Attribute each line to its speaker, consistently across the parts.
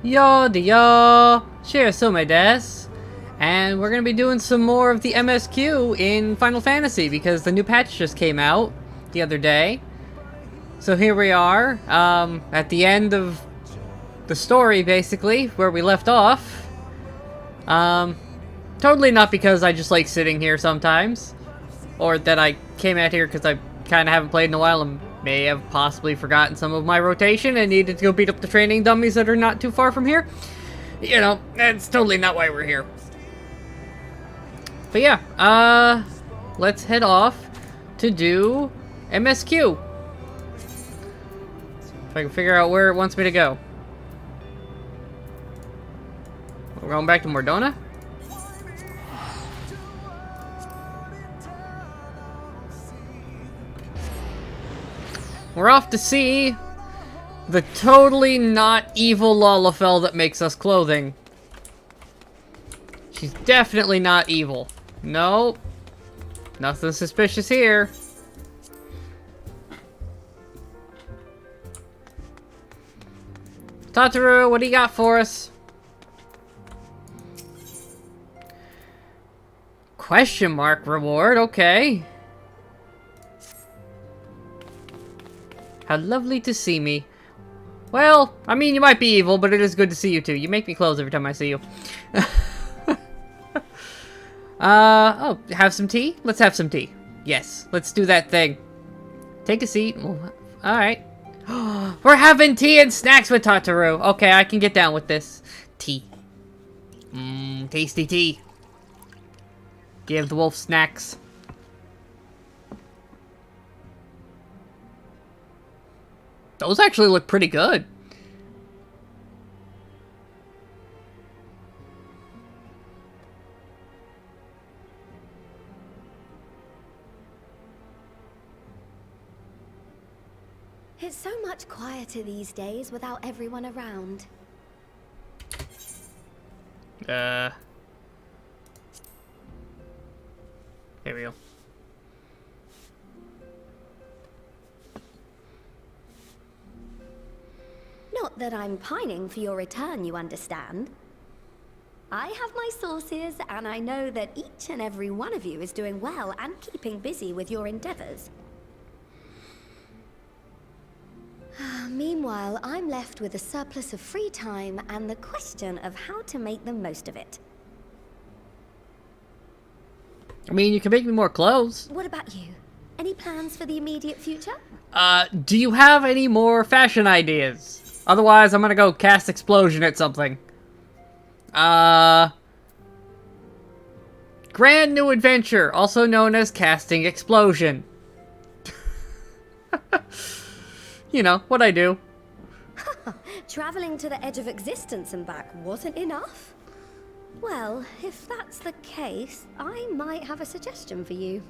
Speaker 1: Yo de yo, Shiro Tsume desu. And we're gonna be doing some more of the MSQ in Final Fantasy because the new patch just came out the other day. So here we are, at the end of the story, basically, where we left off. Totally not because I just like sitting here sometimes, or that I came out here because I kind of haven't played in a while and may have possibly forgotten some of my rotation and needed to go beat up the training dummies that are not too far from here. You know, that's totally not why we're here. But yeah, let's head off to do MSQ. If I can figure out where it wants me to go. We're going back to Mordona? We're off to see the totally not evil Lalafell that makes us clothing. She's definitely not evil. Nope. Nothing suspicious here. Tataru, what do you got for us? Question mark reward, okay. How lovely to see me. Well, I mean, you might be evil, but it is good to see you too. You make me close every time I see you. Oh, have some tea? Let's have some tea. Yes, let's do that thing. Take a seat. Alright. We're having tea and snacks with Tataru. Okay, I can get down with this. Tea. Tasty tea. Give the wolf snacks. Those actually look pretty good.
Speaker 2: It's so much quieter these days without everyone around.
Speaker 1: Here we go.
Speaker 2: Not that I'm pining for your return, you understand. I have my sources, and I know that each and every one of you is doing well and keeping busy with your endeavors. Meanwhile, I'm left with a surplus of free time and the question of how to make the most of it.
Speaker 1: I mean, you can make me more clothes.
Speaker 2: What about you? Any plans for the immediate future?
Speaker 1: Do you have any more fashion ideas? Otherwise, I'm gonna go cast explosion at something. Grand new adventure, also known as casting explosion. You know, what I do.
Speaker 2: Traveling to the edge of existence and back wasn't enough? Well, if that's the case, I might have a suggestion for you.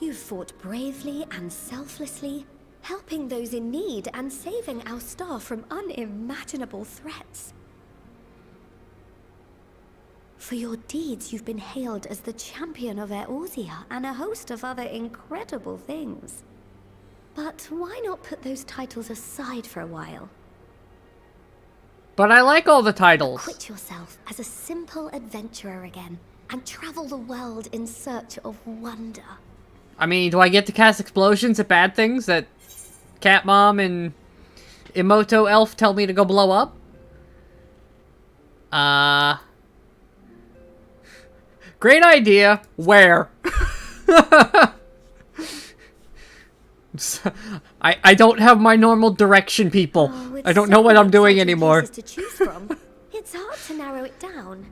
Speaker 2: You fought bravely and selflessly, helping those in need and saving our star from unimaginable threats. For your deeds, you've been hailed as the champion of Eorzea and a host of other incredible things. But why not put those titles aside for a while?
Speaker 1: But I like all the titles.
Speaker 2: Quit yourself as a simple adventurer again and travel the world in search of wonder.
Speaker 1: I mean, do I get to cast explosions at bad things that Cat Mom and Emoto Elf tell me to go blow up? Great idea. Where? I don't have my normal direction, people.
Speaker 2: Oh,
Speaker 1: I don't know what I'm doing anymore.
Speaker 2: To choose from. It's hard to narrow it down.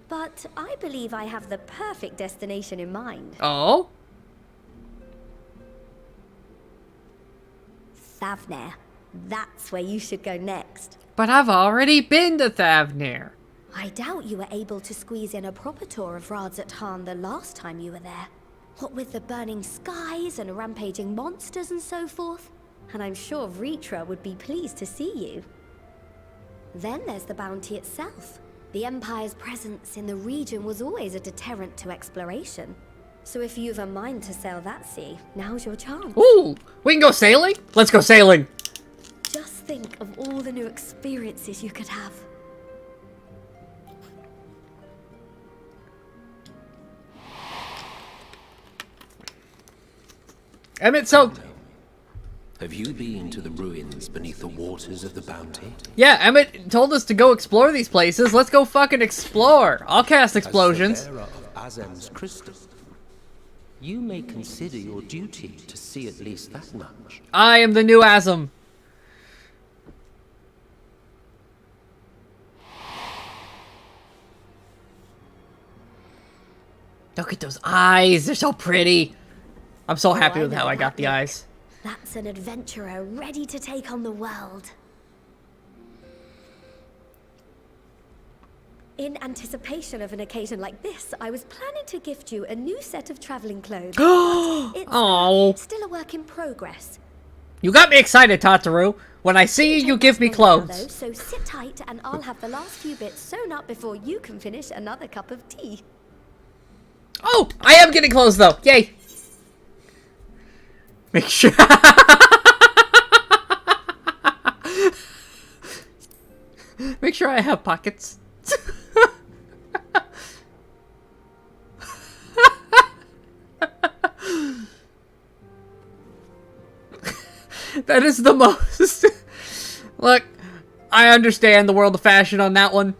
Speaker 2: But I believe I have the perfect destination in mind.
Speaker 1: Oh?
Speaker 2: Thavnair. That's where you should go next.
Speaker 1: But I've already been to Thavnair.
Speaker 2: I doubt you were able to squeeze in a proper tour of Radzat the last time you were there. What with the burning skies and rampaging monsters and so forth. And I'm sure Ritra would be pleased to see you. Then there's the bounty itself. The Empire's presence in the region was always a deterrent to exploration. So if you've a mind to sail that sea, now's your chance.
Speaker 1: Ooh, we can go sailing? Let's go sailing.
Speaker 2: Just think of all the new experiences you could have.
Speaker 1: Emmett, so...
Speaker 3: Have you been to the ruins beneath the waters of the Bounty?
Speaker 1: Yeah, Emmett told us to go explore these places. Let's go fucking explore. I'll cast explosions.
Speaker 3: As the bearer of Azem's crystal, you may consider your duty to see at least that much.
Speaker 1: I am the new Azem. Look at those eyes. They're so pretty. I'm so happy with how I got the eyes.
Speaker 2: That's an adventurer ready to take on the world. In anticipation of an occasion like this, I was planning to gift you a new set of traveling clothes. It's still a work in progress.
Speaker 1: You got me excited, Tataru. When I see you, you give me clothes.
Speaker 2: So sit tight and I'll have the last few bits sewn up before you can finish another cup of tea.
Speaker 1: Oh, I am getting clothes though. Yay. Make sure. Make sure I have pockets. That is the most... Look, I understand the world of fashion on that one.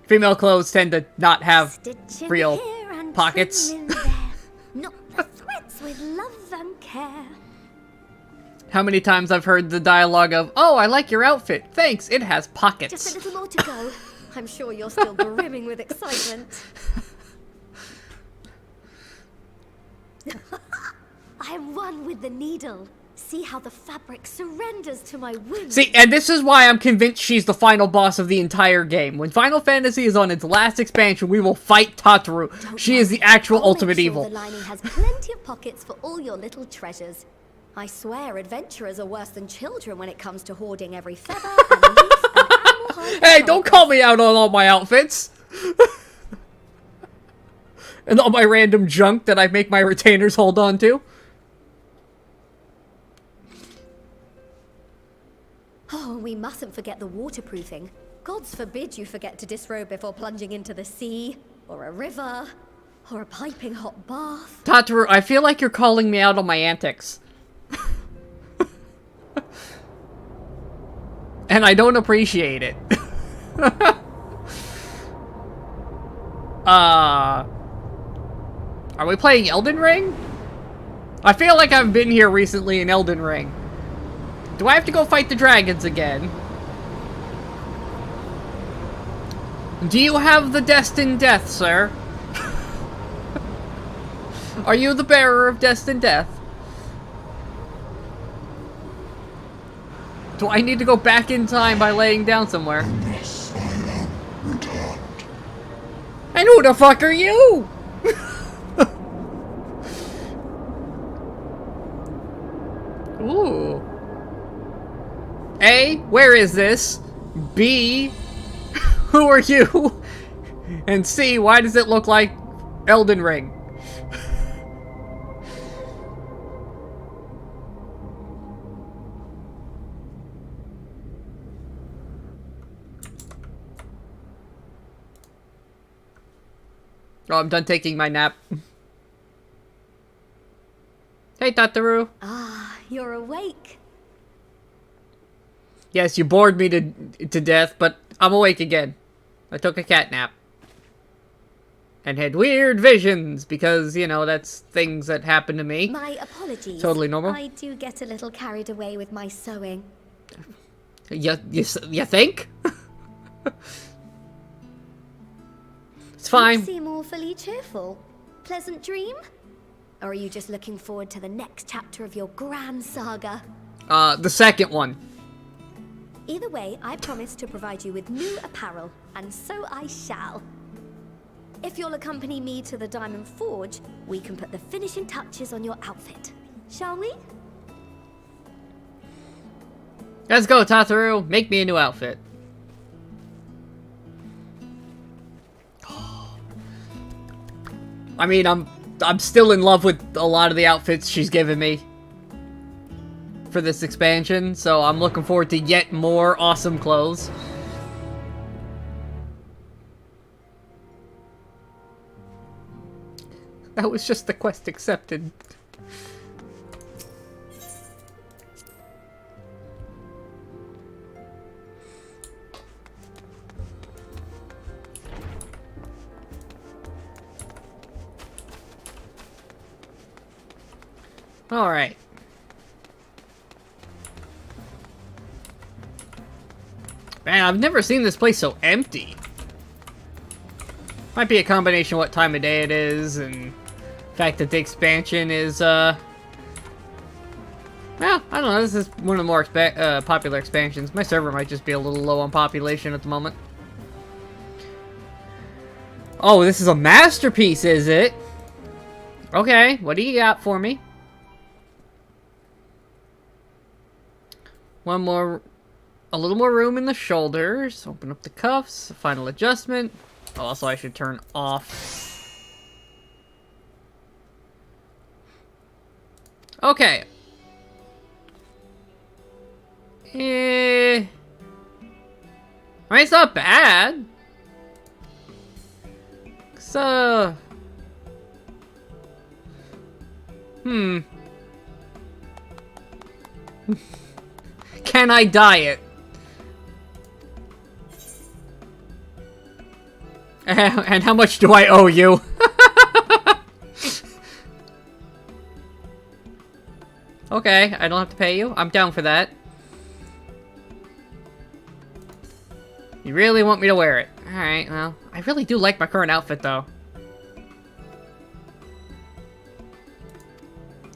Speaker 1: Female clothes tend to not have real pockets.
Speaker 2: Not the threats with love and care.
Speaker 1: How many times I've heard the dialogue of, "Oh, I like your outfit. Thanks, it has pockets."
Speaker 2: Just a little more to go. I'm sure you're still brimming with excitement. I am one with the needle. See how the fabric surrenders to my whim.
Speaker 1: See, and this is why I'm convinced she's the final boss of the entire game. When Final Fantasy is on its last expansion, we will fight Tataru. She is the actual ultimate evil.
Speaker 2: The lining has plenty of pockets for all your little treasures. I swear adventurers are worse than children when it comes to hoarding every feather and leaf and animal hide.
Speaker 1: Hey, don't call me out on all my outfits. And all my random junk that I make my retainers hold on to.
Speaker 2: Oh, we mustn't forget the waterproofing. Gods forbid you forget to disrobe before plunging into the sea, or a river, or a piping hot bath.
Speaker 1: Tataru, I feel like you're calling me out on my antics. And I don't appreciate it. Are we playing Elden Ring? I feel like I've been here recently in Elden Ring. Do I have to go fight the dragons again? Do you have the destined death, sir? Are you the bearer of destined death? Do I need to go back in time by laying down somewhere?
Speaker 4: Unless I am returned.
Speaker 1: And who the fuck are you? Ooh. A, where is this? B, who are you? And C, why does it look like Elden Ring? Oh, I'm done taking my nap. Hey, Tataru.
Speaker 2: Ah, you're awake.
Speaker 1: Yes, you bored me to death, but I'm awake again. I took a cat nap. And had weird visions, because, you know, that's things that happen to me.
Speaker 2: My apologies.
Speaker 1: Totally normal.
Speaker 2: I do get a little carried away with my sewing.
Speaker 1: You think? It's fine.
Speaker 2: You seem awfully cheerful. Pleasant dream? Or are you just looking forward to the next chapter of your grand saga?
Speaker 1: The second one.
Speaker 2: Either way, I promise to provide you with new apparel, and so I shall. If you'll accompany me to the Diamond Forge, we can put the finishing touches on your outfit. Shall we?
Speaker 1: Let's go, Tataru. Make me a new outfit. I mean, I'm still in love with a lot of the outfits she's given me for this expansion, so I'm looking forward to yet more awesome clothes. That was just the quest accepted. Alright. Man, I've never seen this place so empty. Might be a combination of what time of day it is and the fact that the expansion is, well, I don't know, this is one of the more popular expansions. My server might just be a little low on population at the moment. Oh, this is a masterpiece, is it? Okay, what do you got for me? One more, a little more room in the shoulders. Open up the cuffs, final adjustment. Oh, also, I should turn off. Okay. I mean, it's not bad. So, Can I diet? And how much do I owe you? Okay, I don't have to pay you. I'm down for that. You really want me to wear it? Alright, well, I really do like my current outfit, though.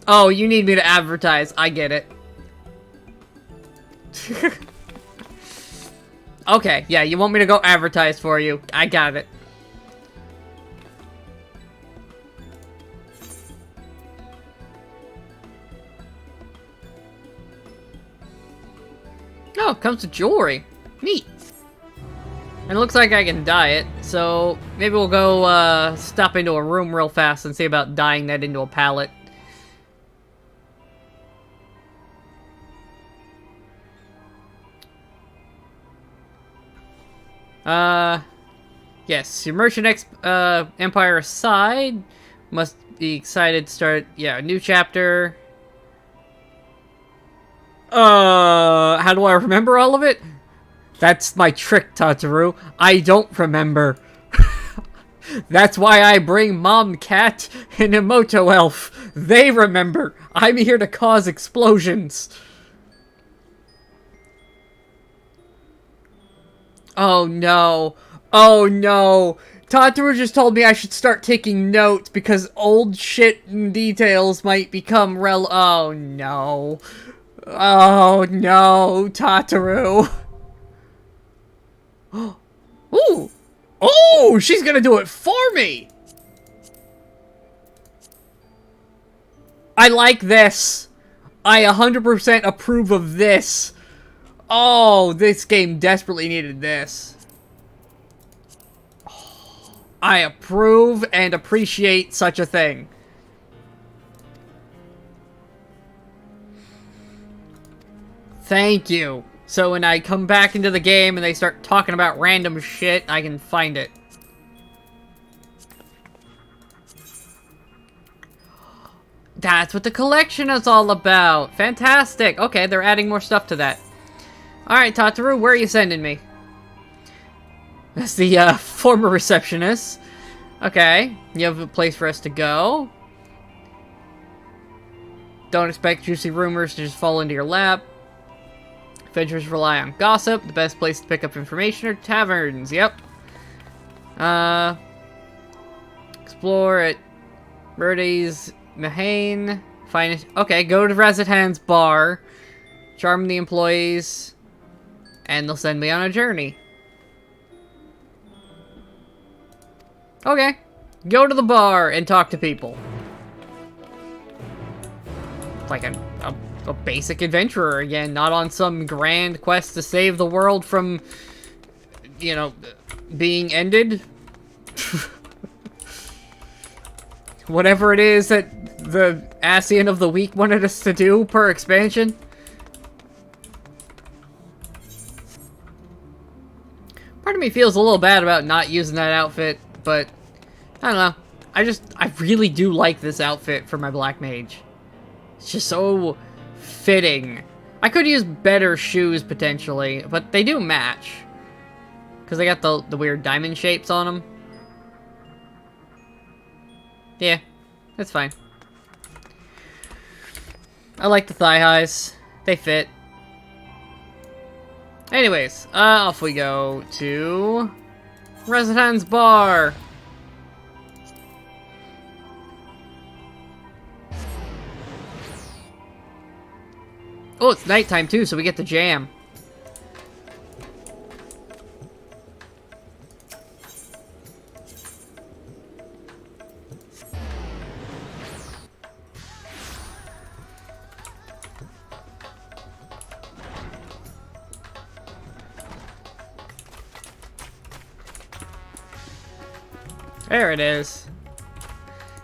Speaker 1: Oh, you need me to advertise. I get it. Okay, yeah, you want me to go advertise for you. I got it. Oh, it comes with jewelry. Neat. And it looks like I can dye it, so maybe we'll go stop into a room real fast and see about dyeing that into a palette. Yes, your merchant empire aside, must be excited to start, yeah, a new chapter. How do I remember all of it? That's my trick, Tataru. I don't remember. That's why I bring Mom Cat and Emoto Elf. They remember. I'm here to cause explosions. Oh no. Oh no. Tataru just told me I should start taking notes because old shit and details might become oh no. Oh no, Tataru. Ooh. Oh, she's gonna do it for me. I like this. I 100% approve of this. Oh, this game desperately needed this. I approve and appreciate such a thing. Thank you. So when I come back into the game and they start talking about random shit, I can find it. That's what the collection is all about. Fantastic. Okay, they're adding more stuff to that. Alright, Tataru, where are you sending me? That's the, former receptionist. Okay, you have a place for us to go. Don't expect juicy rumors to just fall into your lap. Adventurers rely on gossip. The best place to pick up information are taverns. Yep. Explore at Verdes Mahane. Find it. Okay, go to Razatan's bar. Charm the employees. And they'll send me on a journey. Okay. Go to the bar and talk to people. Like a basic adventurer again, not on some grand quest to save the world from, you know, being ended. whatever it is that the ASEAN of the Week wanted us to do per expansion. Part of me feels a little bad about not using that outfit, but I don't know. I really do like this outfit for my Black Mage. It's just so fitting. I could use better shoes, potentially, but they do match. Because they got the weird diamond shapes on them. Yeah, that's fine. I like the thigh highs. They fit. Anyways, off we go to Residence Bar. Oh, it's nighttime too, so we get to jam. There it is.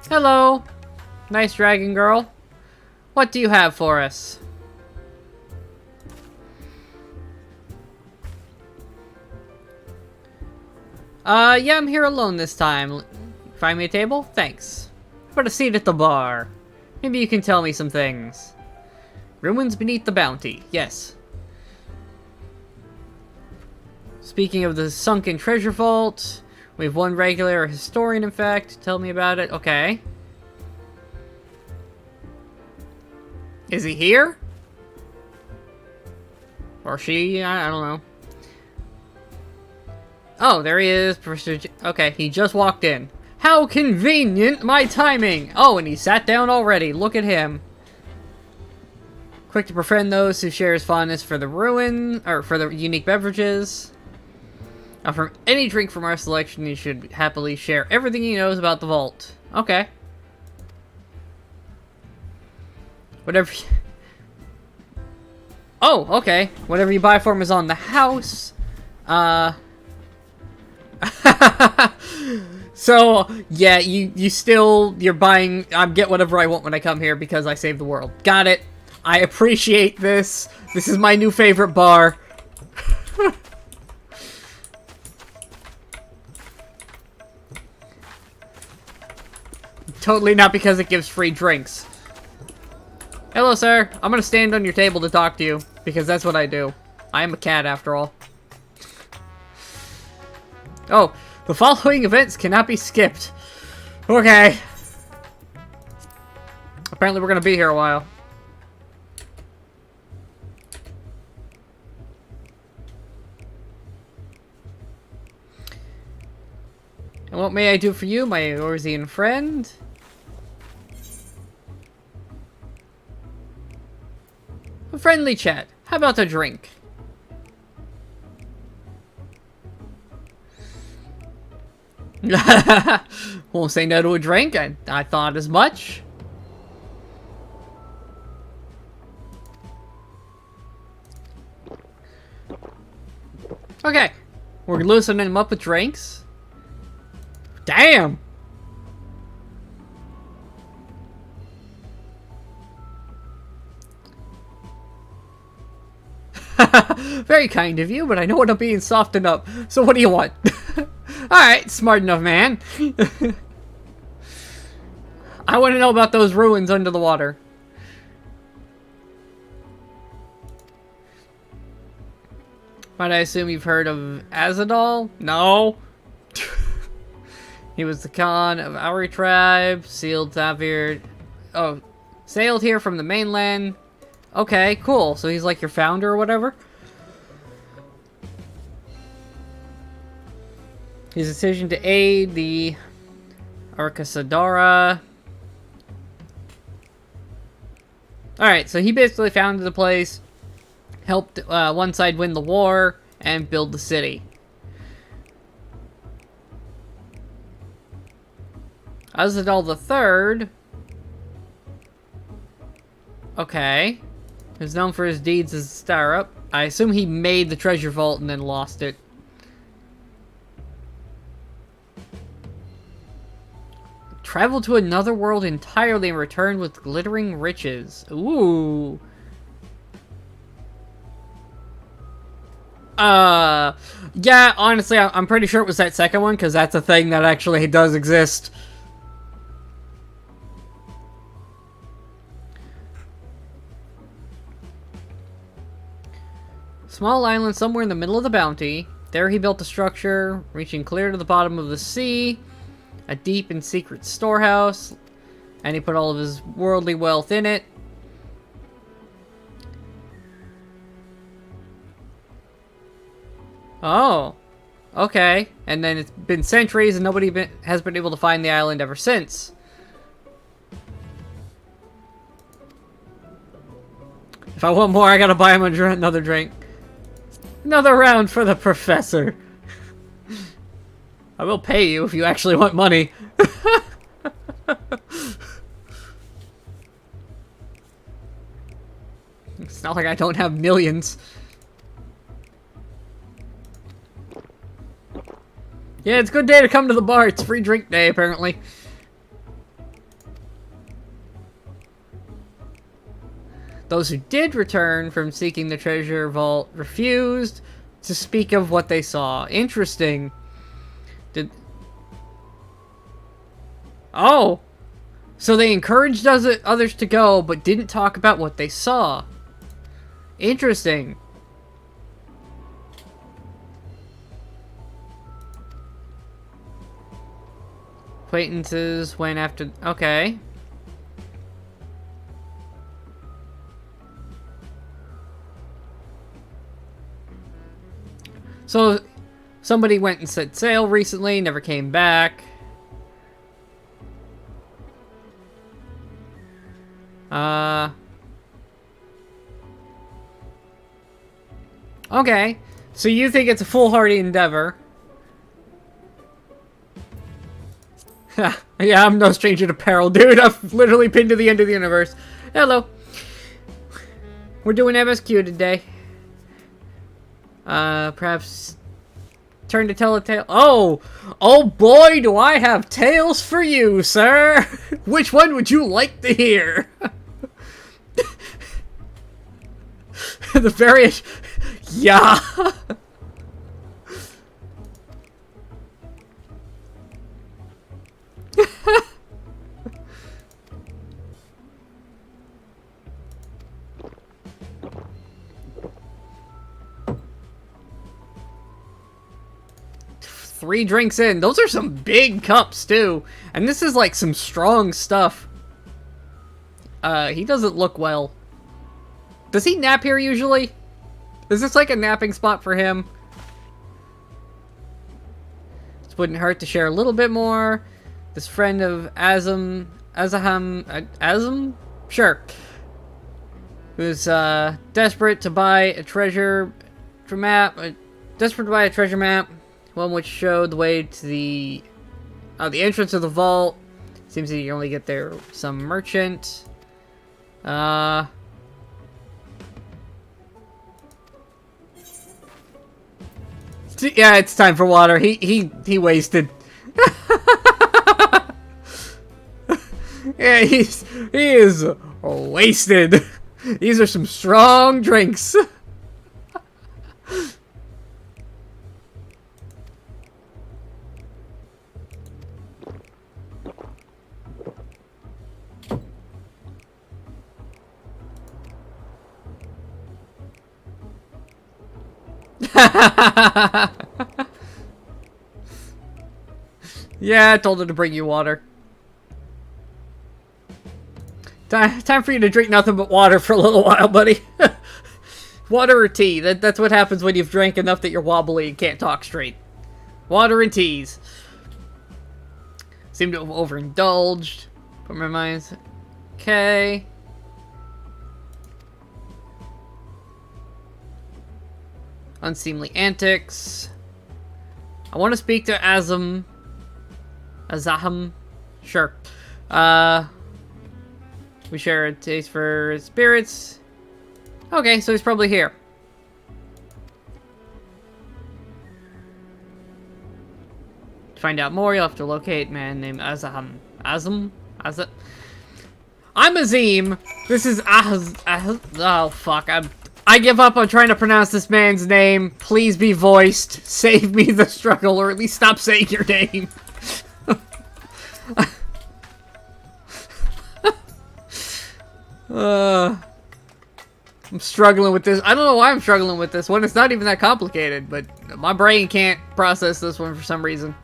Speaker 1: Hello, nice dragon girl. What do you have for us? Yeah, I'm here alone this time. Find me a table? Thanks. Put a seat at the bar. Maybe you can tell me some things. Ruins beneath the bounty. Yes. Speaking of the sunken treasure vault, we have one regular historian, in fact. Tell me about it. Okay. Is he here? Or she? I don't know. Oh, there he is, Professor J. Okay, he just walked in. How convenient, my timing! Oh, and he sat down already. Look at him. Quick to befriend those who share his fondness for the ruin, or for the unique beverages. From any drink from our selection, he should happily share everything he knows about the vault. Okay. Whatever. Oh, okay. Whatever you buy for him is on the house. So, yeah, you're buying, get whatever I want when I come here because I save the world. Got it. I appreciate this. This is my new favorite bar. Totally not because it gives free drinks. Hello, sir. I'm gonna stand on your table to talk to you because that's what I do. I am a cat after all. Oh, the following events cannot be skipped. Okay. Apparently we're gonna be here a while. And what may I do for you, my Orzian friend? A friendly chat. How about a drink? Won't say no to a drink. I thought as much. Okay. We're loosening him up with drinks. Damn! Very kind of you, but I know what I'm being softened up. So what do you want? Alright, smart enough, man. I want to know about those ruins under the water. Might I assume you've heard of Azadal? No. He was the Khan of our tribe, sailed here from the mainland. Okay, cool. So he's like your founder or whatever? His decision to aid the Arcasadara. Alright, so he basically founded the place, helped one side win the war, and build the city. Azadal III. Okay. Is known for his deeds as a star-up. I assume he made the treasure vault and then lost it. Travel to another world entirely and return with glittering riches. Ooh. Yeah, honestly, I'm pretty sure it was that second one, because that's a thing that actually does exist. Small island somewhere in the middle of the bounty. There he built a structure, reaching clear to the bottom of the sea. A deep and secret storehouse. And he put all of his worldly wealth in it. Oh. Okay. And then it's been centuries and nobody has been able to find the island ever since. If I want more, I gotta buy him another drink. Another round for the professor. I will pay you if you actually want money. It's not like I don't have millions. Yeah, it's a good day to come to the bar. It's free drink day, apparently. Those who did return from seeking the treasure vault refused to speak of what they saw. Interesting. Oh! So they encouraged others to go, but didn't talk about what they saw. Interesting. Acquaintances went after... Okay. So, somebody went and set sail recently, never came back. Okay. So you think it's a foolhardy endeavor. Yeah, I'm no stranger to peril, dude. I've literally pinned to the end of the universe. Hello. We're doing MSQ today. Perhaps turn to tell a tale. Oh! Oh boy, do I have tales for you, sir! Which one would you like to hear? The various... Yeah! Three drinks in. Those are some big cups, too. And this is, like, some strong stuff. He doesn't look well. Does he nap here, usually? Is this, like, a napping spot for him? This wouldn't hurt to share a little bit more. This friend of Azam... Azam? Sure. Who's, desperate to buy a treasure map. Desperate to buy a treasure map. One which showed the way to the entrance of the vault. Seems that you can only get there some merchant. Yeah, it's time for water. He wasted. Yeah, he is wasted. These are some strong drinks. Yeah, I told her to bring you water. Time for you to drink nothing but water for a little while, buddy. Water or tea. That's what happens when you've drank enough that you're wobbly and can't talk straight. Water and teas. Seem to have overindulged. Put my mind. Okay. Unseemly antics. I want to speak to Azam. Azaham. Sure. We share a taste for spirits. Okay, so he's probably here. To find out more, you'll have to locate a man named Azam. I'm Azim. This is oh fuck. I give up on trying to pronounce this man's name. Please be voiced. Save me the struggle, or at least stop saying your name. I'm struggling with this. I don't know why I'm struggling with this one. It's not even that complicated, but my brain can't process this one for some reason.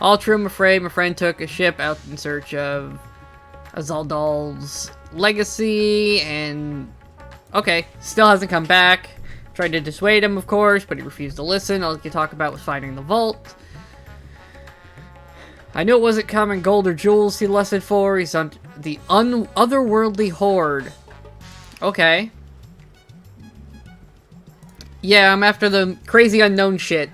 Speaker 1: All true, I'm afraid. My friend took a ship out in search of Azaldal's legacy, and... Okay, still hasn't come back. Tried to dissuade him, of course, but he refused to listen. All he could talk about was finding the vault. I knew it wasn't common gold or jewels he lusted for. He's on the otherworldly horde. Okay. Yeah, I'm after the crazy unknown shit.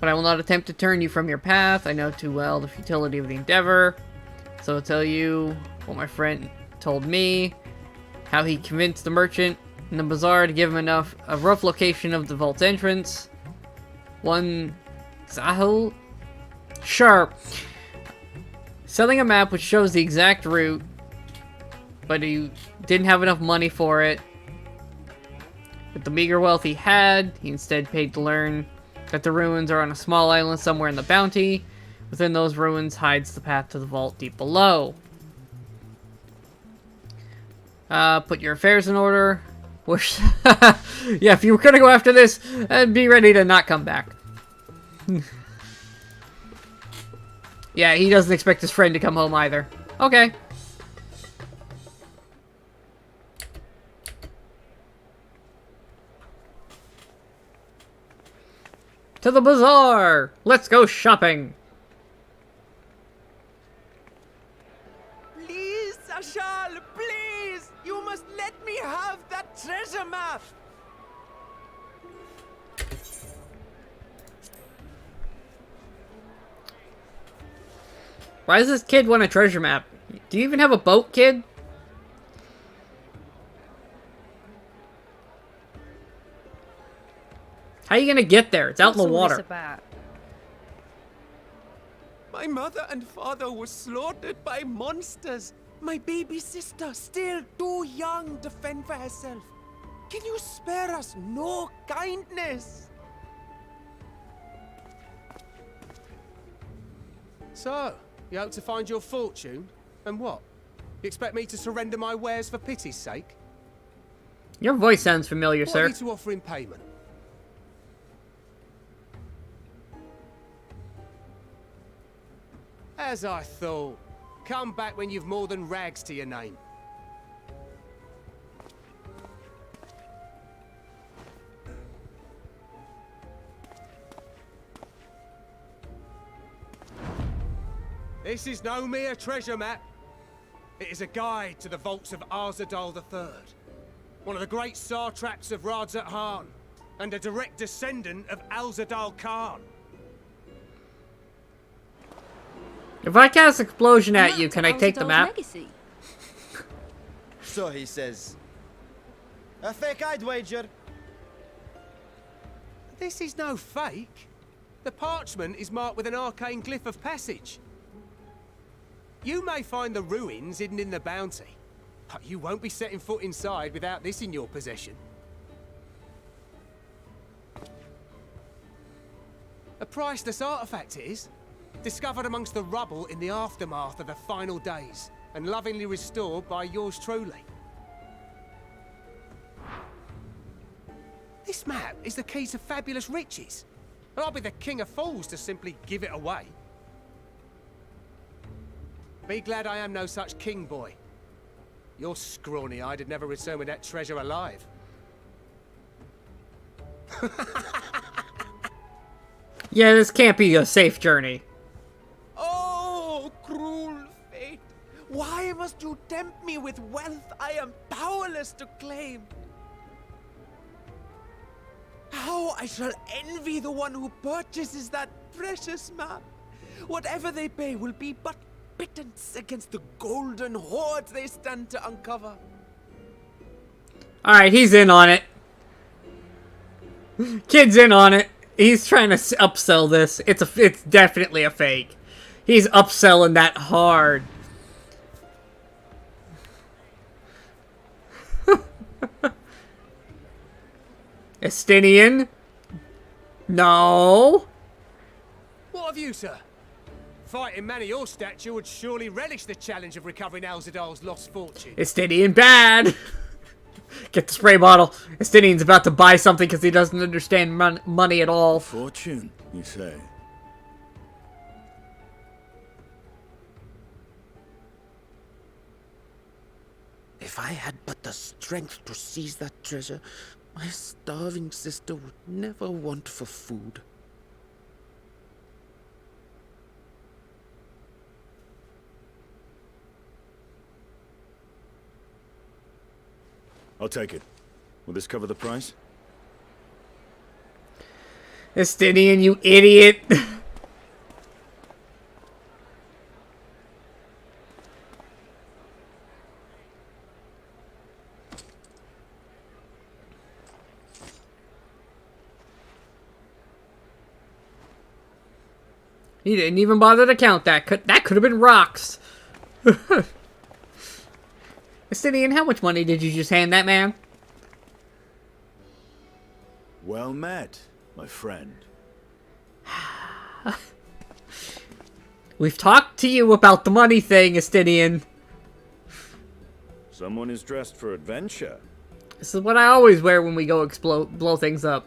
Speaker 1: But I will not attempt to turn you from your path. I know too well the futility of the endeavor. So I'll tell you what my friend told me. How he convinced the merchant in the bazaar to give him a rough location of the vault's entrance. One Zahul? Sure. Selling a map which shows the exact route, but he didn't have enough money for it. With the meager wealth he had, he instead paid to learn that the ruins are on a small island somewhere in the bounty. Within those ruins hides the path to the vault deep below. Put your affairs in order. Wish. Yeah, if you were gonna go after this, be ready to not come back. Yeah, he doesn't expect his friend to come home either. Okay. To the bazaar! Let's go shopping!
Speaker 5: Please, Ashal, please! You must let me have that treasure map!
Speaker 1: Why does this kid want a treasure map? Do you even have a boat, kid? How are you gonna get there? It's out in the water.
Speaker 5: My mother and father were slaughtered by monsters. My baby sister, still too young to fend for herself. Can you spare us no kindness?
Speaker 6: So, you hope to find your fortune? And what? You expect me to surrender my wares for pity's sake?
Speaker 1: Your voice sounds familiar,
Speaker 6: What
Speaker 1: sir.
Speaker 6: are you to offer in payment? As I thought. Come back when you've more than rags to your name. This is no mere treasure map. It is a guide to the vaults of Arzadal III, one of the great satraps of Radzat Han, and a direct descendant of Alzadal Khan.
Speaker 1: If I cast explosion at you, can I take the map?
Speaker 7: Legacy.
Speaker 8: So he says. A fake I'd wager.
Speaker 6: This is no fake. The parchment is marked with an arcane glyph of passage. You may find the ruins hidden in the bounty, but you won't be setting foot inside without this in your possession. A priceless artifact it is, discovered amongst the rubble in the aftermath of the final days, and lovingly restored by yours truly. This map is the key to fabulous riches, and I'll be the king of fools to simply give it away. Be glad I am no such king, boy. Your scrawny-eyed had never returned with that treasure alive.
Speaker 1: Yeah, this can't be a safe journey.
Speaker 5: Oh, cruel fate! Why must you tempt me with wealth I am powerless to claim? How I shall envy the one who purchases that precious map. Whatever they pay will be but pittance against the golden hoard they stand to uncover.
Speaker 1: Alright, he's in on it. Kid's in on it. He's trying to upsell this. It's definitely a fake. He's upselling that hard. Estinian? No.
Speaker 6: What of you, sir? Fighting man of your stature would surely relish the challenge of recovering Alzadal's lost fortune.
Speaker 1: Estinian bad. Get the spray bottle. Estinian's about to buy something because he doesn't understand money at all.
Speaker 4: Fortune, you say?
Speaker 3: If I had but the strength to seize that treasure, my starving sister would never want for food.
Speaker 4: I'll take it. Will this cover the price?
Speaker 1: Estinian, you idiot. He didn't even bother to count that. That could have been rocks. Estinian, how much money did you just hand that man?
Speaker 4: Well met, my friend.
Speaker 1: We've talked to you about the money thing, Estinian.
Speaker 4: Someone is dressed for adventure.
Speaker 1: This is what I always wear when we go blow things up.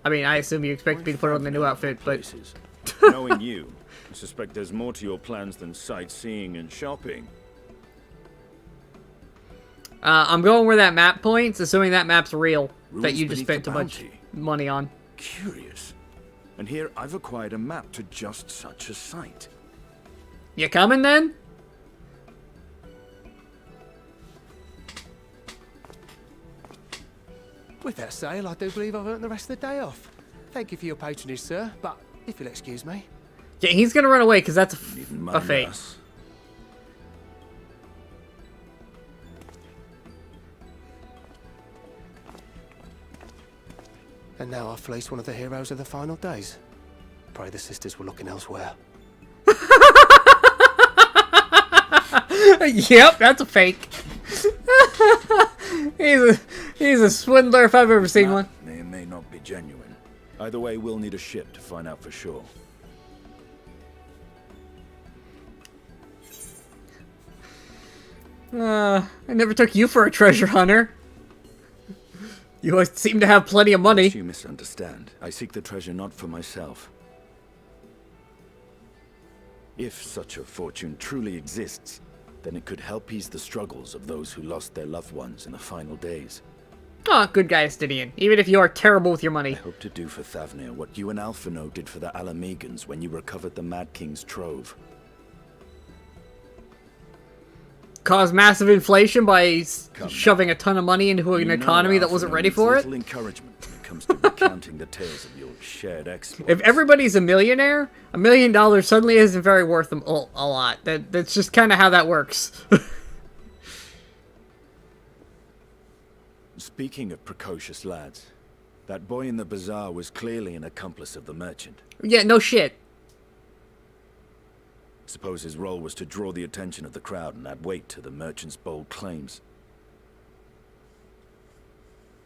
Speaker 1: I mean, I assume you expect me to put on the new outfit, but...
Speaker 4: Places. Knowing you, I suspect there's more to your plans than sightseeing and shopping.
Speaker 1: I'm going where that map points, assuming that map's real.
Speaker 4: Rules
Speaker 1: That you just
Speaker 4: beneath
Speaker 1: spent
Speaker 4: the
Speaker 1: a bunch
Speaker 4: bounty.
Speaker 1: money on.
Speaker 4: Curious. And here I've acquired a map to just such a site.
Speaker 1: You coming then?
Speaker 6: With that sale, I do believe I've earned the rest of the day off. Thank you for your patronage, sir, but if you'll excuse me.
Speaker 1: Yeah, he's gonna run away because that's
Speaker 4: Needn't
Speaker 1: a
Speaker 4: mind
Speaker 1: fake.
Speaker 4: us.
Speaker 6: And now I fleece one of the heroes of the final days. Pray the sisters were looking elsewhere.
Speaker 1: Yep, that's a fake. he's a swindler if I've ever seen one.
Speaker 4: May or may not be genuine. Either way, we'll need a ship to find out for sure.
Speaker 1: I never took you for a treasure hunter. You always seem to have plenty of money.
Speaker 4: You misunderstand. I seek the treasure not for myself. If such a fortune truly exists, then it could help ease the struggles of those who lost their loved ones in the final days.
Speaker 1: Oh, good guy, Estinian. Even if you are terrible with your
Speaker 4: I
Speaker 1: money.
Speaker 4: hope to do for Thavnir what you and Alphino did for the Alamegans when you recovered the Mad King's trove.
Speaker 1: Cause massive inflation by
Speaker 4: Come
Speaker 1: shoving
Speaker 4: now.
Speaker 1: a ton of money into an
Speaker 4: You know
Speaker 1: economy that wasn't
Speaker 4: Alphino
Speaker 1: ready
Speaker 4: needs
Speaker 1: for it.
Speaker 4: little encouragement when it comes to recounting the tales of your shared exploits.
Speaker 1: If everybody's a millionaire, $1 million suddenly isn't very worth them a lot. That's just kind of how that works.
Speaker 4: Speaking of precocious lads, that boy in the bazaar was clearly an accomplice of the merchant.
Speaker 1: Yeah, no shit.
Speaker 4: Suppose his role was to draw the attention of the crowd and add weight to the merchant's bold claims.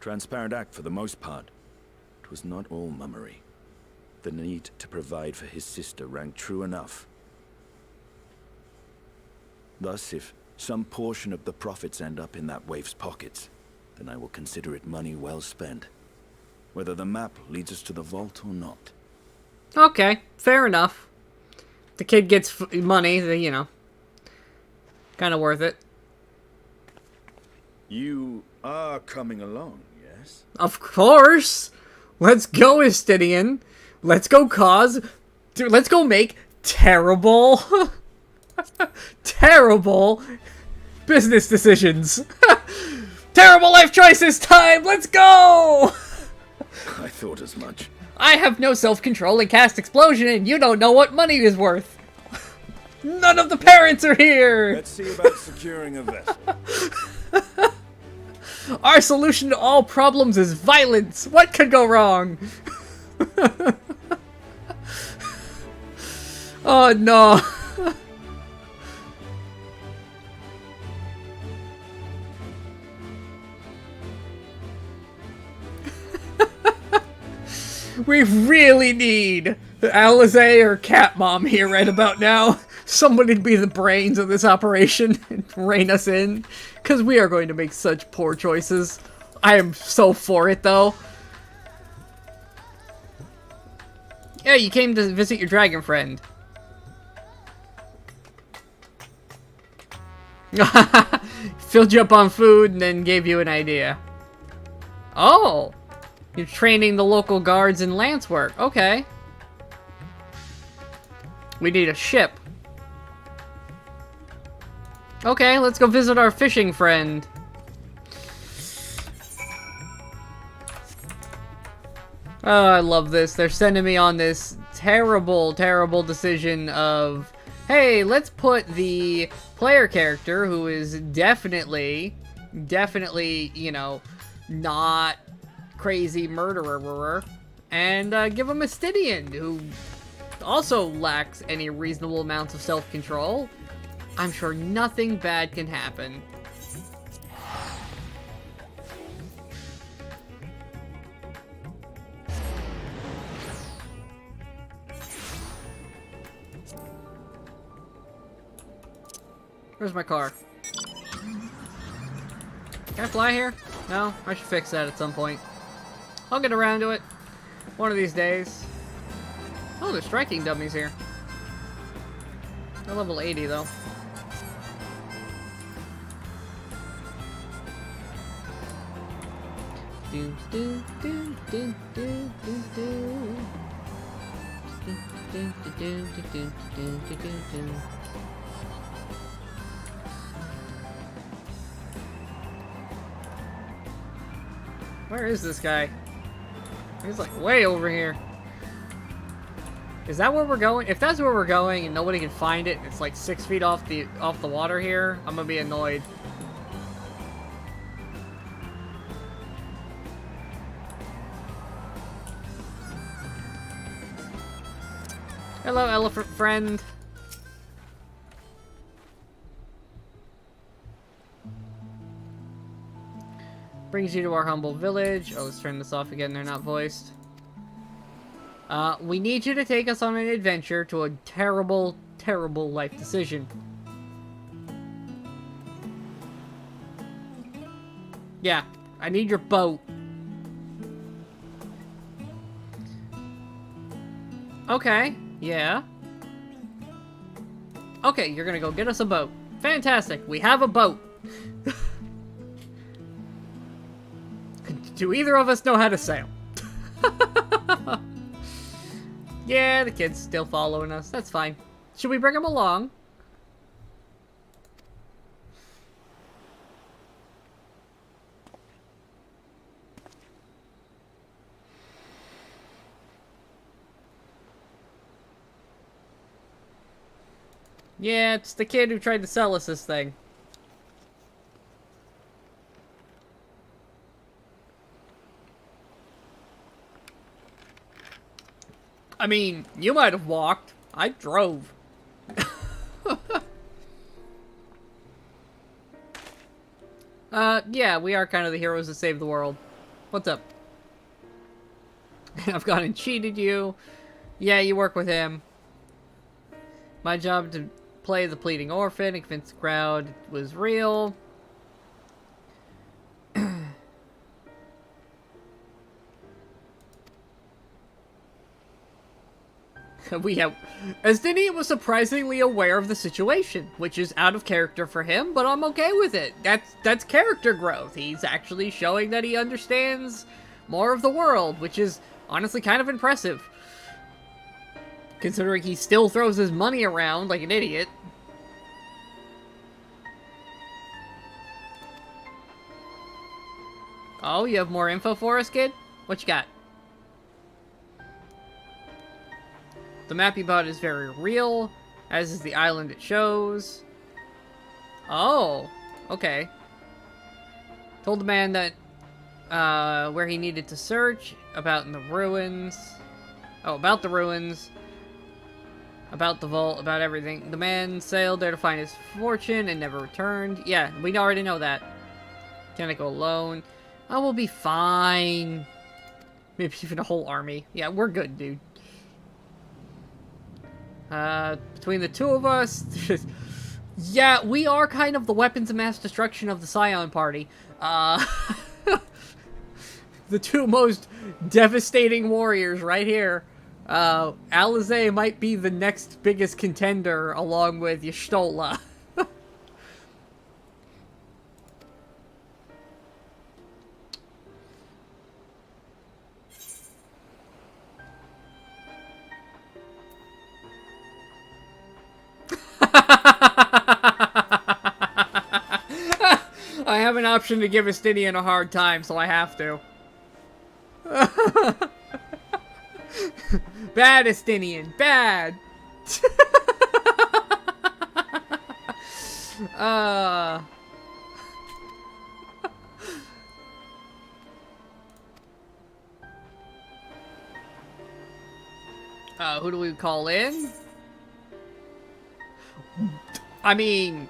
Speaker 4: Transparent act for the most part. It was not all mummery. The need to provide for his sister rang true enough. Thus, if some portion of the profits end up in that waif's pockets, then I will consider it money well spent. Whether the map leads us to the vault or not.
Speaker 1: Okay, fair enough. The kid gets money, you know. Kind of worth it.
Speaker 4: You are coming along, yes?
Speaker 1: Of course! Let's go, Estinian. Let's go Dude, let's go make terrible... terrible business decisions. Terrible life choices time! Let's go!
Speaker 4: I thought as much.
Speaker 1: I have no self-control and cast explosion and you don't know what money is worth. None of the parents are here!
Speaker 4: Let's see about securing a vessel.
Speaker 1: Our solution to all problems is violence. What could go wrong? Oh no. We really need Alize or Cat Mom here right about now. Somebody to be the brains of this operation and rein us in. Because we are going to make such poor choices. I am so for it, though. Yeah, you came to visit your dragon friend. Filled you up on food and then gave you an idea. Oh! You're training the local guards in lance work. Okay. We need a ship. Okay, let's go visit our fishing friend. Oh, I love this. They're sending me on this terrible, terrible decision of, hey, let's put the player character who is definitely, you know, not crazy murderer, and give him a Stydian who also lacks any reasonable amounts of self-control. I'm sure nothing bad can happen. Where's my car? Can I fly here? No? I should fix that at some point. I'll get around to it. One of these days. Oh, there's striking dummies here. They're level 80, though. Do, do, do, do, do, do, do. Do, do, do, do, do, do, do, do, do. Where is this guy? He's like way over here. Is that where we're going? If that's where we're going and nobody can find it, it's like 6 feet off the water here, I'm gonna be annoyed. Hello, elephant friend. Brings you to our humble village. Oh, let's turn this off again. They're not voiced. We need you to take us on an adventure to a terrible, terrible life decision. Yeah, I need your boat. Okay, yeah. Okay, you're gonna go get us a boat. Fantastic, we have a boat. Do either of us know how to sail? Yeah, the kid's still following us. That's fine. Should we bring him along? Yeah, it's the kid who tried to sell us this thing. I mean, you might have walked. I drove. Yeah, we are kind of the heroes that save the world. What's up? I've gone and cheated you. Yeah, you work with him. My job to play the pleading orphan and convince the crowd it was real. Stydian was surprisingly aware of the situation, which is out of character for him, but I'm okay with it. That's character growth. He's actually showing that he understands more of the world, which is honestly kind of impressive. Considering he still throws his money around like an idiot. Oh, you have more info for us, kid? What you got? The map you bought is very real, as is the island it shows. Oh, okay. Told the man that where he needed to search, about in the ruins. Oh, about the ruins. About the vault, about everything. The man sailed there to find his fortune and never returned. Yeah, we already know that. Can I go alone? I will be fine. Maybe even a whole army. Yeah, we're good, dude. Between the two of us... yeah, we are kind of the weapons of mass destruction of the Scion Party. The two most devastating warriors right here. Alizé might be the next biggest contender along with Y'shtola. I have an option to give Estinian a hard time, so I have to. Bad Estinian, bad. Who do we call in? I mean,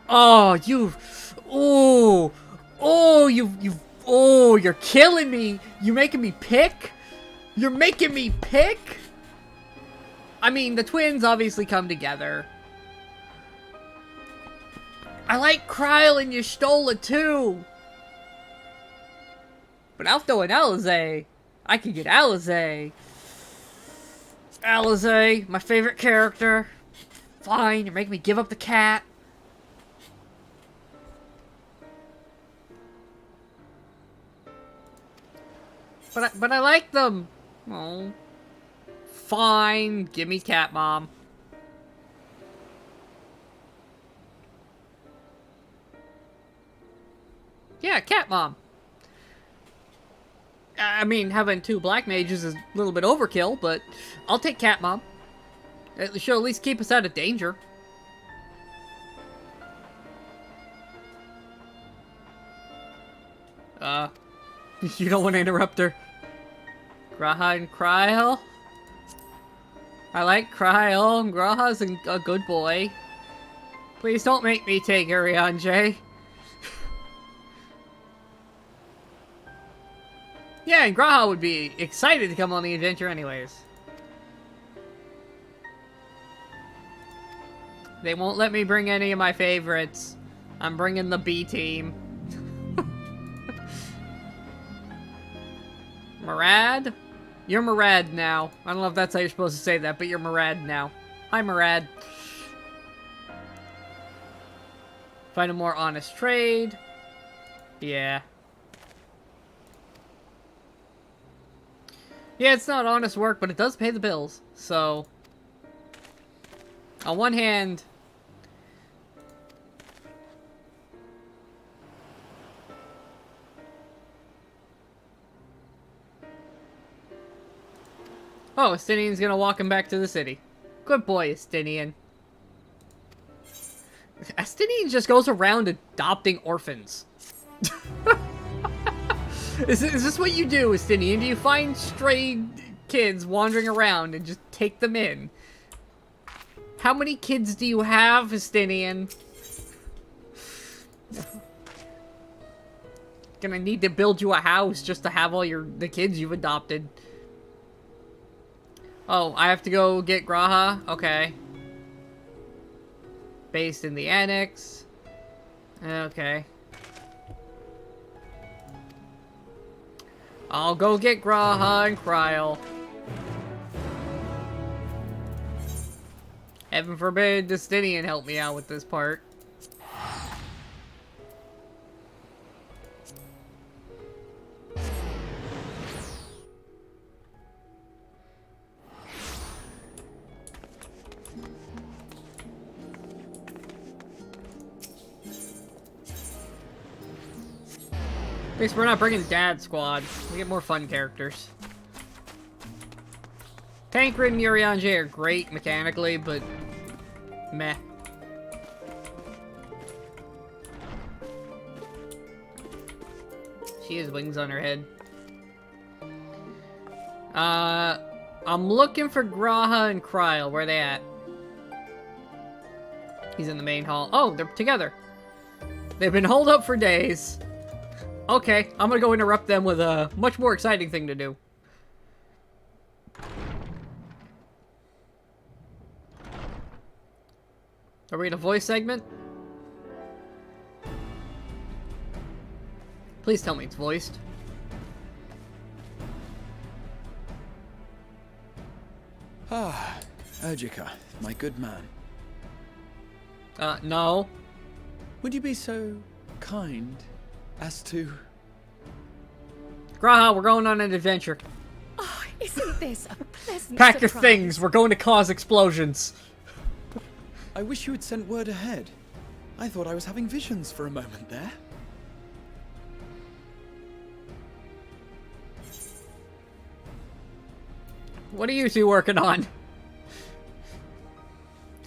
Speaker 1: oh, you're killing me. You're making me pick. You're making me pick? I mean, the twins obviously come together. I like Kryle and Y'shtola too. But Alto and Alizé. I could get Alizé. Alizé, my favorite character. Fine, you're making me give up the cat. But I like them. Oh. Fine, give me cat mom. Yeah, cat mom. I mean, having two black mages is a little bit overkill, but I'll take cat mom. She'll at least keep us out of danger. You don't want to interrupt her. Graha and Kryle? I like Kryle. Graha's a good boy. Please don't make me take Urianger. Yeah, and Graha would be excited to come on the adventure anyways. They won't let me bring any of my favorites. I'm bringing the B team. Murad? You're Murad now. I don't know if that's how you're supposed to say that, but you're Murad now. Hi, Murad. Find a more honest trade. Yeah. Yeah, it's not honest work, but it does pay the bills. So, on one hand, oh, Estinian's gonna walk him back to the city. Good boy, Estinian. Estinian just goes around adopting orphans. Is this what you do, Estinian? Do you find stray kids wandering around and just take them in? How many kids do you have, Estinian? Gonna need to build you a house just to have all the kids you've adopted. Oh, I have to go get Graha? Okay. Based in the annex. Okay. I'll go get Graha and Kryle. Heaven forbid Estinian help me out with this part. At least we're not bringing Dad Squad. We get more fun characters. Tancred and Urianger are great mechanically, but meh. She has wings on her head. I'm looking for Graha and Kryl. Where are they at? He's in the main hall. Oh, they're together. They've been holed up for days. Okay, I'm gonna go interrupt them with a much more exciting thing to do. Are we in a voice segment? Please tell me it's voiced.
Speaker 4: Ah, Urgika, my good man.
Speaker 1: No.
Speaker 4: Would you be so kind as to...
Speaker 1: Graha, we're going on an adventure.
Speaker 7: Oh, isn't this a pleasant
Speaker 1: Pack your
Speaker 7: surprise?
Speaker 1: things, we're going to cause explosions.
Speaker 4: I wish you had sent word ahead. I thought I was having visions for a moment there.
Speaker 1: What are you two working on?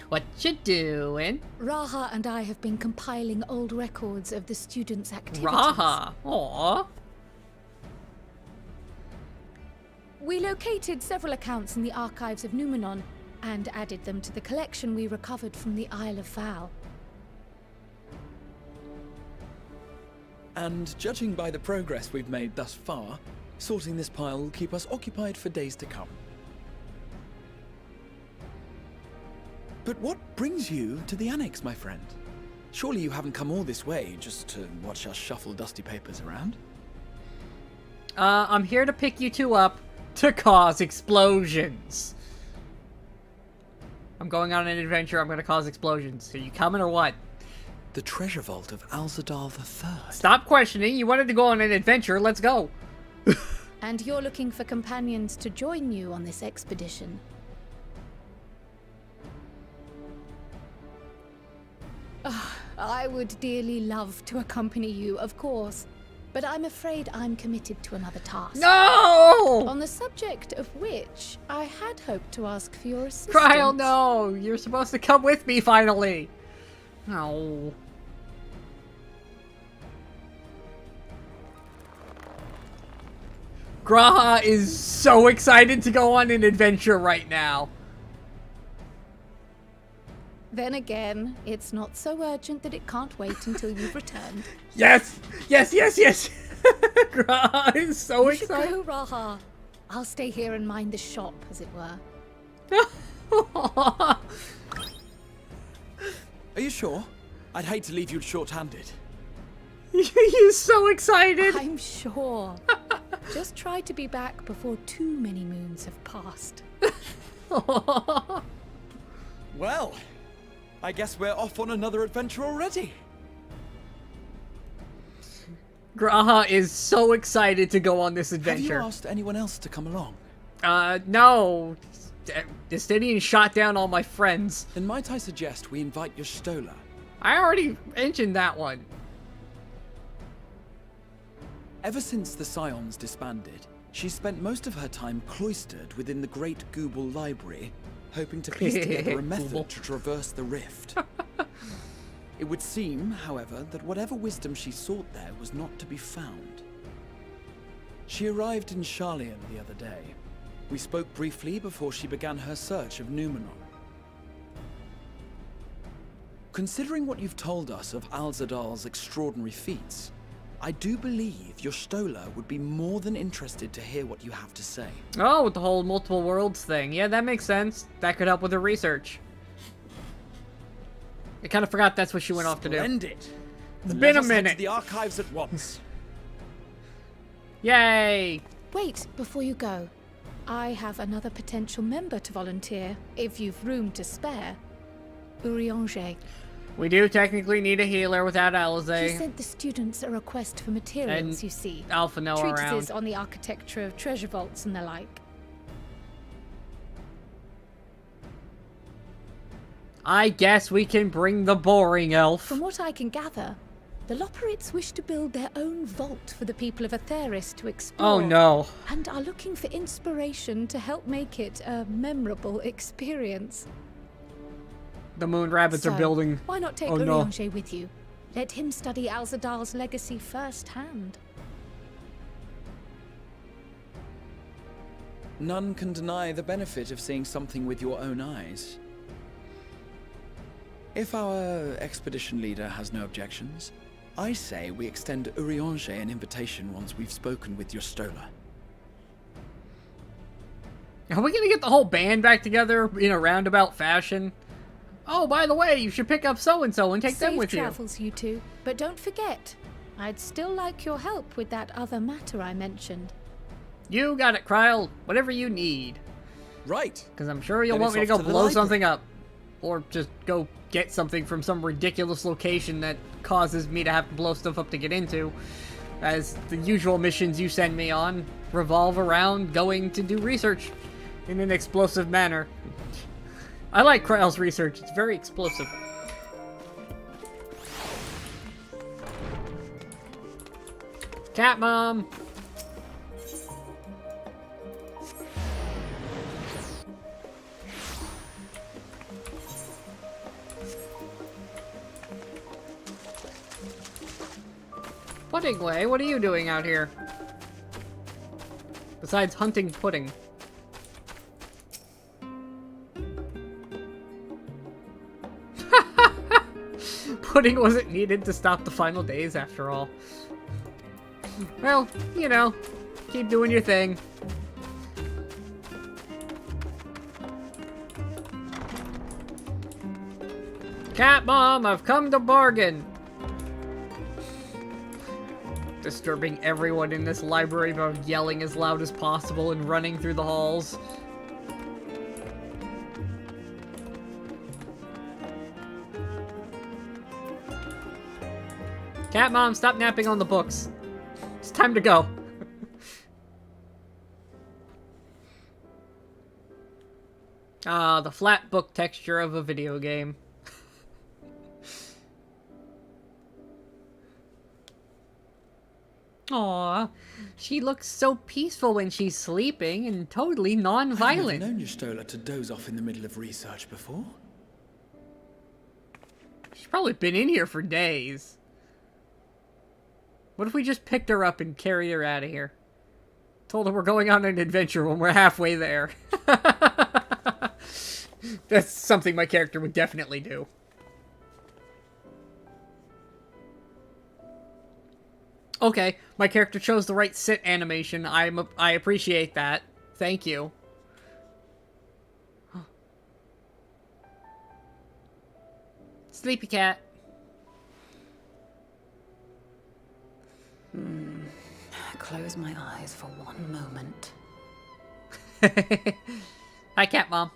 Speaker 1: What you doing?
Speaker 7: Raha and I have been compiling old records of the students' activities.
Speaker 1: Raha. Aww.
Speaker 7: We located several accounts in the archives of Numenon and added them to the collection we recovered from the Isle of Val.
Speaker 4: And judging by the progress we've made thus far, sorting this pile will keep us occupied for days to come. But what brings you to the Annex, my friend? Surely you haven't come all this way just to watch us shuffle dusty papers around?
Speaker 1: I'm here to pick you two up to cause explosions. I'm going on an adventure, I'm gonna cause explosions. Are you coming or what?
Speaker 4: The treasure vault of Alzadal III.
Speaker 1: Stop questioning, you wanted to go on an adventure, let's go.
Speaker 7: And you're looking for companions to join you on this expedition. I would dearly love to accompany you, of course, but I'm afraid I'm committed to another task.
Speaker 1: No!
Speaker 7: On the subject of which, I had hoped to ask for your assistance.
Speaker 1: Kryl, no! You're supposed to come with me, finally! No. Graha is so excited to go on an adventure right now.
Speaker 7: Then again, it's not so urgent that it can't wait until you've returned.
Speaker 1: Yes! Yes, yes, yes! Graha is so
Speaker 7: You should
Speaker 1: excited.
Speaker 7: go, Raha. I'll stay here and mind the shop, as it were.
Speaker 4: Are you sure? I'd hate to leave you short-handed.
Speaker 1: He's so excited.
Speaker 7: I'm sure. Just try to be back before too many moons have passed.
Speaker 4: Well, I guess we're off on another adventure already.
Speaker 1: Graha is so excited to go on this
Speaker 4: Have
Speaker 1: adventure.
Speaker 4: you asked anyone else to come along?
Speaker 1: No. Justinian shot down all my friends.
Speaker 4: Then might I suggest we invite your Stola?
Speaker 1: I already mentioned that one.
Speaker 4: Ever since the Scions disbanded, she's spent most of her time cloistered within the Great Gooble Library, hoping to piece together a method
Speaker 1: Gooble.
Speaker 4: to traverse the rift. It would seem, however, that whatever wisdom she sought there was not to be found. She arrived in Charlian the other day. We spoke briefly before she began her search of Numenon. Considering what you've told us of Alzadal's extraordinary feats, I do believe your Stola would be more than interested to hear what you have to say.
Speaker 1: Oh, with the whole multiple worlds thing. Yeah, that makes sense. That could help with her research. I kind of forgot that's what she went off to do.
Speaker 4: Splendid!
Speaker 1: It's
Speaker 4: Then
Speaker 1: been
Speaker 4: let
Speaker 1: a
Speaker 4: us head
Speaker 1: minute.
Speaker 4: to the archives at once.
Speaker 1: Yay!
Speaker 7: Wait, before you go. I have another potential member to volunteer, if you've room to spare. Urianger.
Speaker 1: We do technically need a healer without
Speaker 7: He
Speaker 1: Alize
Speaker 7: sent the students a request for materials,
Speaker 1: And
Speaker 7: you see.
Speaker 1: Alpha Noah
Speaker 7: Treatises
Speaker 1: around.
Speaker 7: on the architecture of treasure vaults and the like.
Speaker 1: I guess we can bring the boring elf.
Speaker 7: From what I can gather, the Loperites wish to build their own vault for the people of Atheris to explore.
Speaker 1: Oh no.
Speaker 7: And are looking for inspiration to help make it a memorable experience.
Speaker 1: The moon rabbits
Speaker 7: So,
Speaker 1: are building.
Speaker 7: Why not take
Speaker 1: Oh, no.
Speaker 7: Urianger with you? Let him study Alzadal's legacy firsthand.
Speaker 4: None can deny the benefit of seeing something with your own eyes. If our expedition leader has no objections, I say we extend Urianger an invitation once we've spoken with your Stola.
Speaker 1: Are we gonna get the whole band back together in a roundabout fashion? Oh, by the way, you should pick up so-and-so and take them with
Speaker 7: Safe travels, you two. But don't forget, I'd still like your help with that other matter I mentioned.
Speaker 1: You got it, Kryle. Whatever you need.
Speaker 4: Right.
Speaker 1: Because I'm sure you'll
Speaker 4: Then
Speaker 1: want me to
Speaker 4: it's
Speaker 1: go
Speaker 4: off to the
Speaker 1: blow
Speaker 4: library.
Speaker 1: something up. Or just go get something from some ridiculous location that causes me to have to blow stuff up to get into. As the usual missions you send me on revolve around going to do research in an explosive manner. I like Kryle's research. It's very explosive. Cat Mom! Puddingway, what are you doing out here? Besides hunting pudding. Pudding wasn't needed to stop the final days after all. Well, you know, keep doing your thing. Cat Mom, I've come to bargain. Disturbing everyone in this library by yelling as loud as possible and running through the halls. Cat Mom, stop napping on the books. It's time to go. Ah, the flat book texture of a video game. Aw, she looks so peaceful when she's sleeping and totally
Speaker 4: I've never
Speaker 1: non-violent.
Speaker 4: known your Stola to doze off in the middle of research before.
Speaker 1: She's probably been in here for days. What if we just picked her up and carried her out of here? Told her we're going on an adventure when we're halfway there. That's something my character would definitely do. Okay, my character chose the right sit animation. I appreciate that. Thank you. Sleepy cat.
Speaker 9: Close my eyes for one moment.
Speaker 1: Hi, cat mom.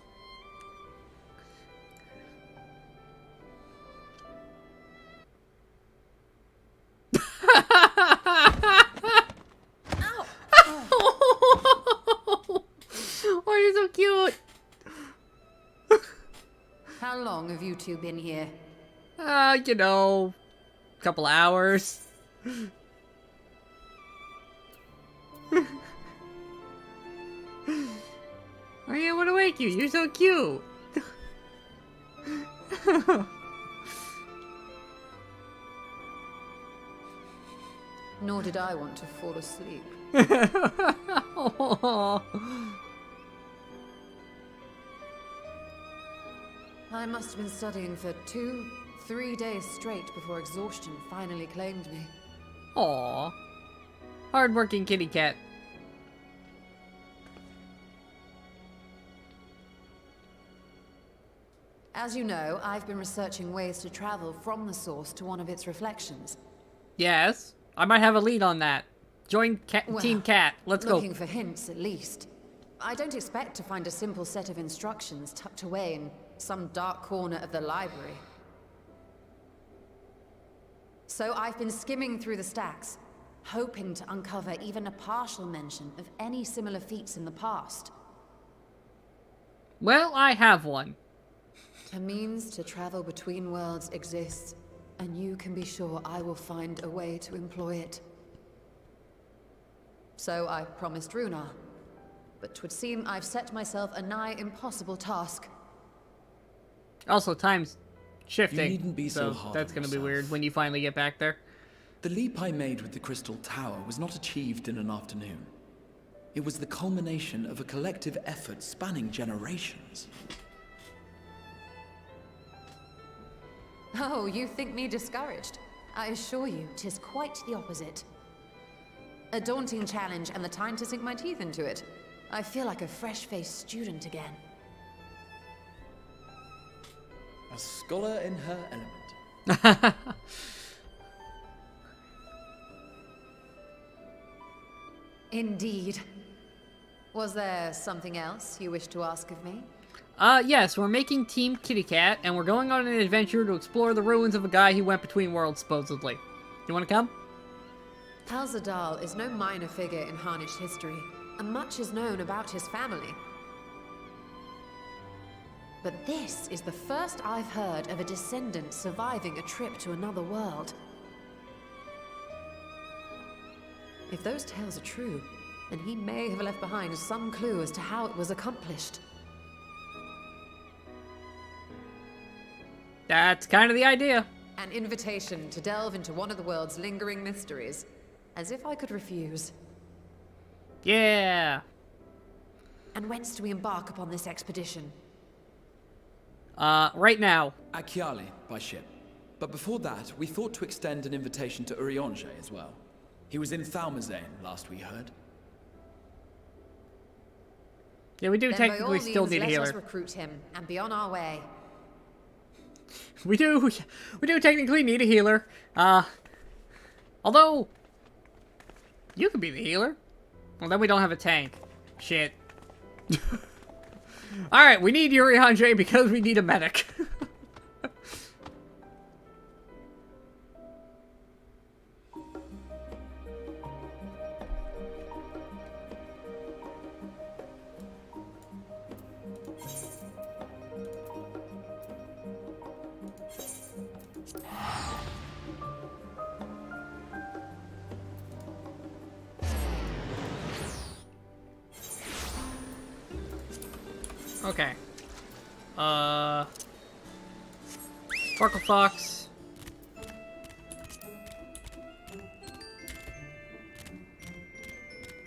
Speaker 1: Oh, you're so cute.
Speaker 9: How long have you two been here?
Speaker 1: You know, a couple hours. Oh yeah, I want to wake you. You're so cute.
Speaker 9: Nor did I want to fall asleep.
Speaker 1: Aw.
Speaker 9: I must have been studying for 2-3 days straight before exhaustion finally claimed me.
Speaker 1: Aw. Hardworking kitty cat.
Speaker 9: As you know, I've been researching ways to travel from the source to one of its reflections.
Speaker 1: Yes, I might have a lead on that. Join Team Cat. Let's go.
Speaker 9: Looking for hints, at least. I don't expect to find a simple set of instructions tucked away in some dark corner of the library. So I've been skimming through the stacks, hoping to uncover even a partial mention of any similar feats in the past.
Speaker 1: Well, I have one.
Speaker 9: A means to travel between worlds exists, and you can be sure I will find a way to employ it. So I promised Runar, but 'twould seem I've set myself a nigh impossible task.
Speaker 1: Also, time's shifting.
Speaker 4: You needn't be so hard
Speaker 1: that's
Speaker 4: on
Speaker 1: gonna be
Speaker 4: yourself.
Speaker 1: weird when you finally get back there.
Speaker 4: The leap I made with the Crystal Tower was not achieved in an afternoon. It was the culmination of a collective effort spanning generations.
Speaker 9: Oh, you think me discouraged? I assure you, 'tis quite the opposite. A daunting challenge and the time to sink my teeth into it. I feel like a fresh-faced student again.
Speaker 4: A scholar in her element.
Speaker 9: Indeed. Was there something else you wish to ask of me?
Speaker 1: Yes, we're making Team Kitty Cat, and we're going on an adventure to explore the ruins of a guy who went between worlds, supposedly. You wanna come?
Speaker 9: Alzadal is no minor figure in Harnish history, and much is known about his family. But this is the first I've heard of a descendant surviving a trip to another world. If those tales are true, then he may have left behind some clue as to how it was accomplished.
Speaker 1: That's kind of the idea.
Speaker 9: An invitation to delve into one of the world's lingering mysteries. As if I could refuse.
Speaker 1: Yeah.
Speaker 9: And whence do we embark upon this expedition?
Speaker 1: Right now.
Speaker 4: At Chiali, by ship. But before that, we thought to extend an invitation to Urianger as well. He was in Thalmazane, last we heard.
Speaker 1: Yeah, we do
Speaker 9: Then
Speaker 1: technically still need a
Speaker 9: let
Speaker 1: healer.
Speaker 9: us recruit him and be on our way.
Speaker 1: We do technically need a healer. Although, you could be the healer. Well, then we don't have a tank. Shit. Alright, we need Yuri Andre because we need a medic. Okay. Sparkle Fox.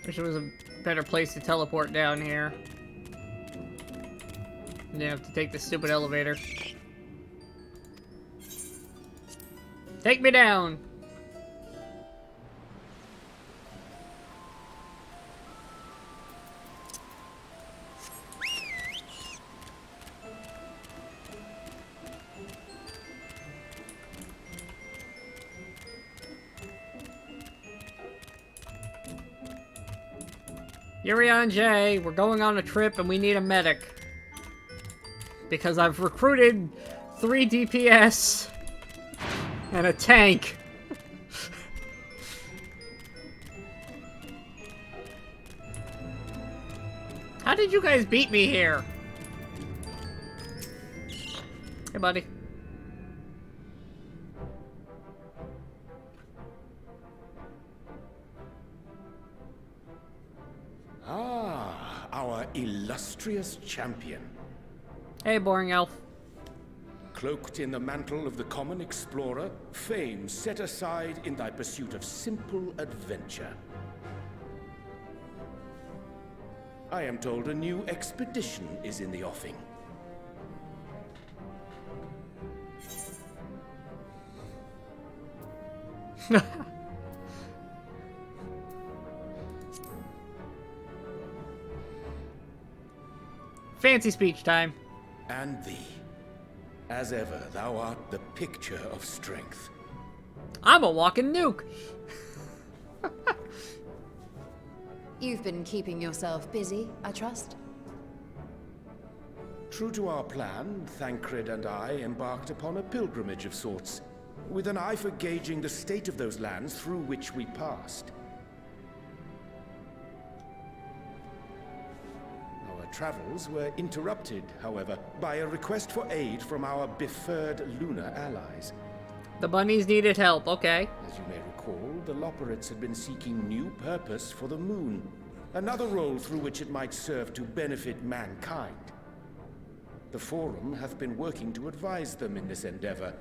Speaker 1: Wish there was a better place to teleport down here. And then have to take the stupid elevator. Take me down! Yurian J, we're going on a trip and we need a medic. Because I've recruited 3 DPS and a tank. How did you guys beat me here? Hey, buddy.
Speaker 3: Our illustrious champion.
Speaker 1: Hey, boring elf.
Speaker 3: Cloaked in the mantle of the common explorer, fame set aside in thy pursuit of simple adventure. I am told a new expedition is in the offing.
Speaker 1: Fancy speech time.
Speaker 3: And thee. As ever, thou art the picture of strength.
Speaker 1: I'm a walking nuke.
Speaker 9: You've been keeping yourself busy, I trust?
Speaker 3: True to our plan, Thancred and I embarked upon a pilgrimage of sorts, with an eye for gauging the state of those lands through which we passed. Our travels were interrupted, however, by a request for aid from our befurred lunar allies.
Speaker 1: The bunnies needed help, okay.
Speaker 3: As you may recall, the Loperates had been seeking new purpose for the moon, another role through which it might serve to benefit mankind. The Forum hath been working to advise them in this endeavor,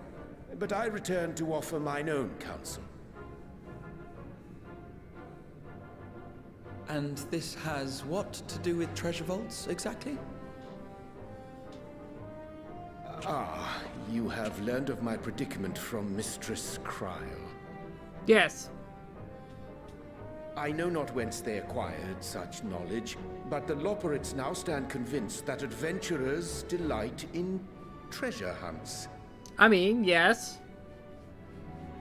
Speaker 3: but I return to offer mine own counsel.
Speaker 4: And this has what to do with treasure vaults, exactly?
Speaker 3: Ah, you have learned of my predicament from Mistress Cryle.
Speaker 1: Yes.
Speaker 3: I know not whence they acquired such knowledge, but the Loporrits now stand convinced that adventurers delight in treasure hunts.
Speaker 1: I mean, yes.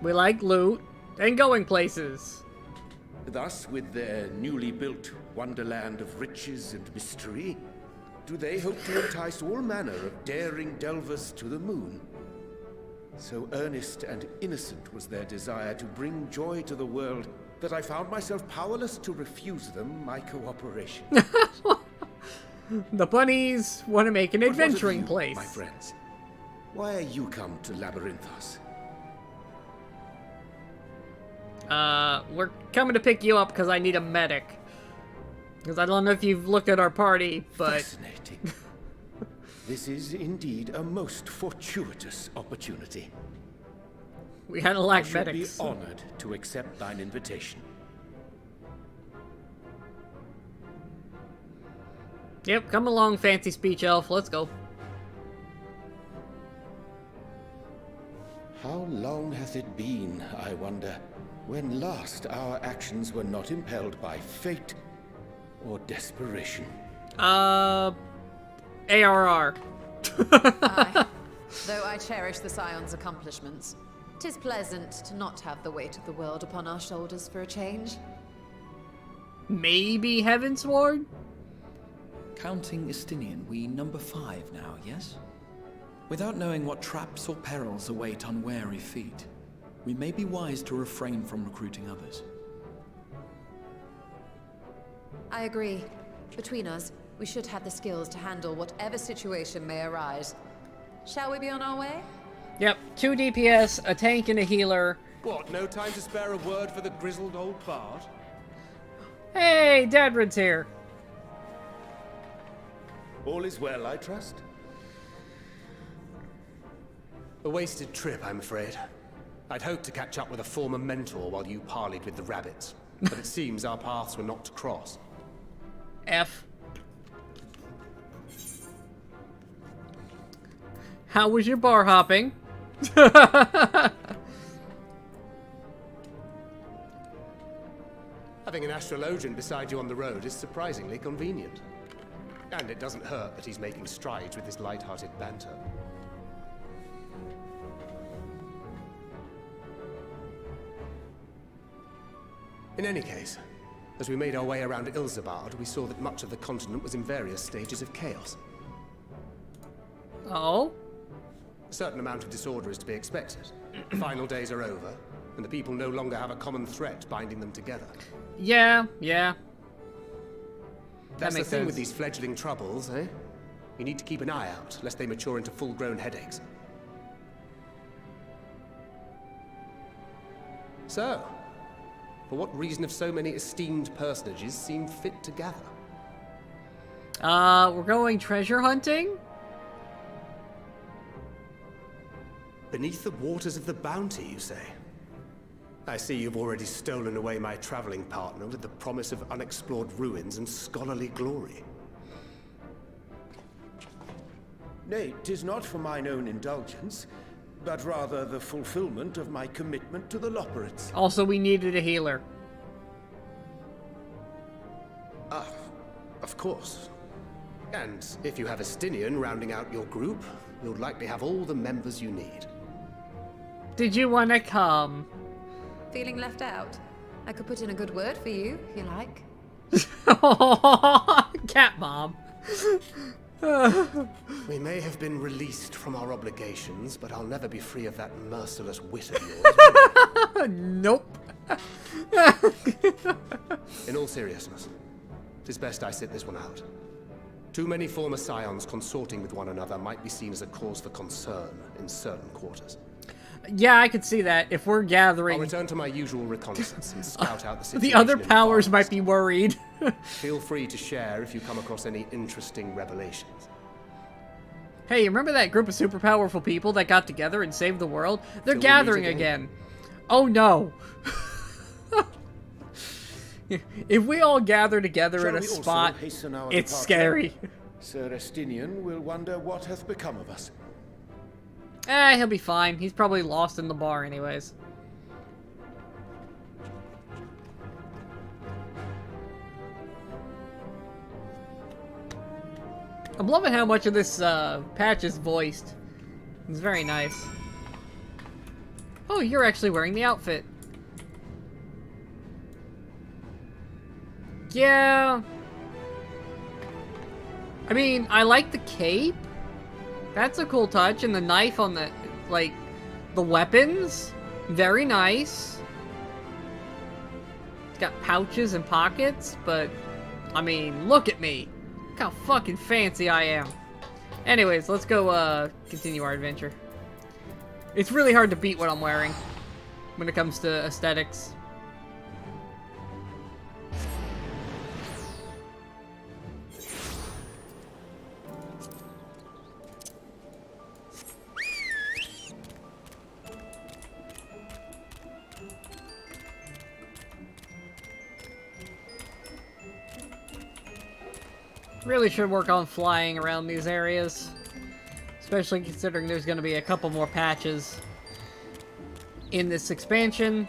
Speaker 1: We like loot and going places.
Speaker 3: Thus, with their newly built wonderland of riches and mystery, do they hope to entice all manner of daring delvers to the moon? So earnest and innocent was their desire to bring joy to the world that I found myself powerless to refuse them my cooperation.
Speaker 1: The bunnies want to make an
Speaker 3: But what of
Speaker 1: adventuring
Speaker 3: you,
Speaker 1: place.
Speaker 3: my friends? Why are you come to Labyrinthos?
Speaker 1: We're coming to pick you up because I need a medic. Because I don't know if you've looked at our party, but...
Speaker 3: Fascinating. This is indeed a most fortuitous opportunity.
Speaker 1: we had to
Speaker 3: I
Speaker 1: lack
Speaker 3: should
Speaker 1: medics.
Speaker 3: be honored to accept thine invitation.
Speaker 1: Yep, come along, fancy speech elf. Let's go.
Speaker 3: How long hath it been, I wonder, when last our actions were not impelled by fate or desperation?
Speaker 1: ARR.
Speaker 9: Aye. Though I cherish the Scion's accomplishments, 'tis pleasant to not have the weight of the world upon our shoulders for a change.
Speaker 1: Maybe Heavensward?
Speaker 4: Counting Estinian, we number 5 now, yes? Without knowing what traps or perils await unwary feet, we may be wise to refrain from recruiting others.
Speaker 9: I agree. Between us, we should have the skills to handle whatever situation may arise. Shall we be on our way?
Speaker 1: Yep, 2 DPS, a tank, and a healer.
Speaker 6: What, no time to spare a word for the grizzled old bard?
Speaker 1: Hey, Dadrid's here.
Speaker 3: All is well, I trust?
Speaker 6: A wasted trip, I'm afraid. I'd hoped to catch up with a former mentor while you parleyed with the rabbits, but it seems our paths were not to cross.
Speaker 1: F. How was your bar hopping?
Speaker 6: Having an astrologian beside you on the road is surprisingly convenient. And it doesn't hurt that he's making strides with his light-hearted banter. In any case, as we made our way around Ilzabard, we saw that much of the continent was in various stages of chaos.
Speaker 1: Oh?
Speaker 6: A certain amount of disorder is to be expected. The final days are over, and the people no longer have a common threat binding them together.
Speaker 1: Yeah.
Speaker 6: That's the
Speaker 1: makes
Speaker 6: thing
Speaker 1: sense.
Speaker 6: with these fledgling troubles, eh? You need to keep an eye out, lest they mature into full-grown headaches. So, for what reason have so many esteemed personages seemed fit to gather?
Speaker 1: We're going treasure hunting?
Speaker 6: Beneath the waters of the bounty, you say? I see you've already stolen away my traveling partner with the promise of unexplored ruins and scholarly glory.
Speaker 3: Nay, 'tis not for mine own indulgence, but rather the fulfillment of my commitment to the Loporrits.
Speaker 1: Also, we needed a healer.
Speaker 6: Ah, of course. And if you have Estinian rounding out your group, you'll likely have all the members you need.
Speaker 1: Did you want to come?
Speaker 9: Feeling left out? I could put in a good word for you, if you like.
Speaker 1: Cat mom.
Speaker 6: We may have been released from our obligations, but I'll never be free of that merciless wit of yours.
Speaker 1: Nope.
Speaker 6: In all seriousness, it is best I sit this one out. Too many former scions consorting with one another might be seen as a cause for concern in certain quarters.
Speaker 1: Yeah, I could see that. If we're
Speaker 6: I'll
Speaker 1: gathering,
Speaker 6: return to my usual reconnaissance and scout out the situation.
Speaker 1: the other
Speaker 6: in
Speaker 1: powers
Speaker 6: advance.
Speaker 1: might be worried.
Speaker 6: Feel free to share if you come across any interesting revelations.
Speaker 1: Hey, remember that group of super powerful people that got together and saved the world? They're
Speaker 6: Till we meet
Speaker 1: gathering
Speaker 6: again.
Speaker 1: again. Oh no. If we all gather together
Speaker 3: Shall
Speaker 1: in a
Speaker 3: we also
Speaker 1: spot,
Speaker 3: hasten our
Speaker 1: it's
Speaker 3: departure?
Speaker 1: scary.
Speaker 3: Sir Estinian will wonder what hath become of us.
Speaker 1: He'll be fine. He's probably lost in the bar anyways. I'm loving how much of this patch is voiced. It's very nice. Oh, you're actually wearing the outfit. Yeah. I mean, I like the cape. That's a cool touch. And the knife on the, like, the weapons. Very nice. It's got pouches and pockets, but, I mean, look at me. Look how fucking fancy I am. Anyways, let's go, continue our adventure. It's really hard to beat what I'm wearing when it comes to aesthetics. Really should work on flying around these areas. Especially considering there's going to be a couple more patches in this expansion.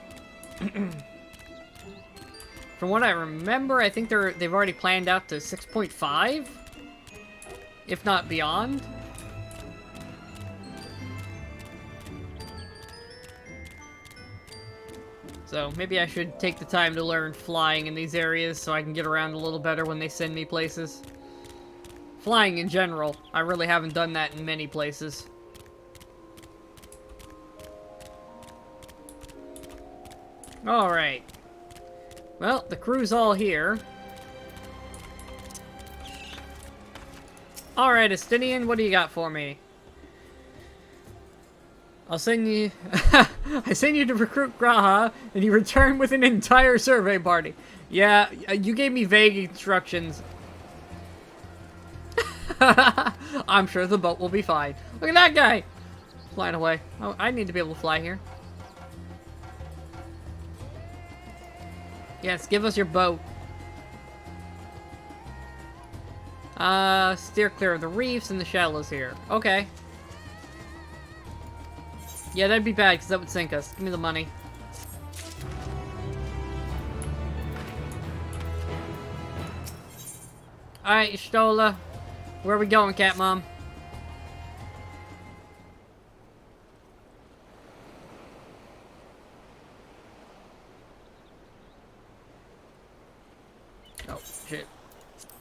Speaker 1: From what I remember, I think they've already planned out to 6.5, if not beyond. So maybe I should take the time to learn flying in these areas so I can get around a little better when they send me places. Flying in general. I really haven't done that in many places. Alright. Well, the crew's all here. Alright, Estinian, what do you got for me? I'll send you... I send you to recruit Graha, and you return with an entire survey party. Yeah, you gave me vague instructions. I'm sure the boat will be fine. Look at that guy! Flying away. Oh, I need to be able to fly here. Yes, give us your boat. Steer clear of the reefs and the shallows here. Okay. Yeah, that'd be bad, because that would sink us. Give me the money. Alright, Stola. Where are we going, Cat Mom? Oh, shit.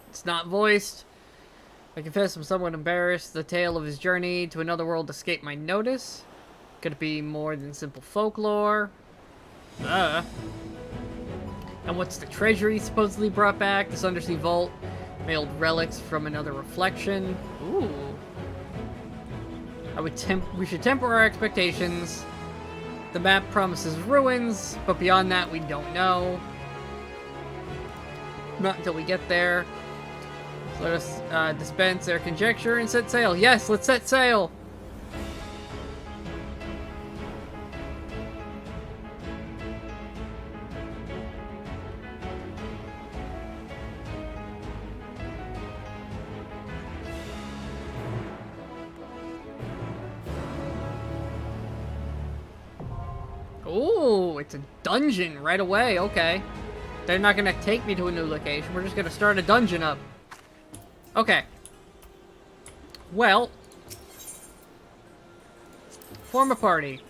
Speaker 1: It's not voiced. I confess I'm somewhat embarrassed. The tale of his journey to another world escaped my notice. Could it be more than simple folklore? And what's the treasure he supposedly brought back? This undersea vault? Mailed relics from another reflection. Ooh. We should temper our expectations. The map promises ruins, but beyond that we don't know. Not until we get there. So let us dispense our conjecture and set sail. Yes, let's set sail! Ooh, it's a dungeon right away. Okay. They're not gonna take me to a new location. We're just gonna start a dungeon up. Okay. Well. Form a party.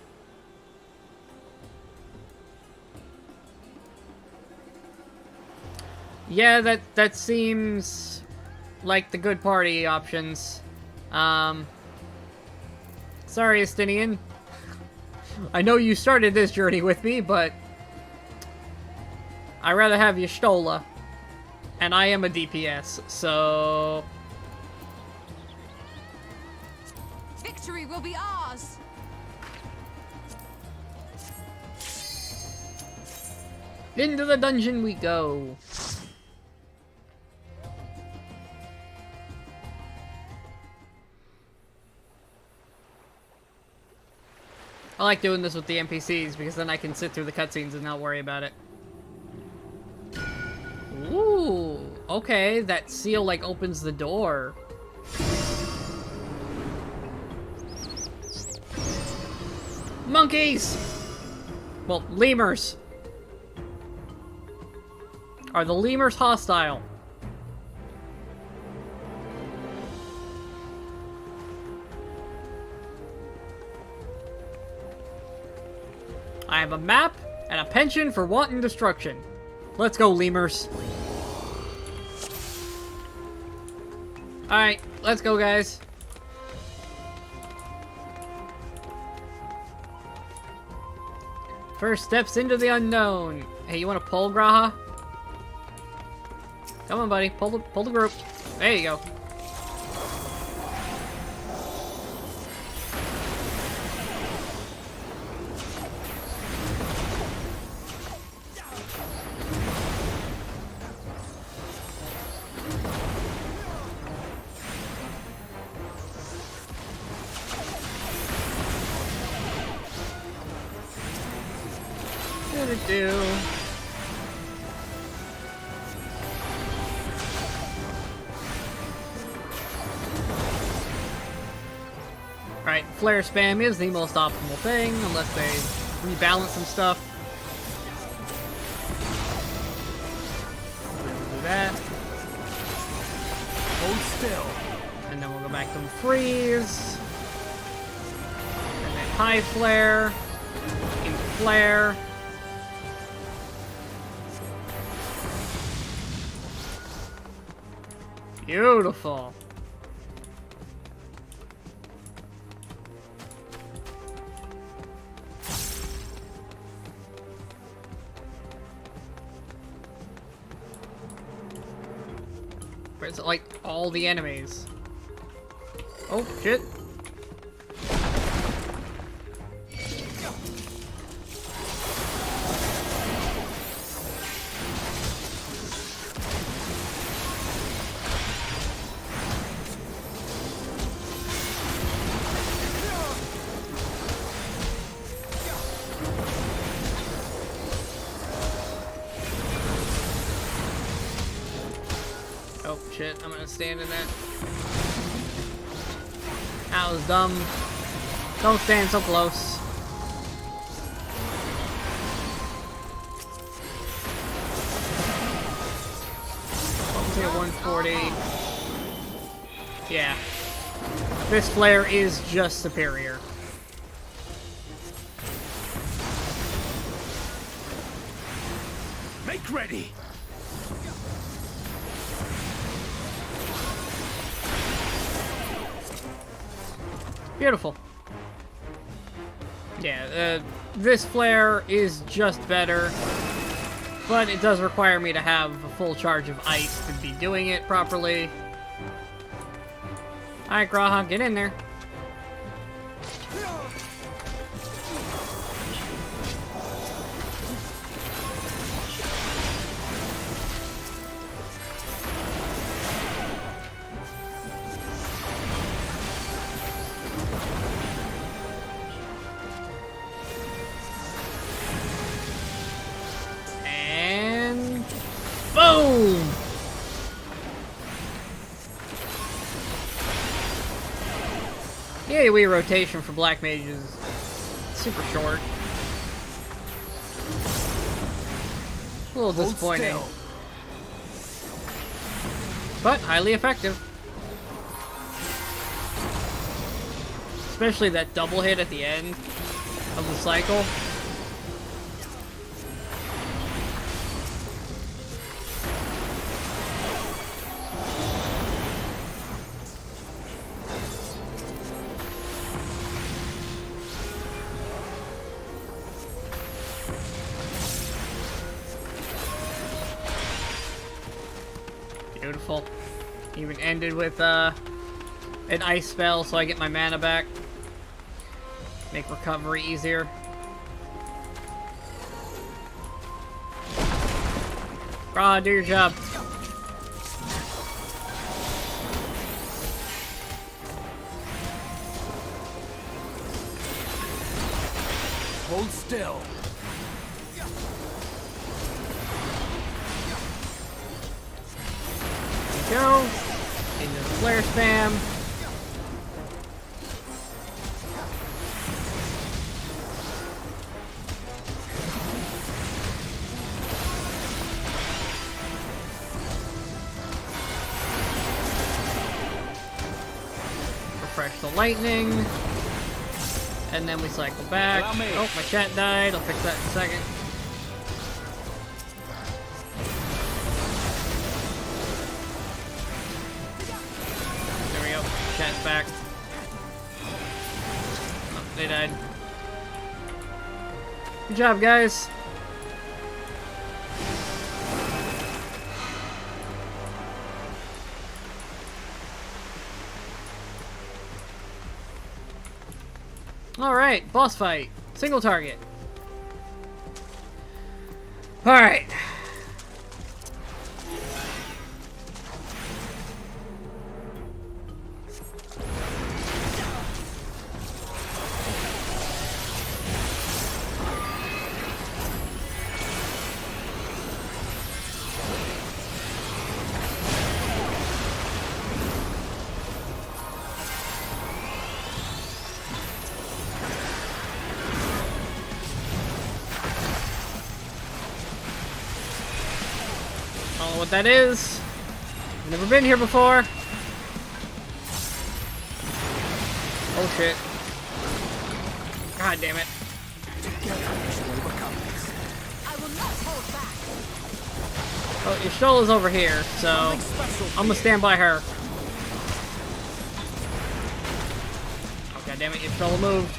Speaker 1: Yeah, that seems like the good party options. Sorry, Estinian. I know you started this journey with me, but I'd rather have you Stola. And I am a DPS, so...
Speaker 9: Victory will be ours!
Speaker 1: Into the dungeon we go. I like doing this with the NPCs because then I can sit through the cutscenes and not worry about it. okay, that seal, like, opens the door. Monkeys! Well, lemurs. Are the lemurs hostile? I have a map and a pension for wanton destruction. Let's go, lemurs. Alright, let's go, guys. First steps into the unknown. Hey, you want to pull, Graha? Come on, buddy. Pull the group. There you go. Do. Alright, flare spam is the most optimal thing, unless they rebalance some stuff. Do that.
Speaker 4: Hold still.
Speaker 1: And then we'll go back to freeze. And then high flare. In flare. Beautiful. Where's like all the enemies? Oh shit. Oh shit, I'm gonna stand in that. That was dumb. Don't stand so close. Let's hit 140. Yeah. This flare is just superior.
Speaker 4: Make ready.
Speaker 1: Beautiful. Yeah, this flare is just better, but it does require me to have a full charge of ice to be doing it properly. Alright, Graha, get in there. Boom! The AoE rotation for Black Mage is super short. A little disappointing. But highly effective. Especially that double hit at the end of the cycle. Beautiful. Even ended with an ice spell so I get my mana back. Make recovery easier. Graha, do your job.
Speaker 4: Hold still.
Speaker 1: Go. Into the flare spam. Refresh the lightning. And then we cycle back. Oh, my chat died. I'll fix that in a second. There we go. Chat's back. Oh, they died. Good job, guys. Alright, boss fight. Single target. Alright. I don't know what that is. I've never been here before. Oh shit. God damn it. Oh, Y'shtola's over here, so I'm gonna stand by her. Oh god damn it, Y'shtola moved.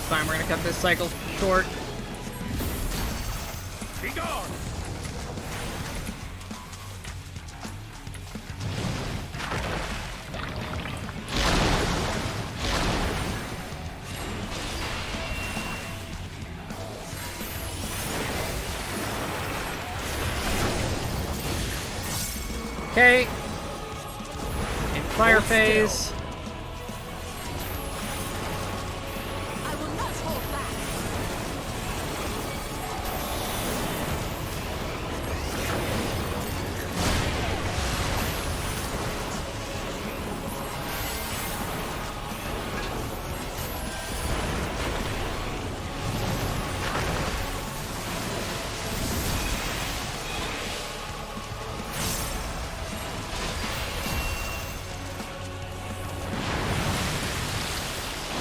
Speaker 1: Fine, we're gonna cut this cycle short.
Speaker 3: Be gone!
Speaker 1: Okay. In fire phase.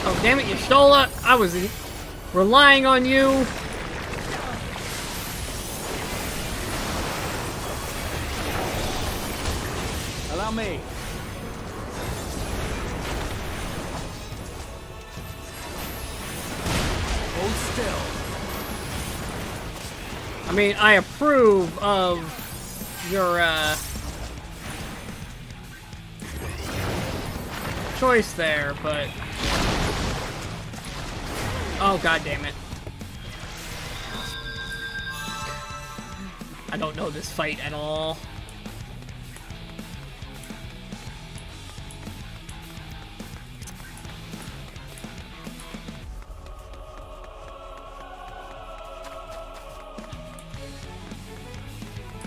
Speaker 1: Oh, damn it, Y'shtola! I was relying on you!
Speaker 4: Allow me. Hold still.
Speaker 1: I mean, I approve of your, choice there, but... Oh, god damn it. I don't know this fight at all.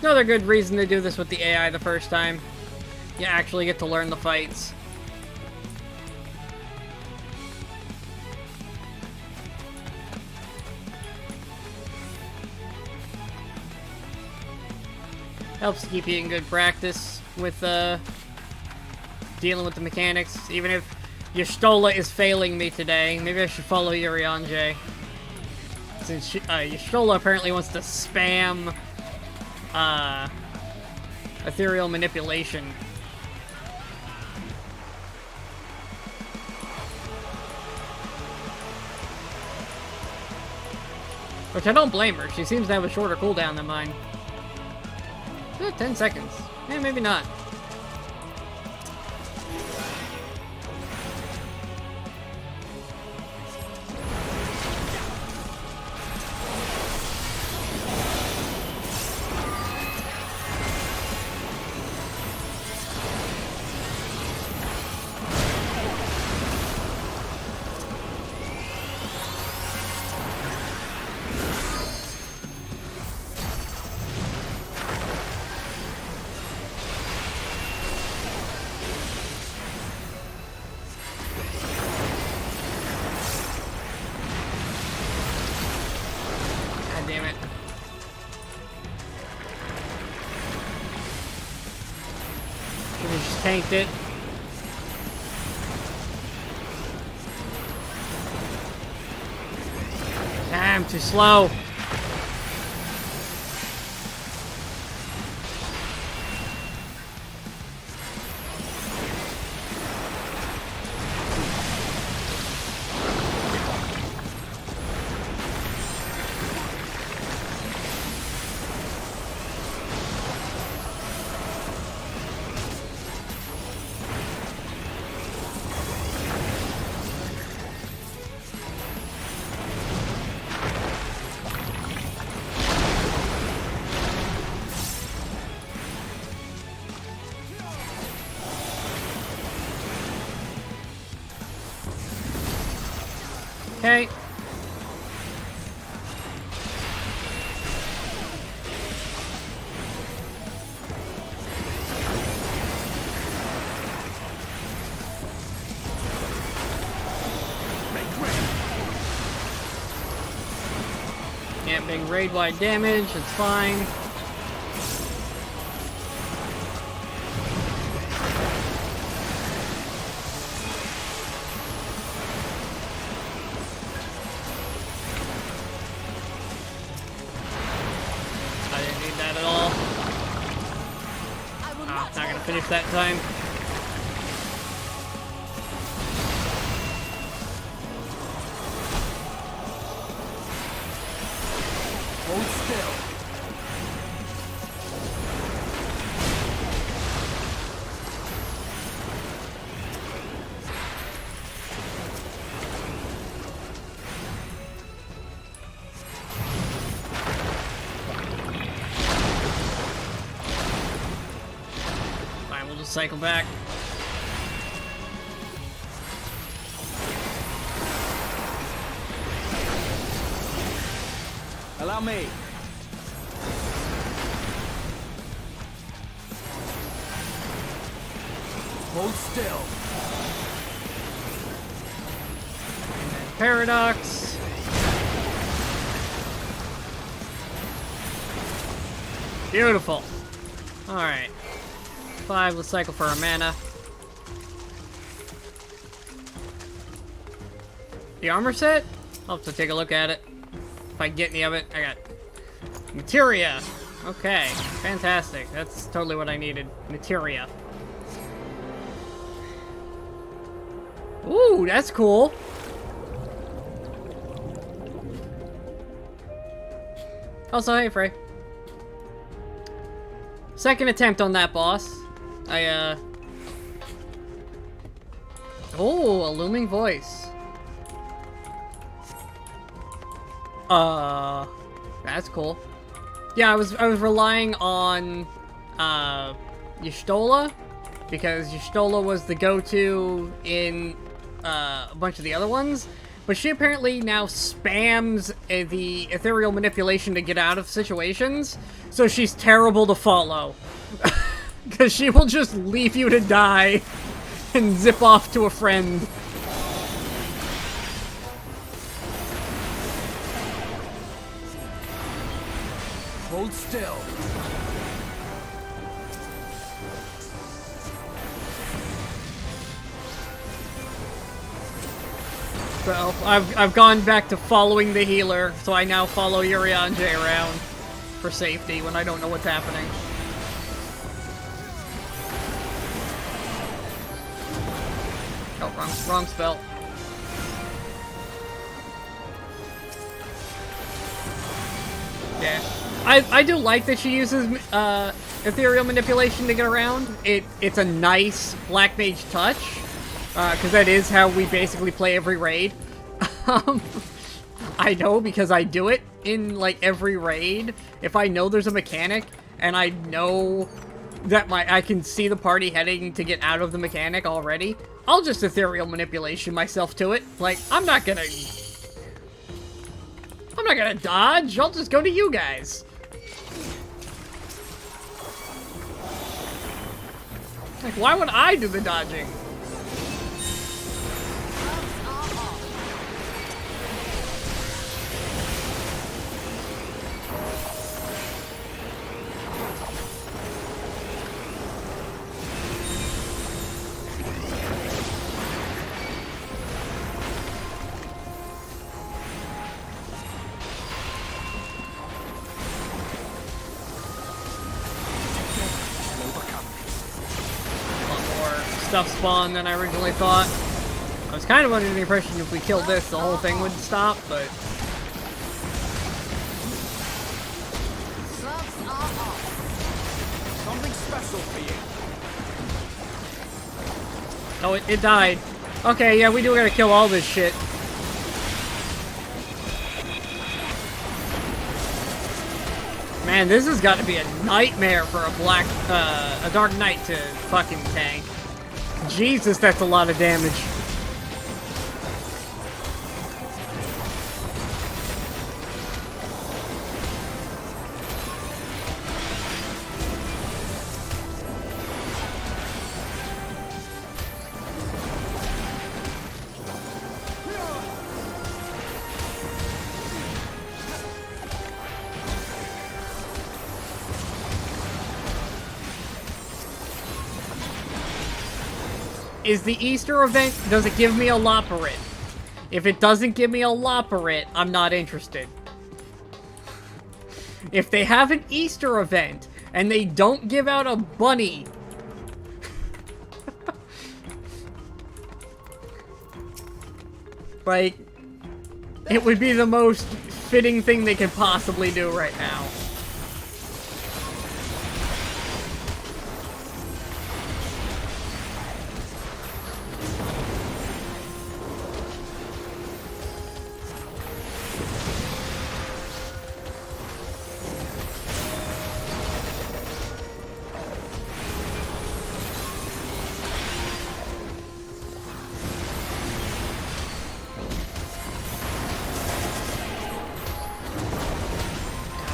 Speaker 1: Another good reason to do this with the AI the first time. You actually get to learn the fights. Helps to keep you in good practice with dealing with the mechanics. Even if Y'shtola is failing me today, maybe I should follow Urianger. Since Y'shtola apparently wants to spam ethereal manipulation. Which I don't blame her. She seems to have a shorter cooldown than mine. 10 seconds. Yeah, maybe not. tanked it. Damn, too slow. Okay. Yeah, big raid-wide damage, it's fine. Finish that time.
Speaker 4: Hold still.
Speaker 1: Cycle back.
Speaker 4: Allow me. Hold still.
Speaker 1: Paradox. Beautiful. All right. 5, let's cycle for our mana. The armor set? I'll have to take a look at it. If I can get any of it. I got materia. Okay, fantastic. That's totally what I needed. Materia. Ooh, that's cool. Also, hey, Frey. Second attempt on that boss. Oh, a looming voice. That's cool. Yeah, I was relying on, Y'shtola, because Y'shtola was the go-to in, a bunch of the other ones, but she apparently now spams the ethereal manipulation to get out of situations, so she's terrible to follow. Because she will just leave you to die and zip off to a friend.
Speaker 4: Hold still.
Speaker 1: So, I've gone back to following the healer, so I now follow Urianger around for safety when I don't know what's happening. Oh, wrong spell. Yeah. I do like that she uses ethereal manipulation to get around. It's a nice Black Mage touch, because that is how we basically play every raid. I know because I do it in, like, every raid. If I know there's a mechanic, and I know that I can see the party heading to get out of the mechanic already, I'll just ethereal manipulation myself to it. Like, I'm not gonna dodge, I'll just go to you guys. Like, why would I do the dodging? stuff spawn than I originally thought. I was kind of under the impression if we killed this, the whole thing would stop, but...
Speaker 8: Gloves are off. Something special for you.
Speaker 1: Oh, it died. Okay, yeah, we do gotta kill all this shit. Man, this has got to be a nightmare for a Dark Knight to fucking tank. Jesus, that's a lot of damage. Is the Easter event, does it give me a Loporit? If it doesn't give me a Loporit, I'm not interested. If they have an Easter event, and they don't give out a bunny... like, it would be the most fitting thing they could possibly do right now.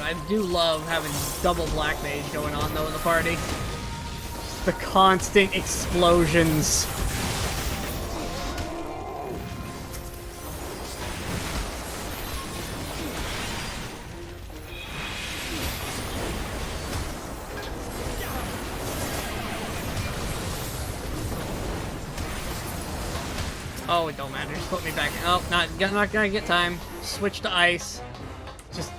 Speaker 1: I do love having double Black Mage going on, though, in the party. The constant explosions. Oh, it don't matter. Just put me back. Oh, not gonna get time. Switch to ice. Just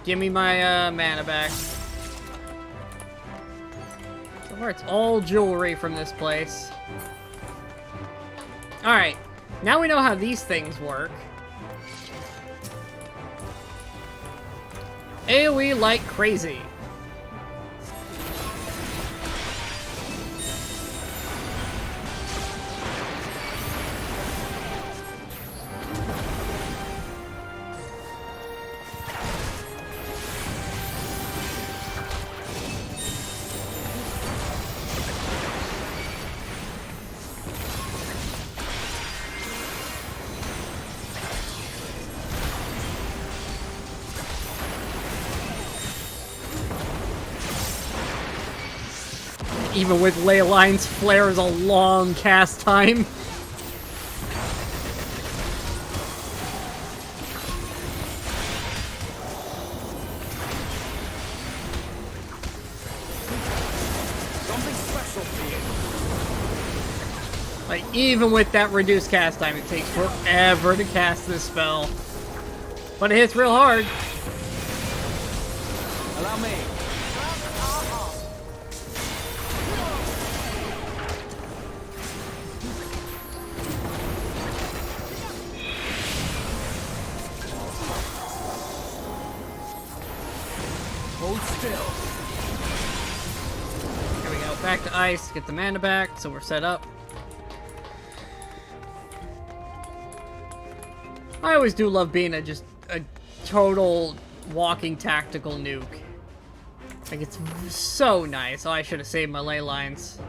Speaker 1: give me my mana back. So far, it's all jewelry from this place. Alright, now we know how these things work. AoE like crazy. Even with ley lines, flare is a long cast time.
Speaker 8: Something special for you.
Speaker 1: Like, even with that reduced cast time, it takes forever to cast this spell. But it hits real hard.
Speaker 8: Allow me. Hold still.
Speaker 1: Here we go. Back to ice. Get the mana back, so we're set up. I always do love being just a total walking tactical nuke. Like, it's so nice. Oh, I should have saved my ley lines.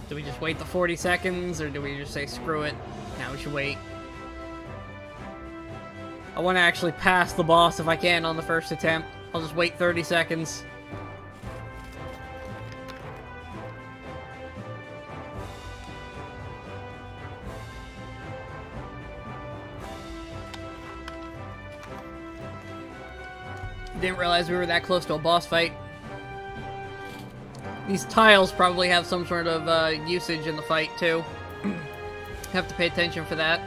Speaker 1: Do we just wait the 40 seconds, or do we just say screw it? Now we should wait. I want to actually pass the boss if I can on the first attempt. I'll just wait 30 seconds. Didn't realize we were that close to a boss fight. These tiles probably have some sort of usage in the fight, too. Have to pay attention for that.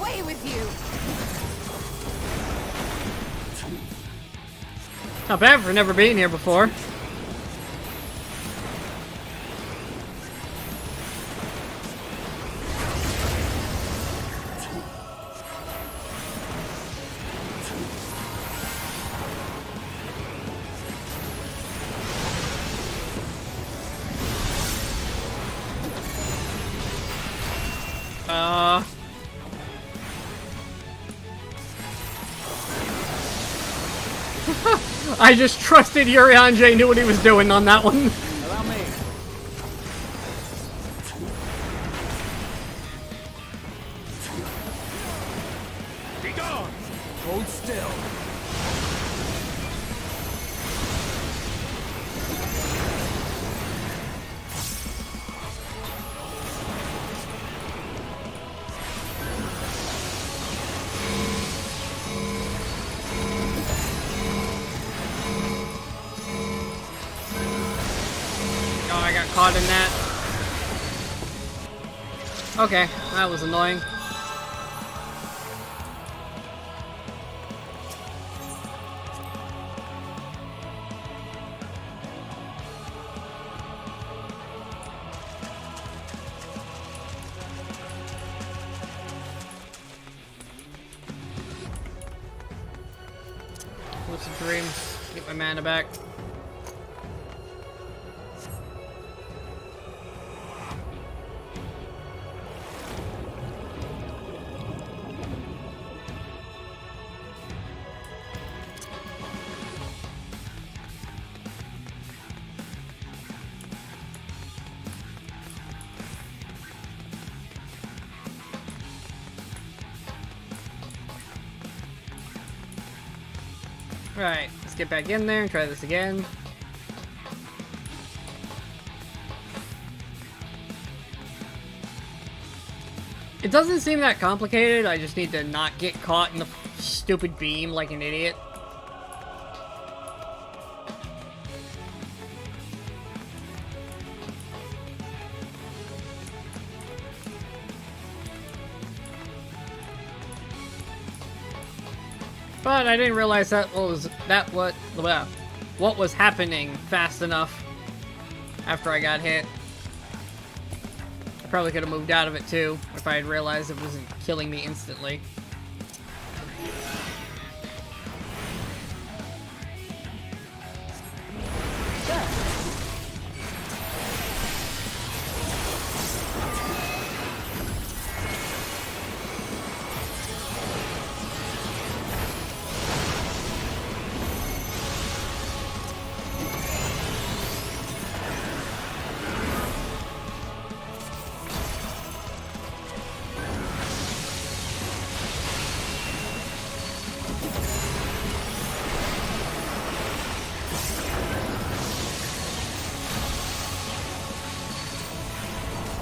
Speaker 9: Away with you!
Speaker 1: Not bad for never being here before. I just trusted Urianger knew what he was doing on that one.
Speaker 8: Allow me.
Speaker 6: Be gone!
Speaker 8: Hold still.
Speaker 1: Oh, I got caught in that. Okay, that was annoying. Lucid dream. Get my mana back. Right, let's get back in there and try this again. It doesn't seem that complicated, I just need to not get caught in the stupid beam like an idiot. But I didn't realize what was happening fast enough after I got hit. I probably could have moved out of it too if I had realized it wasn't killing me instantly.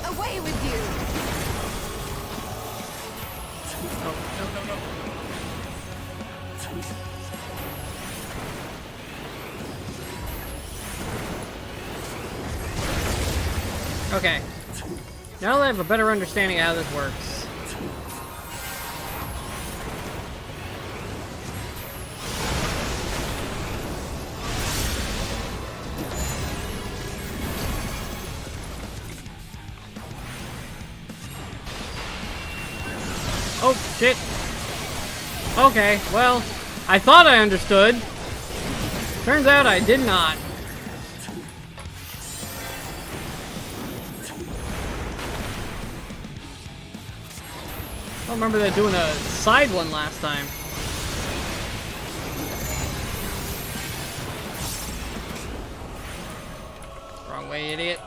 Speaker 9: Away with you!
Speaker 1: Okay. Now that I have a better understanding of how this works. Oh, shit. Okay, well, I thought I understood. Turns out I did not. I don't remember that doing a side one last time. Wrong way, idiot.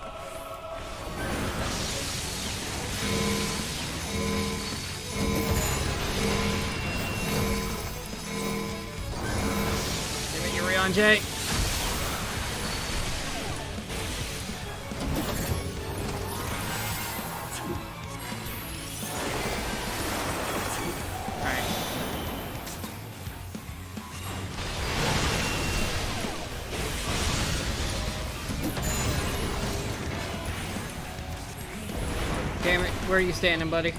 Speaker 1: Jay. Alright. Damn it, where are you standing, buddy?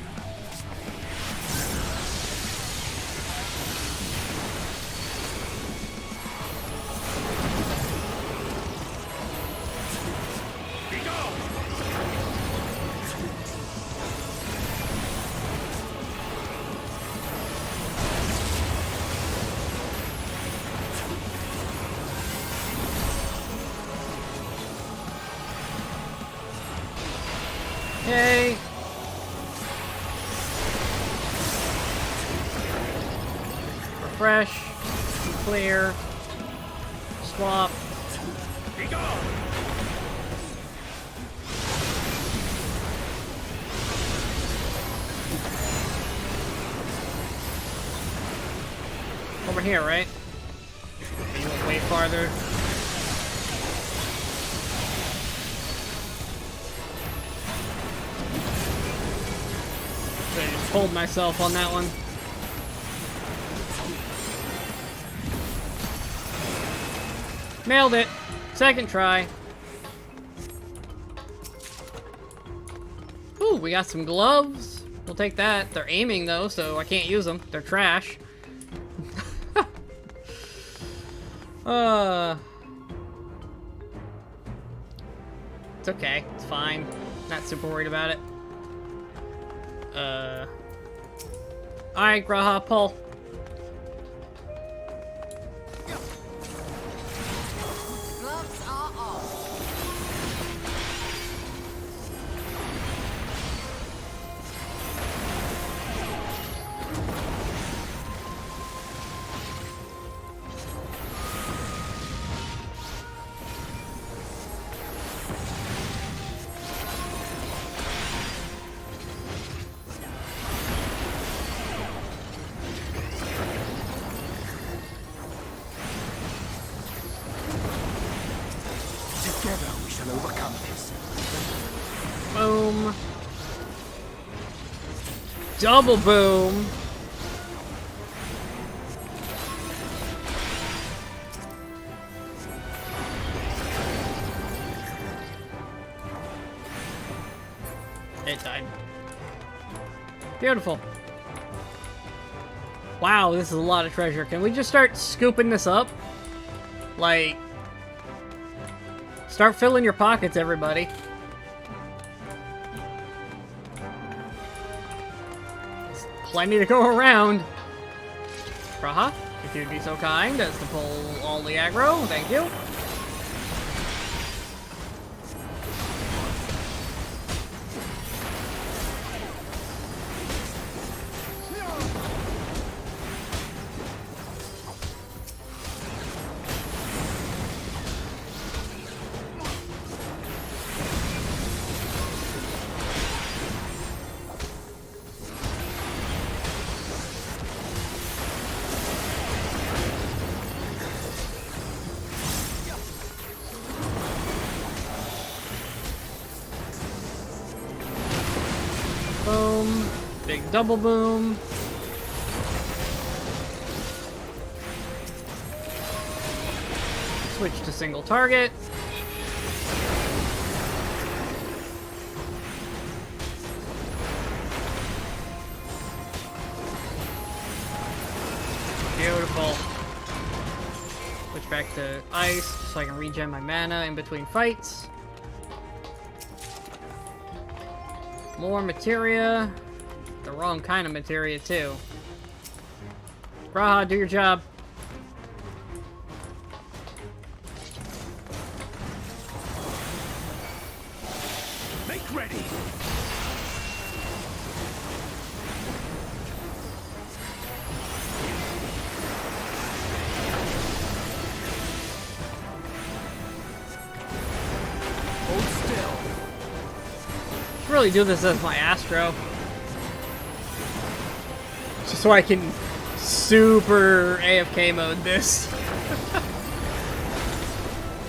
Speaker 1: refresh, clear, swap.
Speaker 3: Be gone!
Speaker 1: Over here, right? You went way farther. I just pulled myself on that one. Nailed it. Second try. Ooh, we got some gloves. We'll take that. They're aiming though, so I can't use them. They're trash. It's okay. It's fine. Not super worried about it. Alright, Graha, pull.
Speaker 9: Gloves are off.
Speaker 3: Together we shall overcome this.
Speaker 1: Boom. Double boom. It died. Beautiful. Wow, this is a lot of treasure. Can we just start scooping this up? Like, start filling your pockets, everybody. There's plenty to go around. Graha, if you'd be so kind as to pull all the aggro, thank you. Boom. Big double boom. Switch to single target. Beautiful. Switch back to ice so I can regen my mana in between fights. More materia. The wrong kind of materia, too. Graha, do your job.
Speaker 3: Make ready! Hold still.
Speaker 1: Really do this as my Astro. Just so I can super AFK mode this.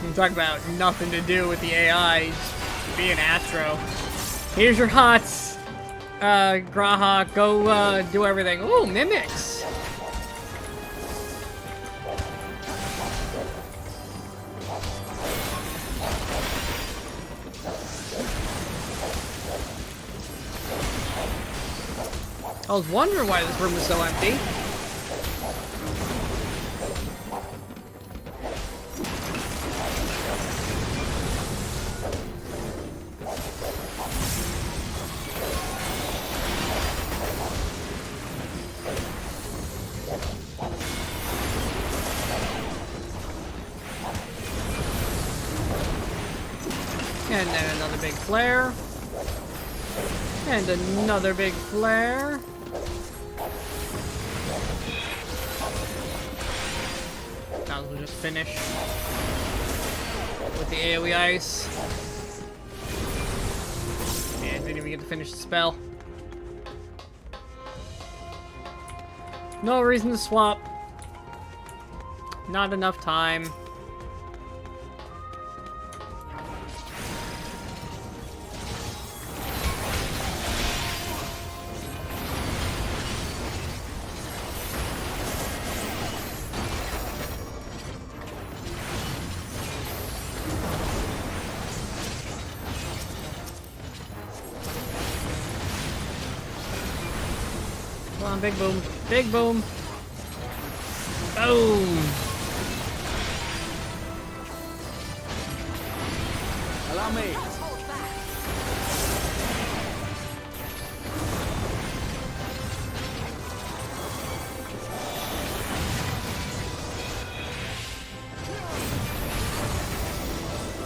Speaker 1: You talk about nothing to do with the AI, just be an Astro. Here's your hots. Graha, go do everything. Ooh, mimics. I was wondering why this room is so empty. And then another big flare. And another big flare. Might as well just finish with the AoE ice. And didn't even get to finish the spell. No reason to swap. Not enough time. Come on, big boom. Big boom. Boom.
Speaker 8: Allow me.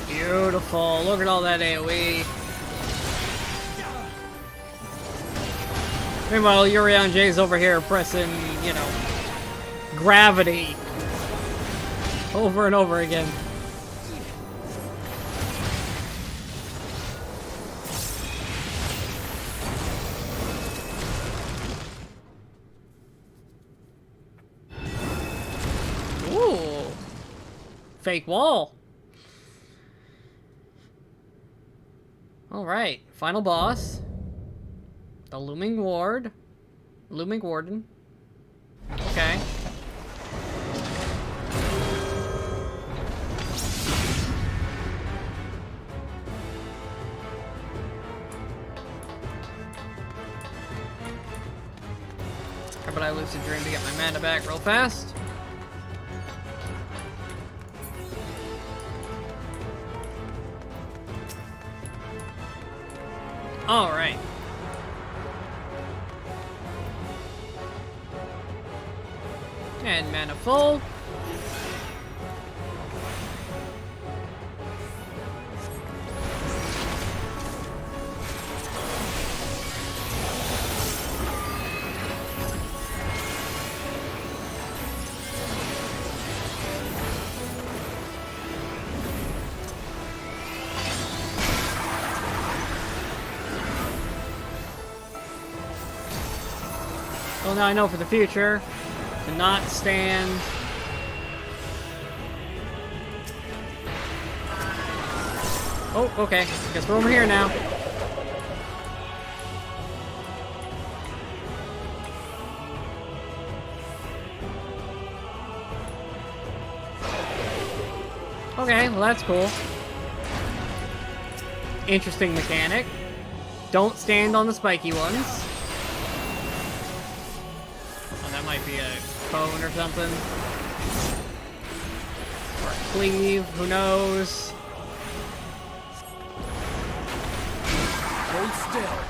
Speaker 1: Beautiful. Look at all that AoE. Meanwhile, Urion J's over here pressing, you know, gravity over and over again. Ooh. Fake wall. Alright, final boss. The Looming Ward. Looming Warden. Okay. How about I lucid dream to get my mana back real fast? Alright. And mana full. Well, now I know for the future to not stand. Oh, okay. Guess we're over here now. Okay, well that's cool. Interesting mechanic. Don't stand on the spiky ones. Might be a cone or something. Or a cleave, who knows?
Speaker 8: Hold still.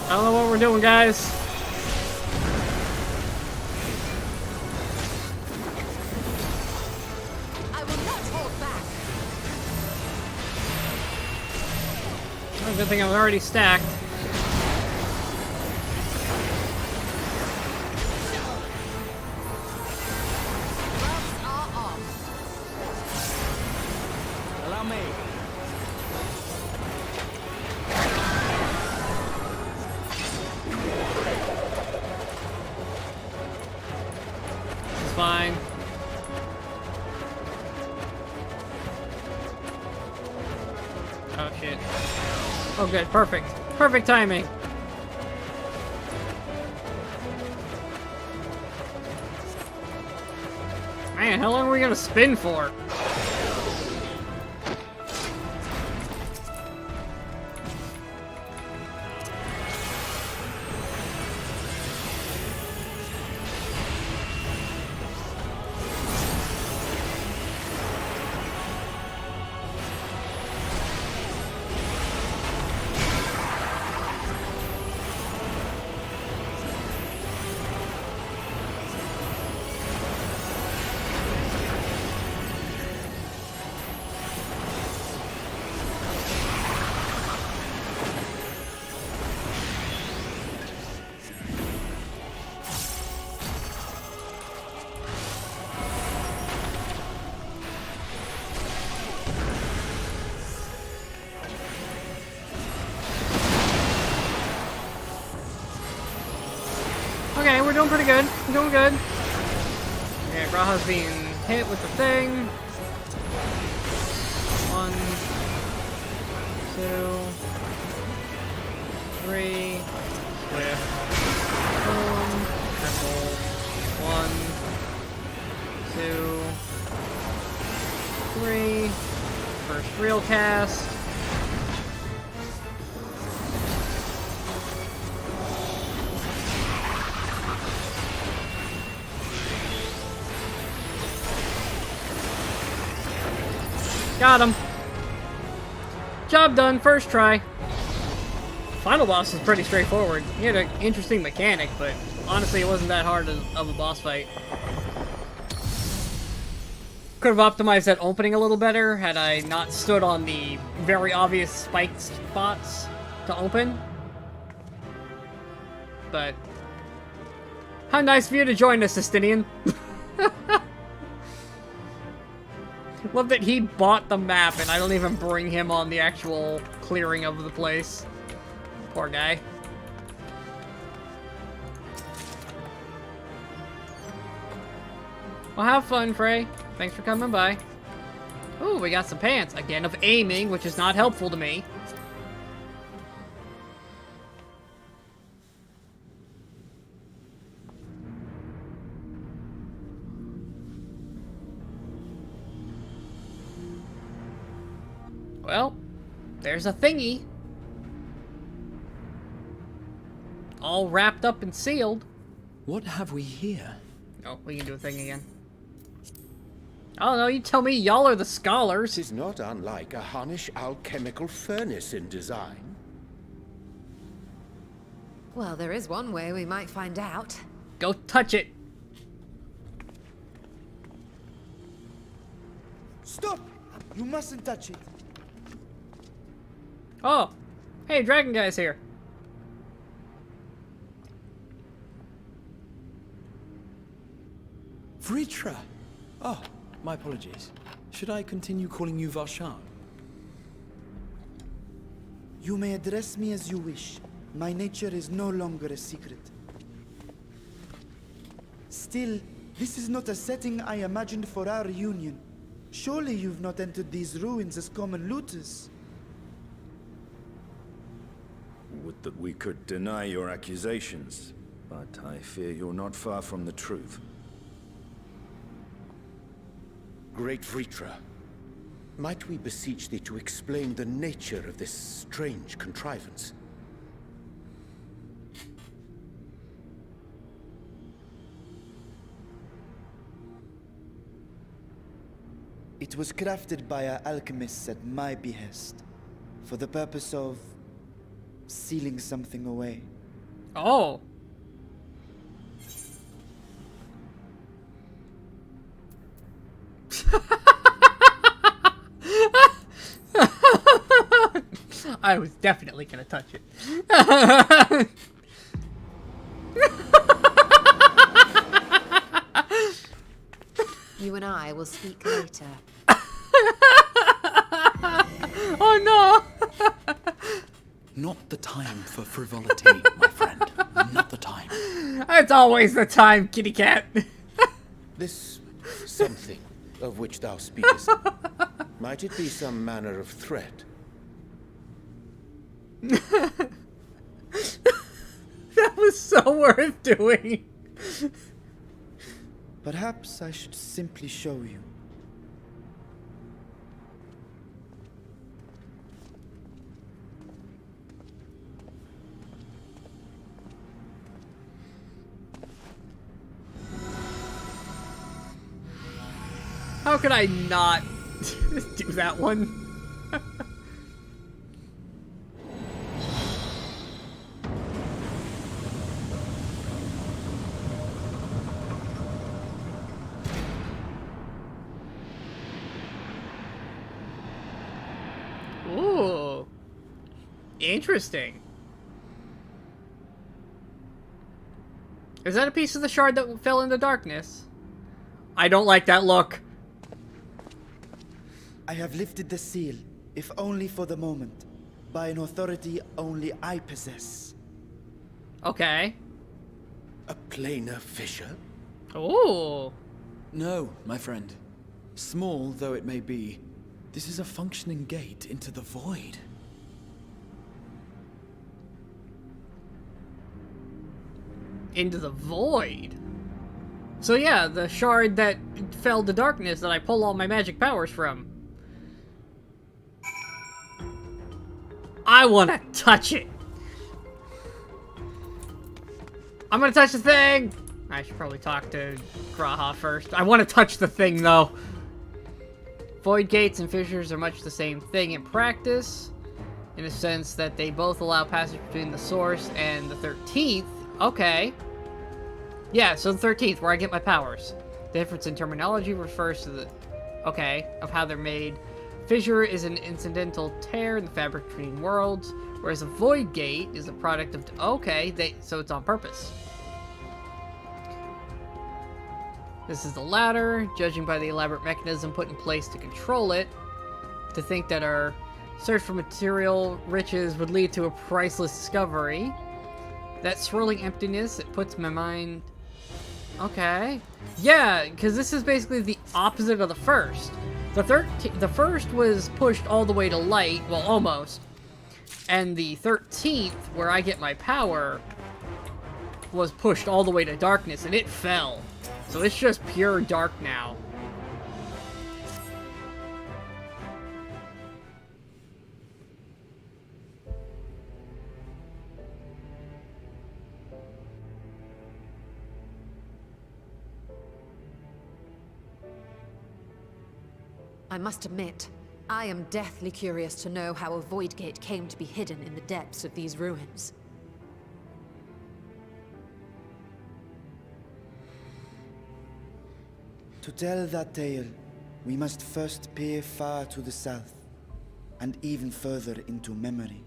Speaker 1: I don't know what we're doing, guys.
Speaker 9: I will not hold back.
Speaker 1: Oh, good thing I was already stacked.
Speaker 9: Gloves are off.
Speaker 8: Allow me.
Speaker 1: Fine. Oh shit. Oh good, perfect. Perfect timing. Man, how long are we gonna spin for? Okay, we're doing pretty good. We're doing good. Yeah, Graha's being hit with the thing. 1, 2, 3. Swift. Boom. Triple. 1, 2, 3. First real cast. Got him. Job done, first try. Final boss was pretty straightforward. He had an interesting mechanic, but honestly it wasn't that hard of a boss fight. Could have optimized that opening a little better had I not stood on the very obvious spiked spots to open. But how nice of you to join us, Justinian. Love that he bought the map and I don't even bring him on the actual clearing of the place. Poor guy. Well, have fun, Frey. Thanks for coming by. Ooh, we got some pants. Again, of aiming, which is not helpful to me. Well, there's a thingy. All wrapped up and sealed.
Speaker 4: What have we here?
Speaker 1: Oh, we can do a thing again. I don't know, you tell me, y'all are the scholars.
Speaker 3: This is not unlike a Hunnish alchemical furnace in design.
Speaker 9: Well, there is one way we might find out.
Speaker 1: Go touch it.
Speaker 8: Stop! You mustn't touch it.
Speaker 1: Oh, hey, Dragon Guy's here.
Speaker 4: Vritra! Oh, my apologies. Should I continue calling you Varshan?
Speaker 8: You may address me as you wish. My nature is no longer a secret. Still, this is not a setting I imagined for our union. Surely you've not entered these ruins as common looters.
Speaker 10: Would that we could deny your accusations, but I fear you're not far from the truth.
Speaker 3: Great Vritra, might we beseech thee to explain the nature of this strange contrivance?
Speaker 8: It was crafted by our alchemists at my behest, for the purpose of sealing something away.
Speaker 1: Oh. I was definitely gonna touch it.
Speaker 9: You and I will speak later.
Speaker 1: Oh no!
Speaker 4: Not the time for frivolity, my friend. Not the time.
Speaker 1: It's always the time, kitty cat.
Speaker 3: This something of which thou speakest, might it be some manner of threat?
Speaker 1: That was so worth doing.
Speaker 8: Perhaps I should simply show you.
Speaker 1: How could I not do that one? Ooh. Interesting. Is that a piece of the shard that fell in the darkness? I don't like that look.
Speaker 8: I have lifted the seal, if only for the moment, by an authority only I possess.
Speaker 1: Okay.
Speaker 3: A planar fissure?
Speaker 1: Oh.
Speaker 4: No, my friend. Small though it may be, this is a functioning gate into the void.
Speaker 1: Into the void. So yeah, the shard that fell to darkness that I pull all my magic powers from. I want to touch it. I'm gonna touch the thing. I should probably talk to Graha first. I want to touch the thing though. Void gates and fissures are much the same thing in practice, in a sense that they both allow passage between the source and the 13th. Okay. Yeah, so the 13th, where I get my powers. The difference in terminology refers to the... Okay, of how they're made. Fissure is an incidental tear in the fabric between worlds, whereas a void gate is a product of... Okay, so it's on purpose. This is the latter, judging by the elaborate mechanism put in place to control it. To think that our search for material riches would lead to a priceless discovery. That swirling emptiness, it puts my mind... Okay. Yeah, because this is basically the opposite of the first. The first was pushed all the way to light, well, almost. And the 13th, where I get my power, was pushed all the way to darkness, and it fell. So it's just pure dark now.
Speaker 9: I must admit, I am deathly curious to know how a void gate came to be hidden in the depths of these ruins.
Speaker 8: To tell that tale, we must first peer far to the south, and even further into memory.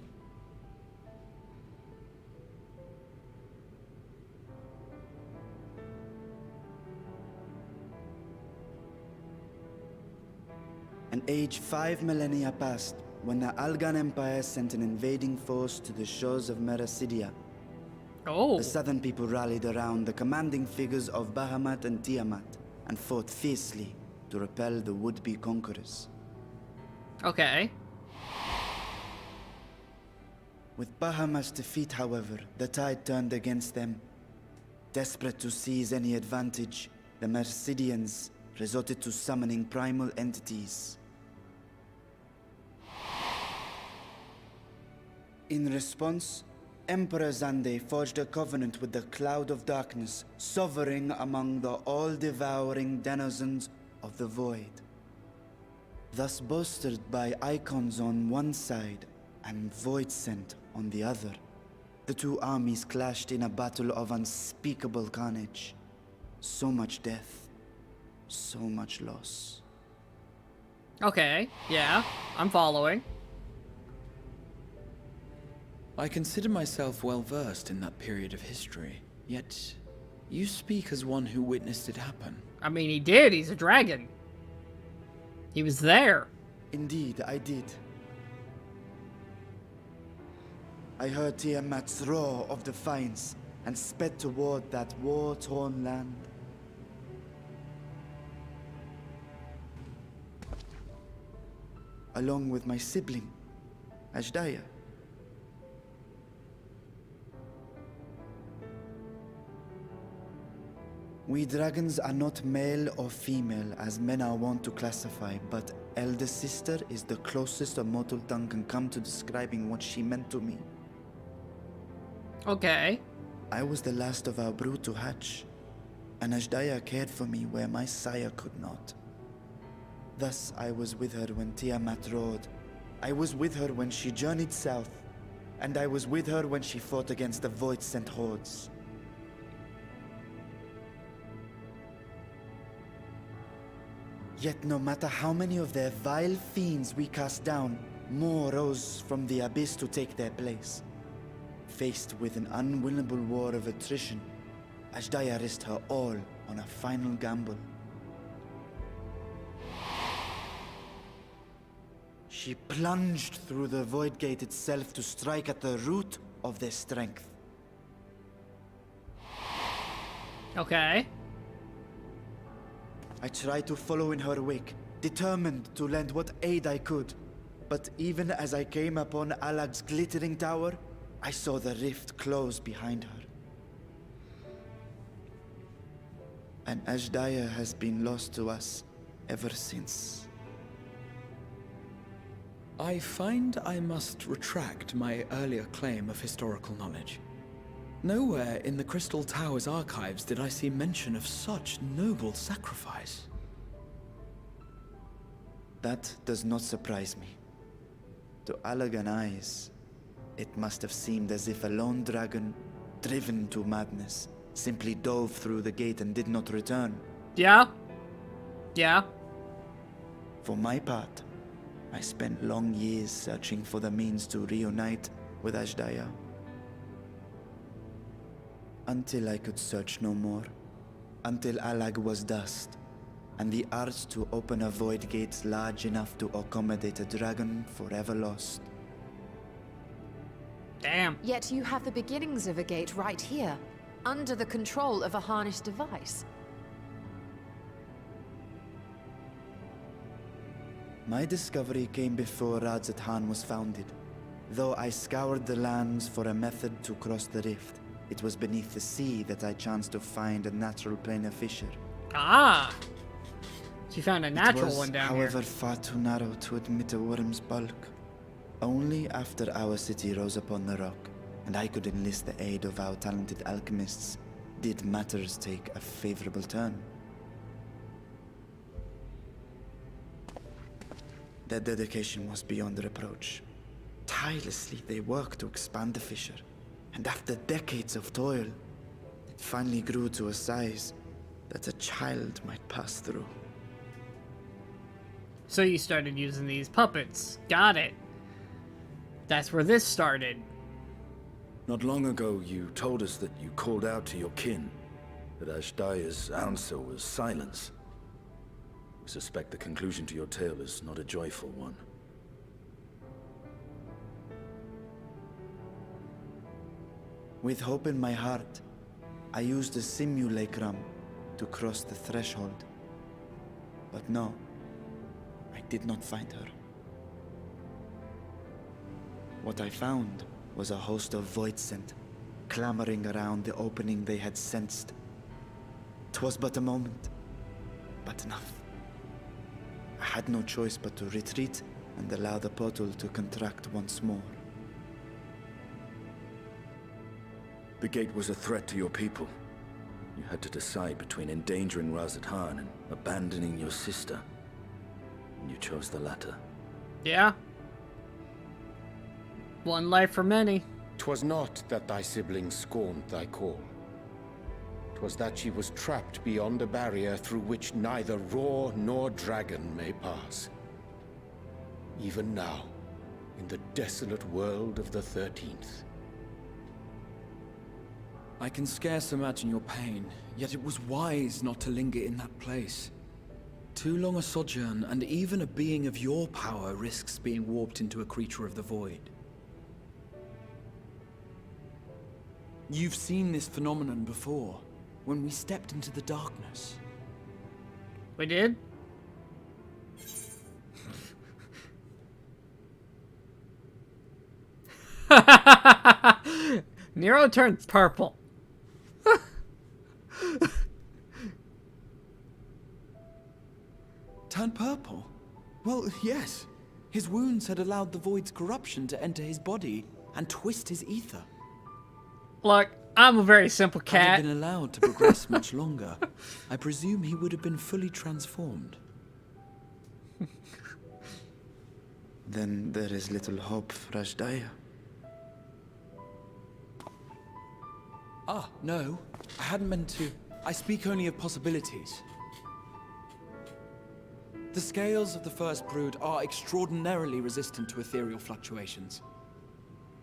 Speaker 8: An age 5 millennia passed when the Algan Empire sent an invading force to the shores of Merasidia.
Speaker 1: Oh.
Speaker 8: The southern people rallied around the commanding figures of Bahamut and Tiamat and fought fiercely to repel the would-be conquerors.
Speaker 1: Okay.
Speaker 8: With Bahamut's defeat, however, the tide turned against them. Desperate to seize any advantage, the Mercidians resorted to summoning primal entities. In response, Emperor Zande forged a covenant with the Cloud of Darkness, sovereign among the all-devouring denizens of the Void. Thus bolstered by icons on one side and Void Scent on the other, the two armies clashed in a battle of unspeakable carnage. So much death, so much loss.
Speaker 1: Okay, yeah, I'm following.
Speaker 4: I consider myself well versed in that period of history, yet you speak as one who witnessed it happen.
Speaker 1: I mean, he did. He's a dragon. He was there.
Speaker 8: Indeed, I did. I heard Tiamat's roar of defiance and sped toward that war-torn land. Along with my sibling, Ashdaya. We dragons are not male or female as men are wont to classify, but elder sister is the closest a mortal tongue can come to describing what she meant to me.
Speaker 1: Okay.
Speaker 8: I was the last of our brood to hatch, and Ashdaya cared for me where my sire could not. Thus I was with her when Tiamat roared. I was with her when she journeyed south, and I was with her when she fought against the Void-sent hordes. Yet no matter how many of their vile fiends we cast down, more rose from the abyss to take their place. Faced with an unwinnable war of attrition, Ashdaya risked her all on a final gamble. She plunged through the Void Gate itself to strike at the root of their strength.
Speaker 1: Okay.
Speaker 8: I tried to follow in her wake, determined to lend what aid I could. But even as I came upon Alag's glittering tower, I saw the rift close behind her. And Ashdaya has been lost to us ever since.
Speaker 4: I find I must retract my earlier claim of historical knowledge. Nowhere in the Crystal Tower's archives did I see mention of such noble sacrifice.
Speaker 8: That does not surprise me. To Allagan eyes, it must have seemed as if a lone dragon, driven to madness, simply dove through the gate and did not return.
Speaker 1: Yeah. Yeah.
Speaker 8: For my part, I spent long years searching for the means to reunite with Ashdaya. Until I could search no more. Until Alag was dust, and the arts to open a void gate large enough to accommodate a dragon forever lost.
Speaker 1: Damn.
Speaker 9: Yet you have the beginnings of a gate right here, under the control of a harnessed device.
Speaker 8: My discovery came before Radzat was founded. Though I scoured the lands for a method to cross the rift, it was beneath the sea that I chanced to find a natural planar fissure.
Speaker 1: Ah. She found a natural
Speaker 8: it was,
Speaker 1: one down
Speaker 8: however,
Speaker 1: here.
Speaker 8: far too narrow to admit a worm's bulk. Only after our city rose upon the rock, and I could enlist the aid of our talented alchemists, did matters take a favorable turn. Their dedication was beyond reproach. Tirelessly they worked to expand the fissure, and after decades of toil, it finally grew to a size that a child might pass through.
Speaker 1: So you started using these puppets. Got it. That's where this started.
Speaker 10: Not long ago, you told us that you called out to your kin, that Ashdaya's answer was silence. I suspect the conclusion to your tale is not a joyful one.
Speaker 8: With hope in my heart, I used the simulacrum to cross the threshold. But no, I did not find her. What I found was a host of voidsent, clamoring around the opening they had sensed. 'Twas but a moment, but enough. I had no choice but to retreat and allow the portal to contract once more.
Speaker 10: The gate was a threat to your people. You had to decide between endangering Radzat and abandoning your sister. And you chose the latter.
Speaker 1: Yeah. One life for many.
Speaker 3: 'Twas not that thy siblings scorned thy call. 'Twas that she was trapped beyond a barrier through which neither roar nor dragon may pass. Even now, in the desolate world of the 13th.
Speaker 4: I can scarce imagine your pain, yet it was wise not to linger in that place. Too long a sojourn, and even a being of your power risks being warped into a creature of the void. You've seen this phenomenon before, when we stepped into the darkness.
Speaker 1: We did? Nero turns purple.
Speaker 4: Turned purple? Well, yes. His wounds had allowed the void's corruption to enter his body and twist his ether.
Speaker 1: Look, I'm a very simple
Speaker 4: Had
Speaker 1: cat.
Speaker 4: he been allowed to progress much longer, I presume he would have been fully transformed.
Speaker 8: Then there is little hope for Ashdaya.
Speaker 4: Ah, no. I hadn't meant to. I speak only of possibilities. The scales of the first brood are extraordinarily resistant to ethereal fluctuations.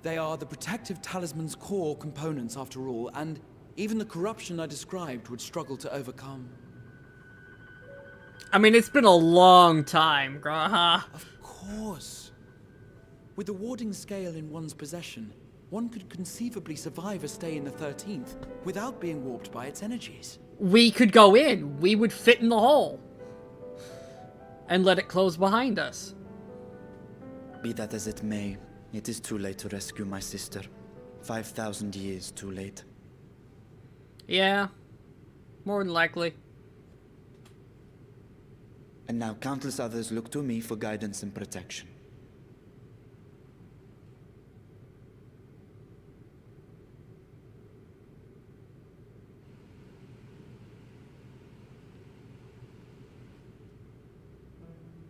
Speaker 4: They are the protective talisman's core components after all, and even the corruption I described would struggle to overcome.
Speaker 1: I mean, it's been a long time, Graha.
Speaker 4: Of course. With the warding scale in one's possession, one could conceivably survive a stay in the 13th without being warped by its energies.
Speaker 1: we could go in. We would fit in the hole. And let it close behind us.
Speaker 8: Be that as it may, it is too late to rescue my sister. 5,000 years too late.
Speaker 1: Yeah. More than likely.
Speaker 8: And now countless others look to me for guidance and protection.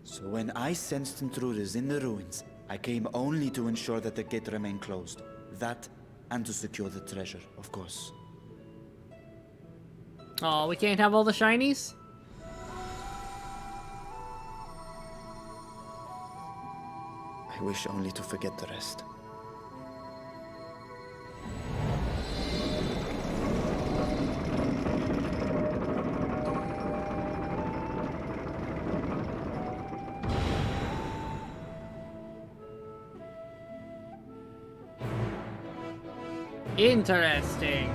Speaker 8: So when I sensed intruders in the ruins, I came only to ensure that the gate remained closed. That, and to secure the treasure, of course.
Speaker 1: Oh, we can't have all the shinies?
Speaker 8: I wish only to forget the rest.
Speaker 1: Interesting.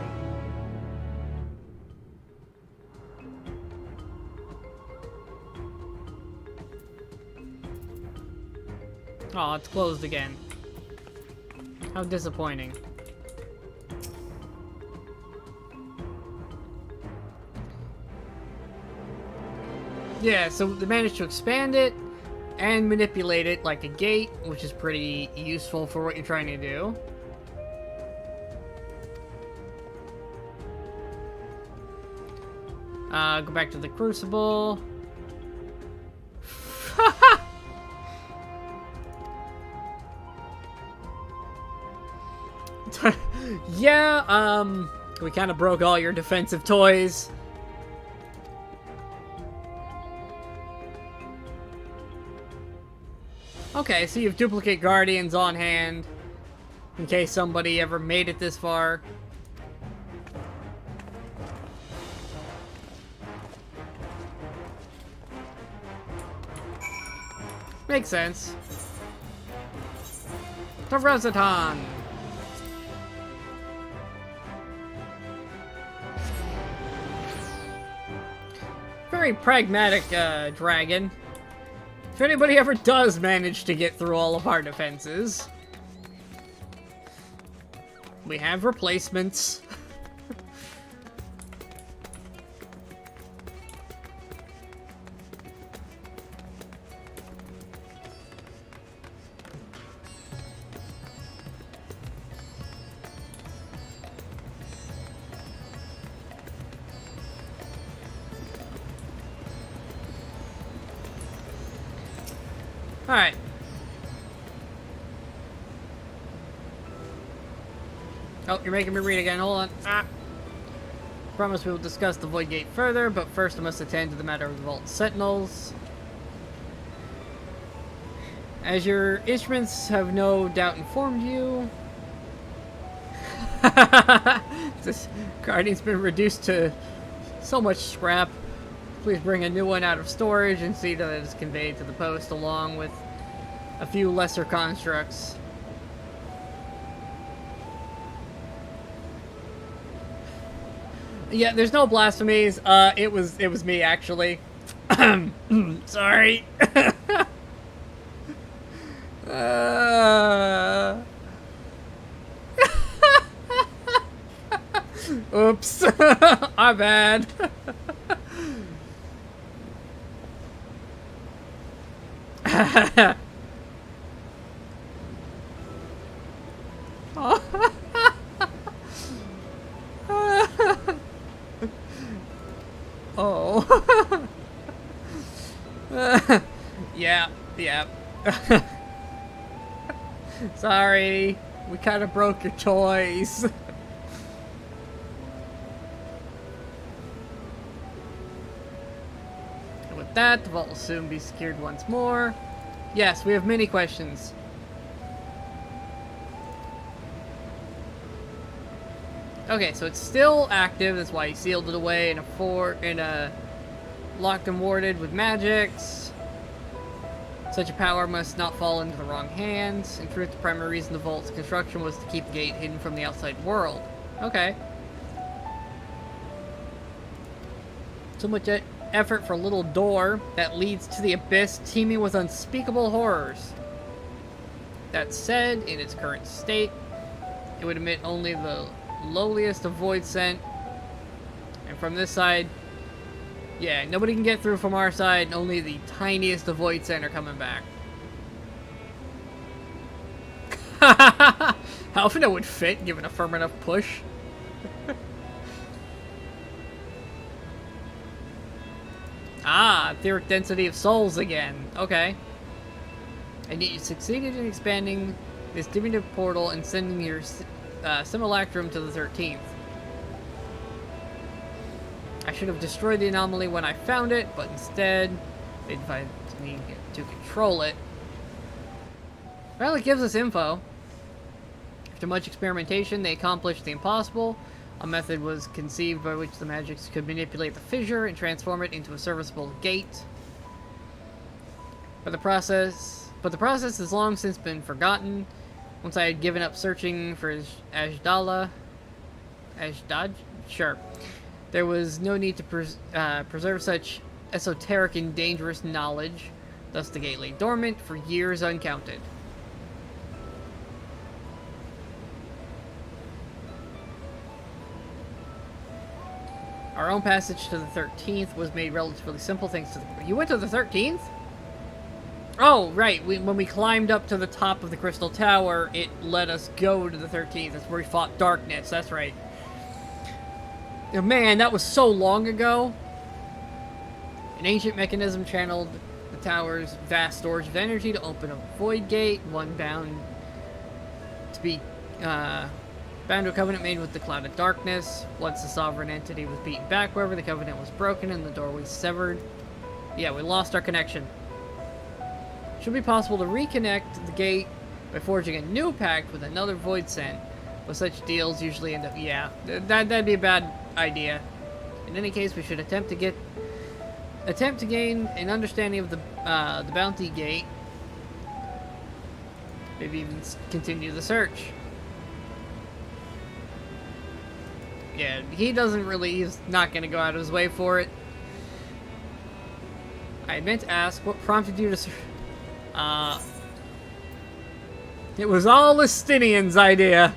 Speaker 1: Oh, it's closed again. How disappointing. Yeah, so they managed to expand it and manipulate it like a gate, which is pretty useful for what you're trying to do. Go back to the Crucible. Yeah, we kind of broke all your defensive toys. Okay, so you have duplicate guardians on hand in case somebody ever made it this far. Makes sense. To Rosatan. Very pragmatic, dragon. If anybody ever does manage to get through all of our defenses, we have replacements. Alright. Oh, you're making me read again. Hold on. Ah. Promise we will discuss the Void Gate further, but first I must attend to the matter of the Vault Sentinels. As your instruments have no doubt informed you, this Guardian's been reduced to so much scrap. Please bring a new one out of storage and see that it is conveyed to the post along with a few lesser constructs. Yeah, there's no blasphemies. It was me actually. Sorry. Oops. I'm bad. Oh. Yeah. Sorry, we kind of broke your toys. And with that, the vault will soon be secured once more. Yes, we have many questions. Okay, so it's still active. That's why he sealed it away in a locked and warded with magics. Such a power must not fall into the wrong hands. In truth, the primary reason the vault's construction was to keep the gate hidden from the outside world. Okay. So much effort for a little door that leads to the abyss teeming with unspeakable horrors. That said, in its current state, it would emit only the lowliest of void scent. And from this side, yeah, nobody can get through from our side, and only the tiniest of void scent are coming back. How often it would fit, given a firm enough push? Ah, etheric density of souls again. Okay. And you succeeded in expanding this diminutive portal and sending your simulacrum to the 13th. I should have destroyed the anomaly when I found it, but instead, they decided me to control it. Well, it gives us info. After much experimentation, they accomplished the impossible. A method was conceived by which the magics could manipulate the fissure and transform it into a serviceable gate. But the process has long since been forgotten. Once I had given up searching for Ashdod, sure. There was no need to preserve such esoteric and dangerous knowledge. Thus the gate lay dormant for years uncounted. Our own passage to the 13th was made relatively simple thanks to the... You went to the 13th? Oh, right. When we climbed up to the top of the Crystal Tower, it let us go to the 13th. That's where we fought darkness. That's right. Oh, man, that was so long ago. An ancient mechanism channeled the tower's vast storage of energy to open a void gate, one bound to a covenant made with the Cloud of Darkness. Once the sovereign entity was beaten back, however, the covenant was broken and the doorway severed. Yeah, we lost our connection. Should be possible to reconnect the gate by forging a new pact with another void scent, but such deals usually end up... Yeah, that'd be a bad idea. In any case, we should attempt to gain an understanding of the bounty gate. Maybe even continue the search. Yeah, he's not going to go out of his way for it. I meant to ask, what prompted you to... It was all Listinian's idea.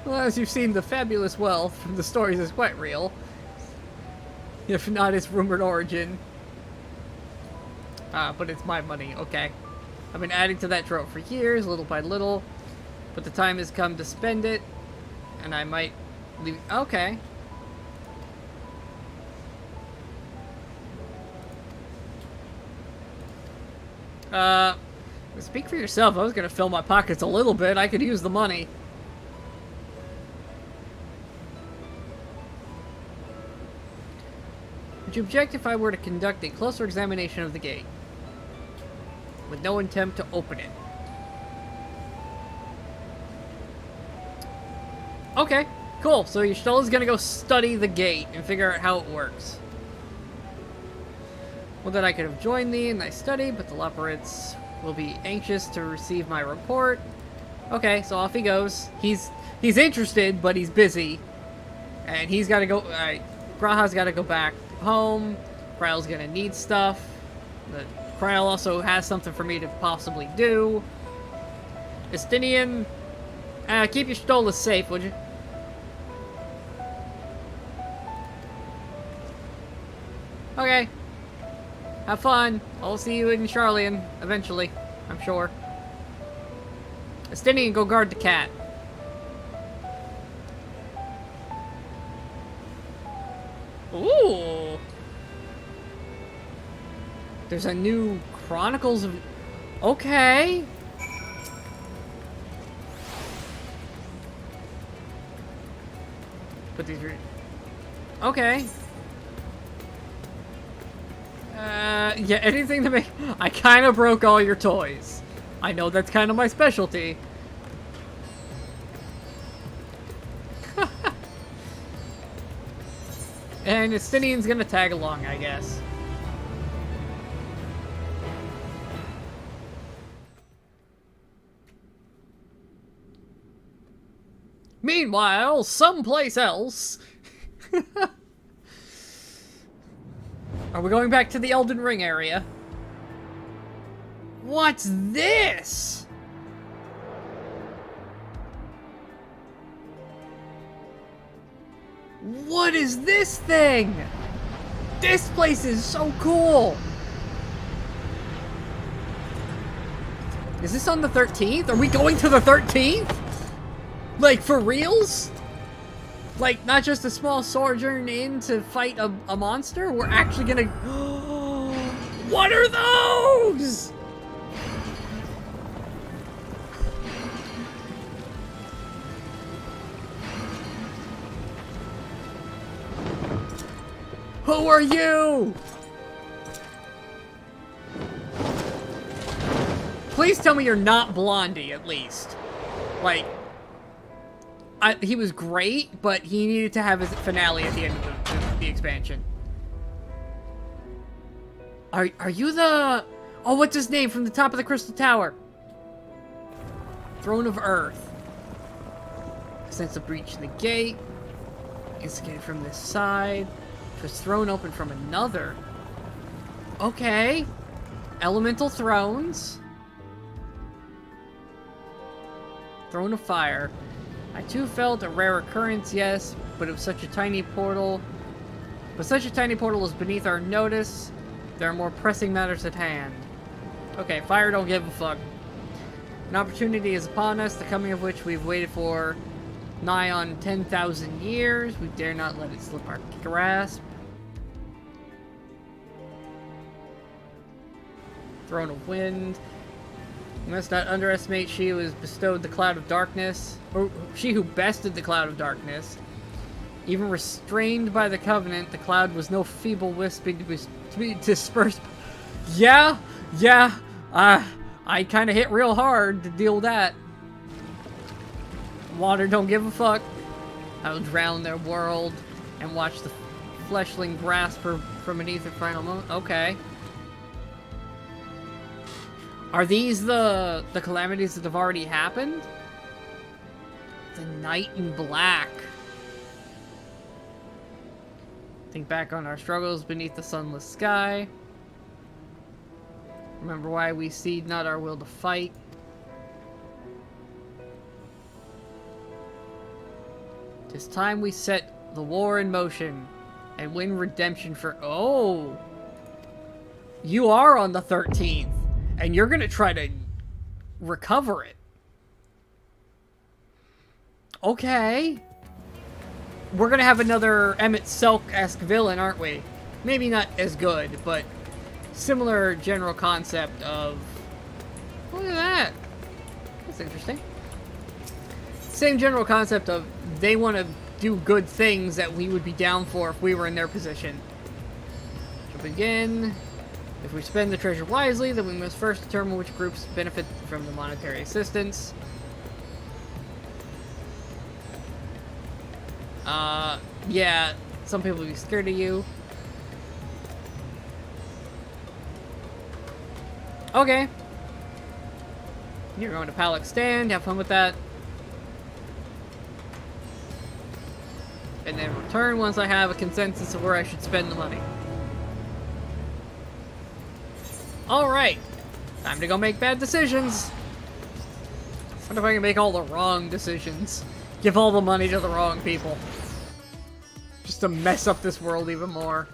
Speaker 1: Well, as you've seen, the fabulous wealth from the stories is quite real, if not its rumored origin. But it's my money, okay. I've been adding to that trove for years, little by little, but the time has come to spend it, and I might leave... Okay. Speak for yourself. I was gonna fill my pockets a little bit. I could use the money. Would you object if I were to conduct a closer examination of the gate, with no attempt to open it? Okay, cool. So Y'shtola's gonna go study the gate and figure out how it works. Well, then I could have joined thee in thy study, but the Loporits will be anxious to receive my report. Okay, so off he goes. He's interested, but he's busy, and he's got to go. Graha's got to go back home. Kryle's gonna need stuff. Kryle also has something for me to possibly do. Estinian, keep your Y'shtola safe, would you? Okay. Have fun. I'll see you in Charlian eventually, I'm sure. Estinian, go guard the cat. Ooh. There's a new Chronicles of... Okay. Put these... Okay. Yeah, anything to make... I kind of broke all your toys. I know that's kind of my specialty. And Estinian's gonna tag along, I guess. Meanwhile, someplace else. Are we going back to the Elden Ring area? What's this? What is this thing? This place is so cool. Is this on the 13th? Are we going to the 13th? Like, for reals? Like, not just a small sojourn in to fight a monster? We're actually gonna... What are those? Who are you? Please tell me you're not Blondie, at least. Like... he was great, but he needed to have his finale at the end of the expansion. Are you the... Oh, what's his name from the top of the Crystal Tower? Throne of Earth. Sense of breach in the gate. Instigated from this side. Was thrown open from another. Okay. Elemental thrones. Throne of Fire. I too felt a rare occurrence, yes, but it was such a tiny portal. But such a tiny portal is beneath our notice. There are more pressing matters at hand. Okay, fire don't give a fuck. An opportunity is upon us, the coming of which we've waited for nigh on 10,000 years. We dare not let it slip our grasp. Throne of Wind. You must not underestimate she who has bestowed the Cloud of Darkness, or she who bested the Cloud of Darkness. Even restrained by the Covenant, the cloud was no feeble wisp to be dispersed. Yeah, I kind of hit real hard to deal with that. Water don't give a fuck. I'll drown their world and watch the fleshling grasp her from beneath her final moment. Okay. Are these the calamities that have already happened? The Knight in Black. Think back on our struggles beneath the sunless sky. Remember why we cede not our will to fight. Tis time we set the war in motion and win redemption for... Oh! You are on the 13th, and you're gonna try to recover it. Okay. We're gonna have another Emmett Selk-esque villain, aren't we? Maybe not as good, but similar general concept of... Look at that! That's interesting. Same general concept of they want to do good things that we would be down for if we were in their position. To begin, if we spend the treasure wisely, then we must first determine which groups benefit from the monetary assistance. Yeah, some people will be scared of you. Okay. You're going to Palak Stand, have fun with that. And then return once I have a consensus of where I should spend the money. Alright. Time to go make bad decisions. What if I can make all the wrong decisions? Give all the money to the wrong people. Just to mess up this world even more.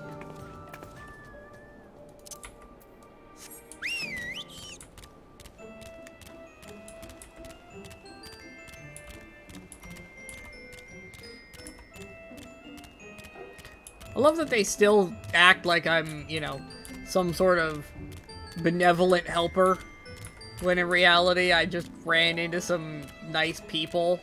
Speaker 1: I love that they still act like I'm, you know, some sort of benevolent helper, when in reality I just ran into some nice people.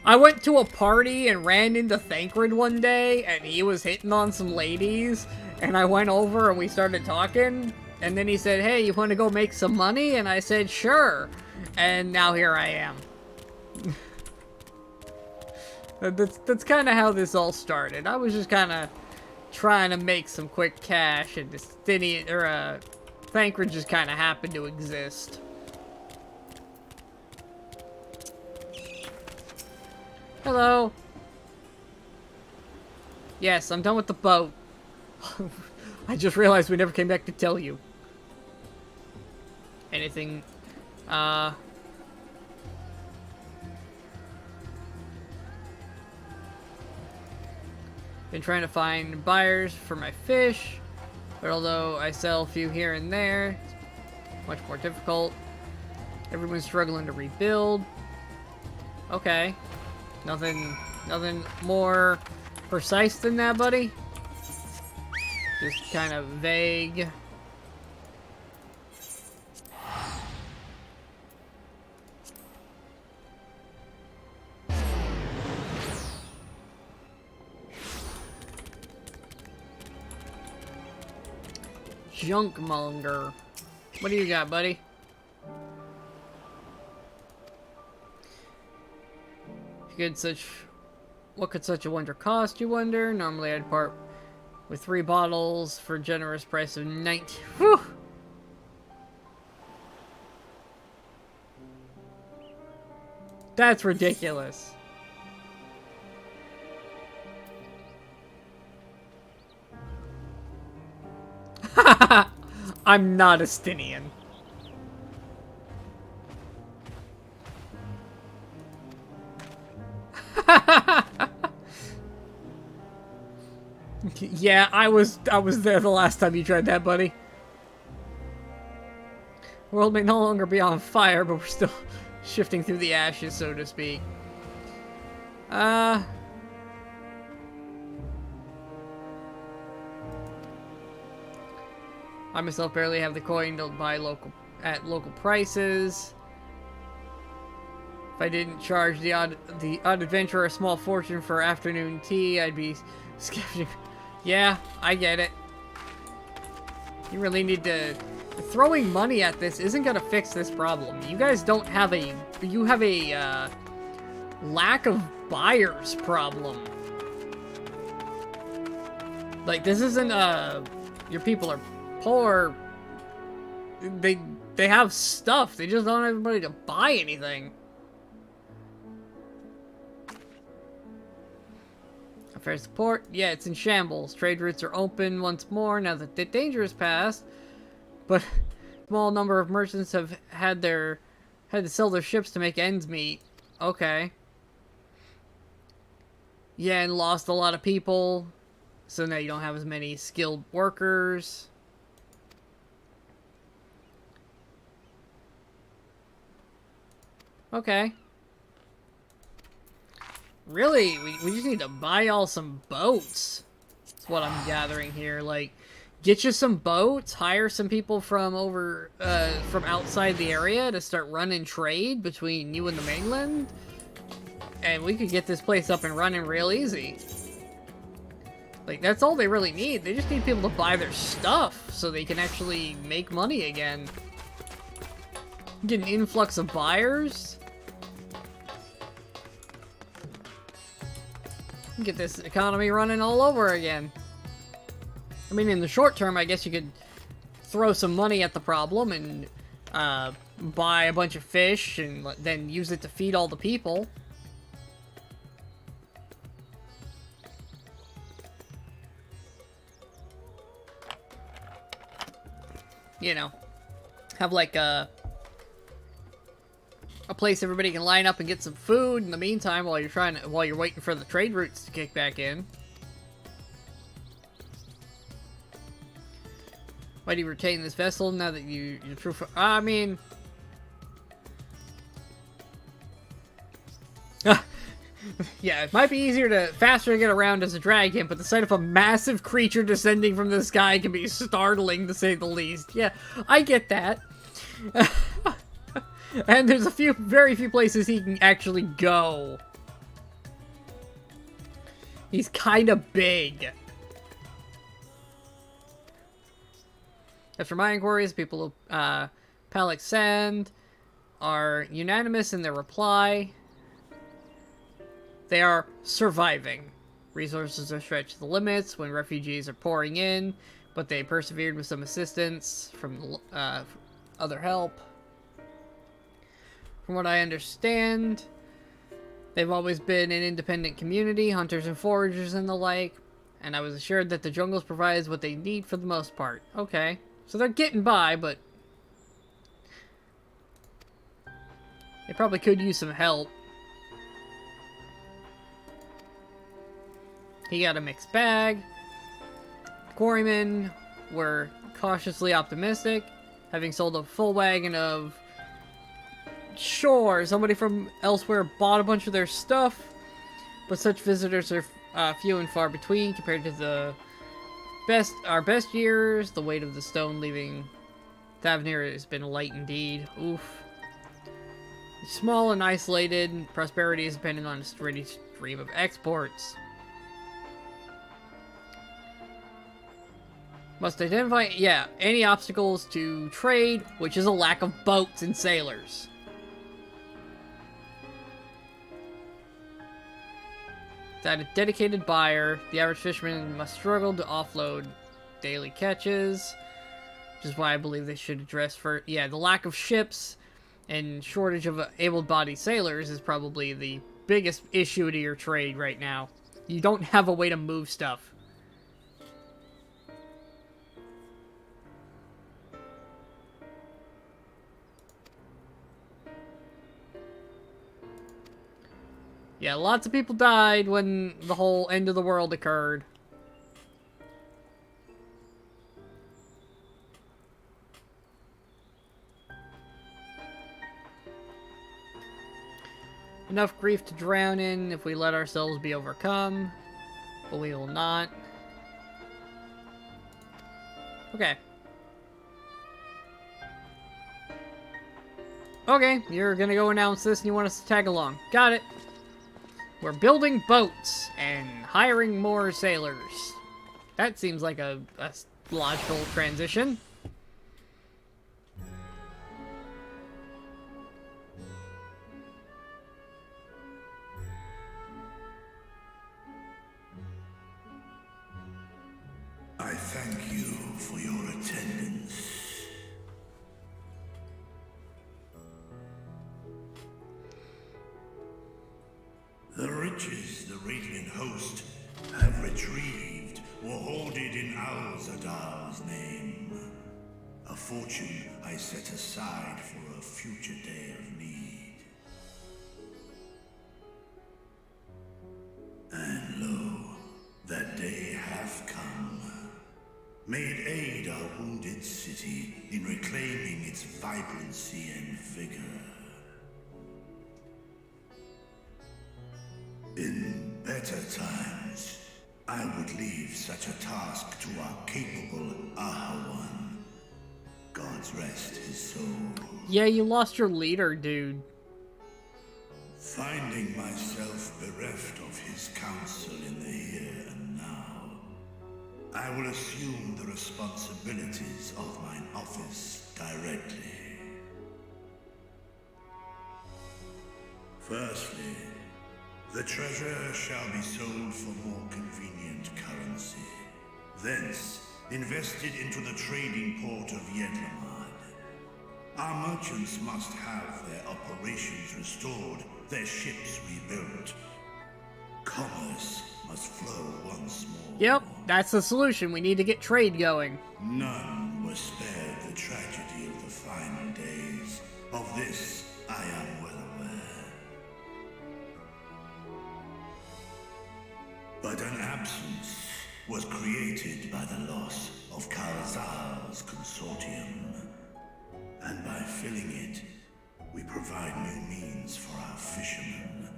Speaker 1: I went to a party and ran into Thancred one day, and he was hitting on some ladies, and I went over and we started talking, and then he said, hey, you want to go make some money? And I said, sure. And now here I am. That's kind of how this all started. I was just kind of trying to make some quick cash, and Thancred just kind of happened to exist. Hello. Yes, I'm done with the boat. I just realized we never came back to tell you. Anything, been trying to find buyers for my fish, but although I sell a few here and there, it's much more difficult. Everyone's struggling to rebuild. Okay. Nothing more precise than that, buddy? Just kind of vague. Junkmonger. What do you got, buddy? What could such a wonder cost, you wonder? Normally I'd part with 3 bottles for a generous price of 90. Whew! That's ridiculous. I'm not a Stinian. Yeah, I was there the last time you tried that, buddy. The world may no longer be on fire, but we're still shifting through the ashes, so to speak. I myself barely have the coin to buy at local prices. If I didn't charge the odd adventurer a small fortune for afternoon tea, I'd be skeptical. Yeah, I get it. You really need to... Throwing money at this isn't gonna fix this problem. You guys don't have a... You have a, lack of buyers problem. Like, this isn't, your people are poor. They have stuff. They just don't have anybody to buy anything. Fair support. Yeah, it's in shambles. Trade routes are open once more now that the danger is past. But a small number of merchants have had to sell their ships to make ends meet. Okay. Yeah, and lost a lot of people. So now you don't have as many skilled workers. Okay. Really, we just need to buy y'all some boats. That's what I'm gathering here. Like, get you some boats, hire some people from from outside the area to start running trade between you and the mainland. And we could get this place up and running real easy. Like, that's all they really need. They just need people to buy their stuff so they can actually make money again. Get an influx of buyers. Get this economy running all over again. I mean, in the short term, I guess you could throw some money at the problem and buy a bunch of fish and then use it to feed all the people. You know, have like a place everybody can line up and get some food in the meantime while you're waiting for the trade routes to kick back in. Why do you retain this vessel now that you're true for... I mean... yeah, it might be faster to get around as a dragon, but the sight of a massive creature descending from the sky can be startling, to say the least. Yeah, I get that. And there's very few places he can actually go. He's kind of big. After my inquiries, people of Palak Sand are unanimous in their reply They are surviving. Resources are stretched to the limits when refugees are pouring in, but they persevered with some assistance from other help. From what I understand, they've always been an independent community, hunters and foragers and the like, and I was assured that the jungles provides what they need for the most part. Okay, so they're getting by, but they probably could use some help. He got a mixed bag. Quarrymen were cautiously optimistic, having sold a full wagon of... Sure, somebody from elsewhere bought a bunch of their stuff, but such visitors are few and far between compared to our best years. The weight of the stone leaving Thavnir has been light indeed. Oof. Small and isolated, prosperity is dependent on a steady stream of exports. Must identify, any obstacles to trade, which is a lack of boats and sailors. Without a dedicated buyer, the average fisherman must struggle to offload daily catches, which is why I believe they should address the lack of ships and shortage of able-bodied sailors is probably the biggest issue to your trade right now. You don't have a way to move stuff. Yeah, lots of people died when the whole end of the world occurred. Enough grief to drown in if we let ourselves be overcome, but we will not. Okay. Okay, you're gonna go announce this and you want us to tag along. Got it. We're building boats and hiring more sailors. That seems like a logical transition.
Speaker 11: I thank you for your attendance. The riches the Radiant Host have retrieved were hoarded in Al-Zadal's name. A fortune I set aside for a future day of need. And lo, that day hath come. May it aid our wounded city in reclaiming its vibrancy and vigor. In better times, I would leave such a task to our capable Ahawan. God's rest his soul.
Speaker 1: Yeah, you lost your leader, dude.
Speaker 11: Finding myself bereft of his counsel in the here and now, I will assume the responsibilities of mine office directly. Firstly, the treasure shall be sold for more convenient currency. Thence, invested into the trading port of Yedlamad. Our merchants must have their operations restored, their ships rebuilt. Commerce must flow once more.
Speaker 1: Yep, that's the solution. We need to get trade going.
Speaker 11: None were spared the tragedy of the final days. Of this, I am well aware. But an absence was created by the loss of Kalzal's consortium. And by filling it, we provide new means for our fishermen,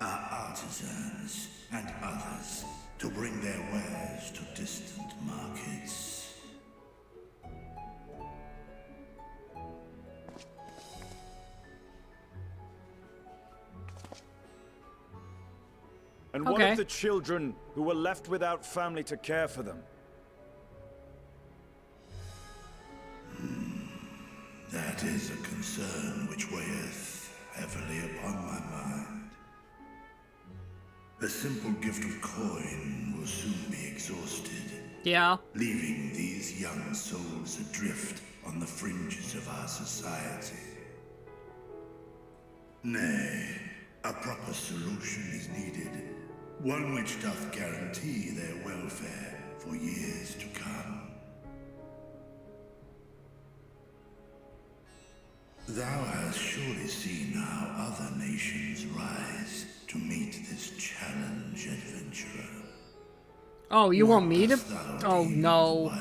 Speaker 11: our artisans, and others to bring their wares to distant markets.
Speaker 12: And what of the children who were left without family to care for them?
Speaker 11: That is a concern which weigheth heavily upon my mind. A simple gift of coin will soon be exhausted.
Speaker 1: Yeah.
Speaker 11: Leaving these young souls adrift on the fringes of our society. Nay, a proper solution is needed. One which doth guarantee their welfare for years to come. Thou hast surely seen how other nations rise to meet this challenge, adventurer.
Speaker 1: Oh, you want me to? Oh, no.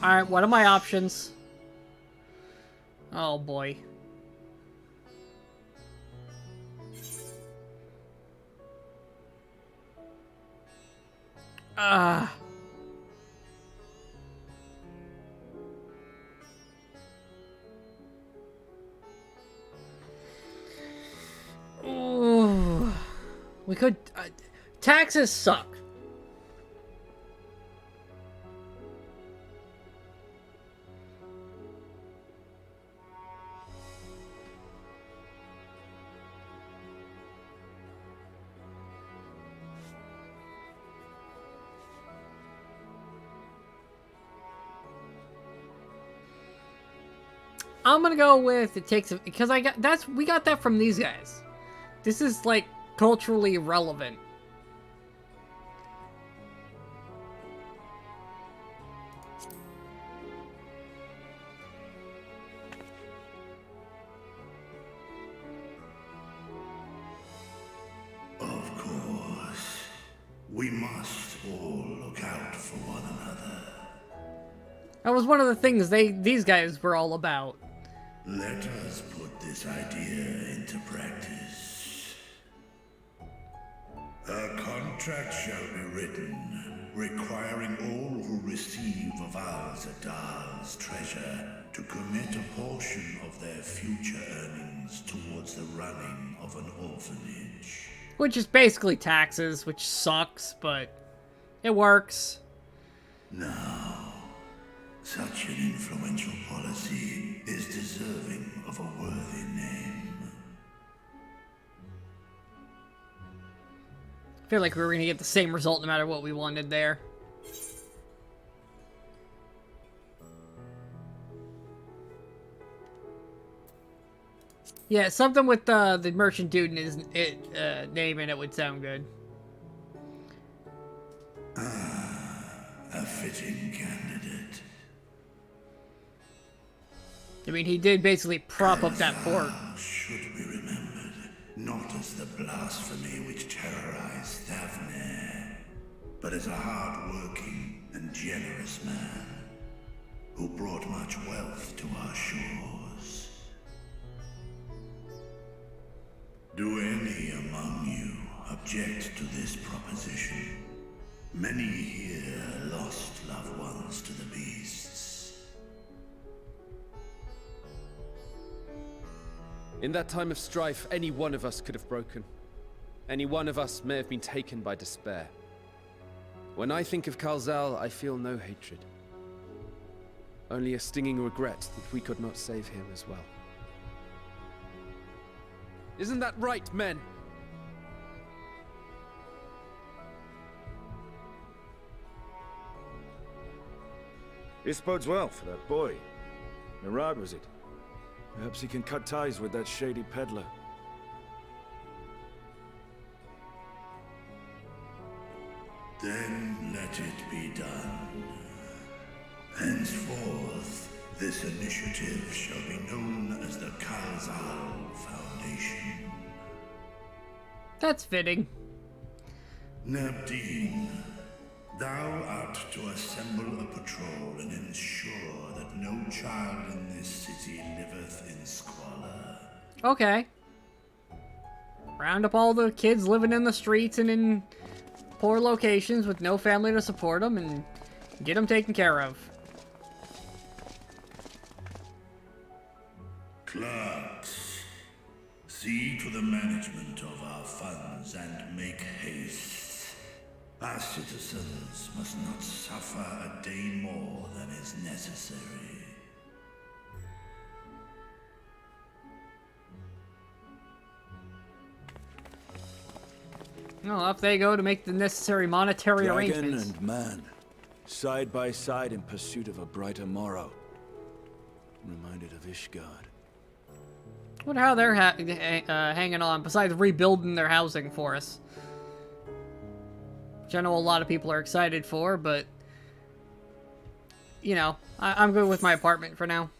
Speaker 1: Alright, what are my options? Oh, boy. Ah. Ooh. We could... taxes suck. I'm gonna go with it takes because we got that from these guys. This is like culturally relevant.
Speaker 11: Of course. We must all look out for one another.
Speaker 1: That was one of the things these guys were all about.
Speaker 11: Let us put this idea into practice. A contract shall be written, requiring all who receive of Al-Zadal's treasure to commit a portion of their future earnings towards the running of an orphanage.
Speaker 1: Which is basically taxes, which sucks, but it works.
Speaker 11: Now, such an influential policy is deserving of a worthy name.
Speaker 1: I feel like we were gonna get the same result no matter what we wanted there. Yeah, something with the merchant dude and his name in it would sound good.
Speaker 11: A fitting candidate.
Speaker 1: I mean, he did basically prop up that fort.
Speaker 11: Should be remembered, not as the blasphemy which terrorized Thavne, but as a hard-working and generous man who brought much wealth to our shores. Do any among you object to this proposition? Many here lost loved ones to the beasts.
Speaker 6: In that time of strife, any one of us could have broken. Any one of us may have been taken by despair. When I think of Kalzal, I feel no hatred. Only a stinging regret that we could not save him as well. Isn't that right, men?
Speaker 12: This bodes well for that boy. Mirad, was it? Perhaps he can cut ties with that shady peddler.
Speaker 11: Then let it be done. Henceforth, this initiative shall be known as the Kalzal Foundation.
Speaker 1: That's fitting.
Speaker 11: Nabdeen, thou art to assemble a patrol and ensure that no child in this city liveth in squalor.
Speaker 1: Okay. Round up all the kids living in the streets and in poor locations with no family to support them and get them taken care of.
Speaker 11: Clerks, see to the management of our funds and make haste. Our citizens must not suffer a day more than is necessary.
Speaker 1: Well, off they go to make the necessary monetary
Speaker 10: Dragon
Speaker 1: arrangements.
Speaker 10: and man, side by side in pursuit of a brighter morrow. Reminded of Ishgard.
Speaker 1: Wonder how they're hanging on, besides rebuilding their housing for us. Which I know a lot of people are excited for, but... You know, I'm good with my apartment for now.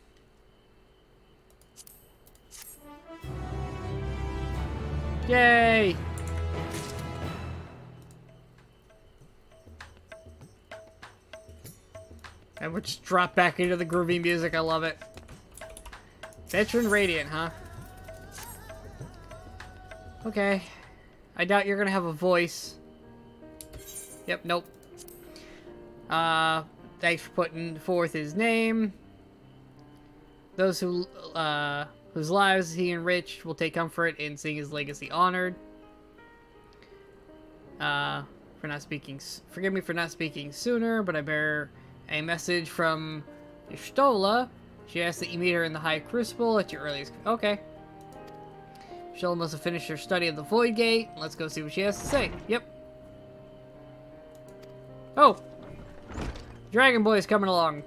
Speaker 1: Yay! And we're just dropped back into the groovy music, I love it. Veteran Radiant, huh? Okay. I doubt you're gonna have a voice. Yep, nope. Thanks for putting forth his name. Those who, whose lives he enriched will take comfort in seeing his legacy honored. Forgive me for not speaking sooner, but I bear a message from Ishtola. She asks that you meet her in the High Crucible at your earliest... Okay. Ishtola must have finished her study of the Void Gate. Let's go see what she has to say. Yep. Oh! Dragon Boy's coming along.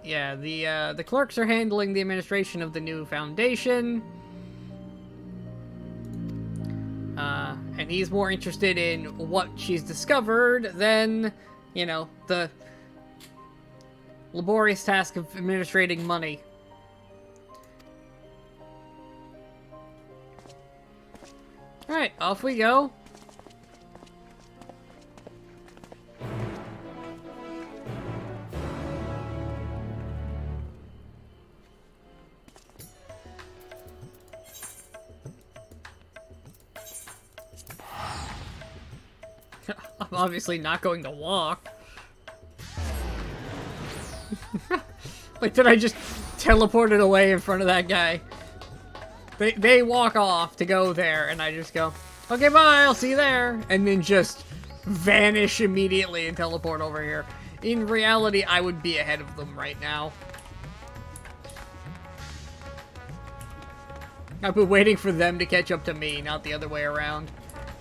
Speaker 1: Yeah, the clerks are handling the administration of the new foundation. And he's more interested in what she's discovered than, you know, the laborious task of administrating money. Alright, off we go. I'm obviously not going to walk. Like, did I just teleport it away in front of that guy? They walk off to go there, and I just go, okay, bye, I'll see you there. And then just vanish immediately and teleport over here. In reality, I would be ahead of them right now. I've been waiting for them to catch up to me, not the other way around.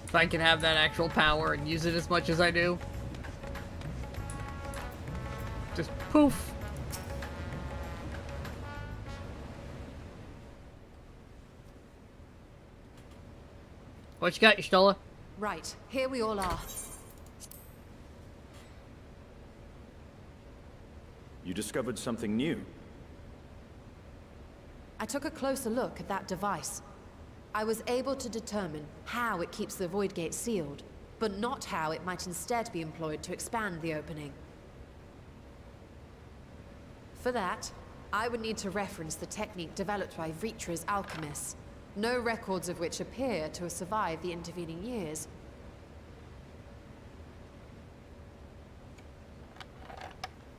Speaker 1: If I can have that actual power and use it as much as I do. Just poof. What you got, Y'shtola?
Speaker 9: Right, here we all are.
Speaker 12: You discovered something new.
Speaker 9: I took a closer look at that device. I was able to determine how it keeps the Void Gate sealed, but not how it might instead be employed to expand the opening. For that, I would need to reference the technique developed by Vritra's alchemists, no records of which appear to have survived the intervening years.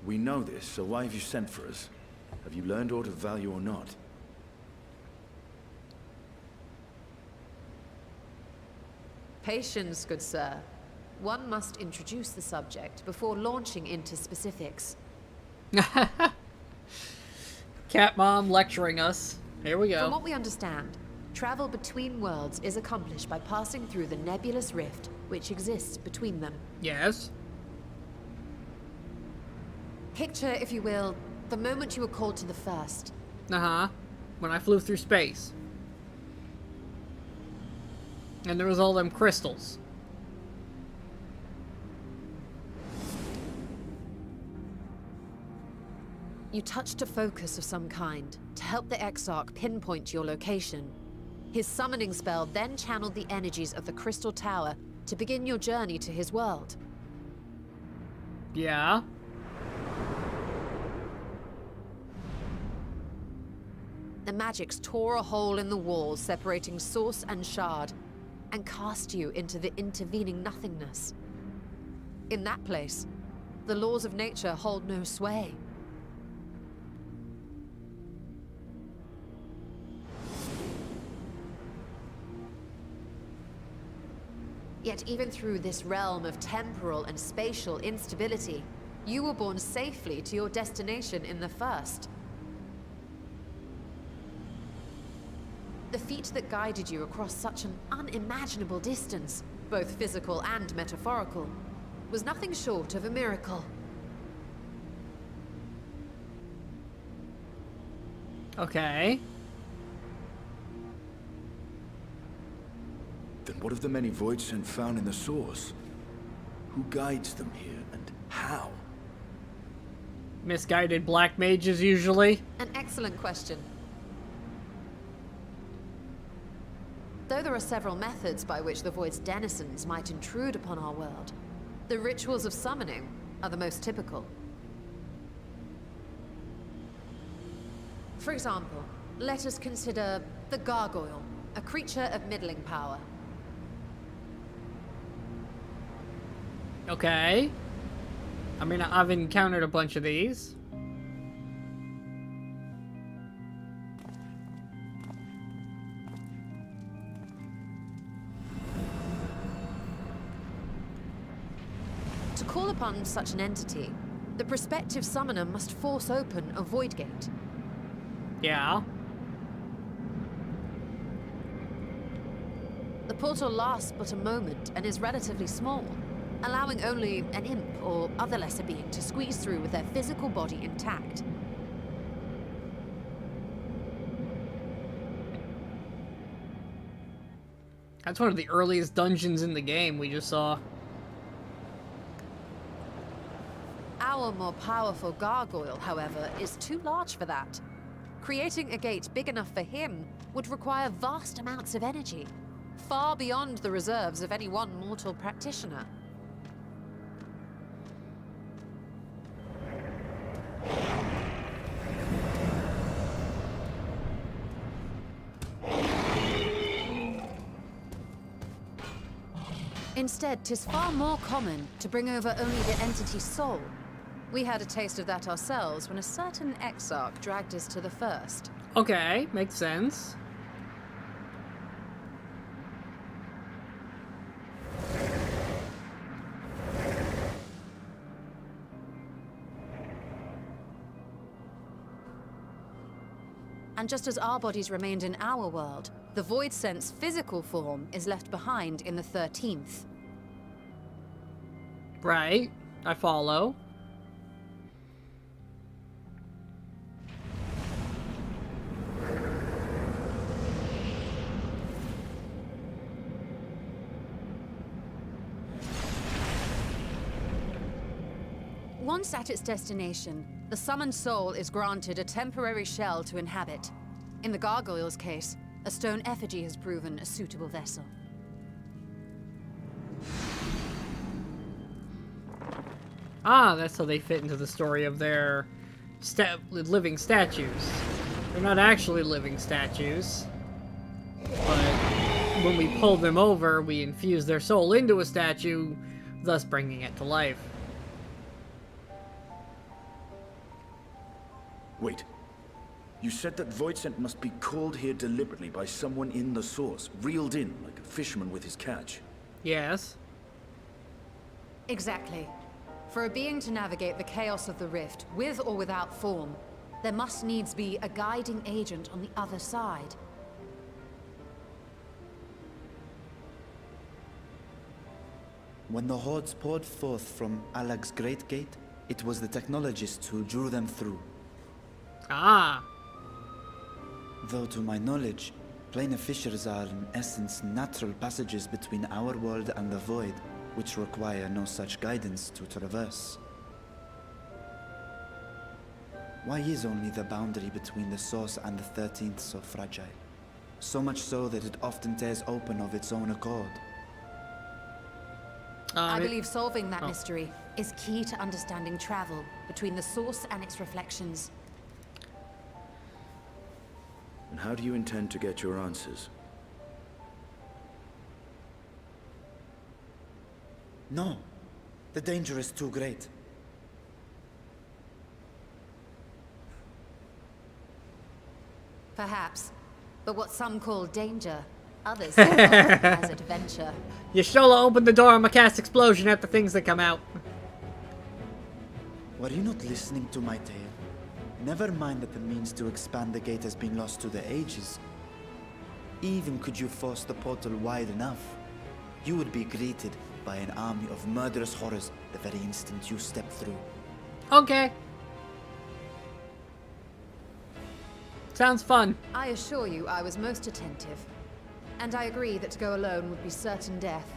Speaker 10: We know this, so why have you sent for us? Have you learned aught of value or not?
Speaker 9: Patience, good sir. One must introduce the subject before launching into specifics.
Speaker 1: Cat Mom lecturing us. Here we go.
Speaker 9: From what we understand, travel between worlds is accomplished by passing through the nebulous rift which exists between them.
Speaker 1: Yes.
Speaker 9: Picture, if you will, the moment you were called to the first.
Speaker 1: Uh-huh. When I flew through space. And there was all them crystals.
Speaker 9: You touched a focus of some kind to help the Exarch pinpoint your location. His summoning spell then channeled the energies of the Crystal Tower to begin your journey to his world.
Speaker 1: Yeah.
Speaker 9: The magics tore a hole in the wall separating source and shard, and cast you into the intervening nothingness. In that place, the laws of nature hold no sway. Yet even through this realm of temporal and spatial instability, You were born safely to your destination in the first. The feat that guided you across such an unimaginable distance, both physical and metaphorical, was nothing short of a miracle.
Speaker 1: Okay.
Speaker 10: Then what of the many Voidsent found in the source? Who guides them here, and how?
Speaker 1: Misguided black mages, usually.
Speaker 9: An excellent question. Though there are several methods by which the Void's denizens might intrude upon our world, the rituals of summoning are the most typical. For example, let us consider the Gargoyle, a creature of middling power.
Speaker 1: Okay. I mean, I've encountered a bunch of these.
Speaker 9: To call upon such an entity, the prospective summoner must force open a void gate.
Speaker 1: Yeah.
Speaker 9: The portal lasts but a moment and is relatively small, allowing only an imp or other lesser being to squeeze through with their physical body intact.
Speaker 1: That's one of the earliest dungeons in the game we just saw.
Speaker 9: Our more powerful gargoyle, however, is too large for that. Creating a gate big enough for him would require vast amounts of energy, far beyond the reserves of any one mortal practitioner. Instead, 'tis far more common to bring over only the entity's soul. We had a taste of that ourselves when a certain exarch dragged us to the first.
Speaker 1: Okay, makes sense.
Speaker 9: And just as our bodies remained in our world, the Voidsent's physical form is left behind in the 13th.
Speaker 1: Right, I follow.
Speaker 9: Once at its destination, the summoned soul is granted a temporary shell to inhabit. In the gargoyle's case, a stone effigy has proven a suitable vessel.
Speaker 1: Ah, that's how they fit into the story of their living statues. They're not actually living statues, but when we pull them over, we infuse their soul into a statue, thus bringing it to life.
Speaker 10: Wait. You said that Voidsent must be called here deliberately by someone in the source, reeled in like a fisherman with his catch.
Speaker 1: Yes.
Speaker 9: Exactly. For a being to navigate the chaos of the rift, with or without form, there must needs be a guiding agent on the other side.
Speaker 8: When the hordes poured forth from Alag's Great Gate, it was the technologists who drew them through.
Speaker 1: Ah.
Speaker 8: Though to my knowledge, planar fissures are in essence natural passages between our world and the void, which require no such guidance to traverse. Why is only the boundary between the source and the 13th so fragile? So much so that it often tears open of its own accord.
Speaker 9: I believe solving that mystery is key to understanding travel between the source and its reflections.
Speaker 10: And how do you intend to get your answers?
Speaker 8: No. The danger is too great.
Speaker 9: Perhaps. But what some call danger, others see as adventure.
Speaker 1: Yashola opened the door, I'm gonna cast explosion at the things that come out.
Speaker 8: Were you not listening to my tale? Never mind that the means to expand the gate has been lost to the ages. Even could you force the portal wide enough, you would be greeted by an army of murderous horrors the very instant you step through.
Speaker 1: Okay. Sounds fun.
Speaker 9: I assure you I was most attentive. And I agree that to go alone would be certain death.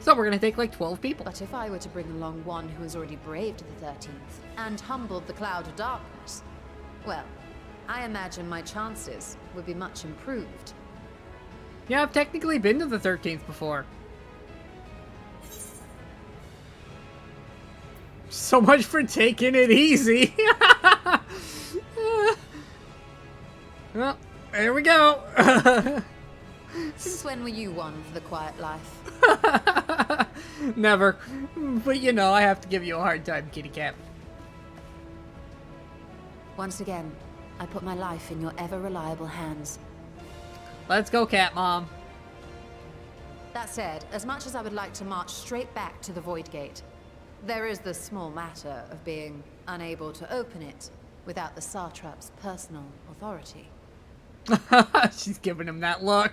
Speaker 1: So we're gonna take like 12 people.
Speaker 9: But if I were to bring along one who has already braved the 13th and humbled the cloud of darkness, well, I imagine my chances would be much improved.
Speaker 1: Yeah, I've technically been to the 13th before. So much for taking it easy. Well, there we go.
Speaker 9: Since when were you one for the quiet life?
Speaker 1: Never. But you know, I have to give you a hard time, kitty cat.
Speaker 9: Once again, I put my life in your ever-reliable hands.
Speaker 1: Let's go, Cat Mom.
Speaker 9: That said, as much as I would like to march straight back to the Void Gate, there is the small matter of being unable to open it without the Satrap's personal authority.
Speaker 1: She's giving him that look.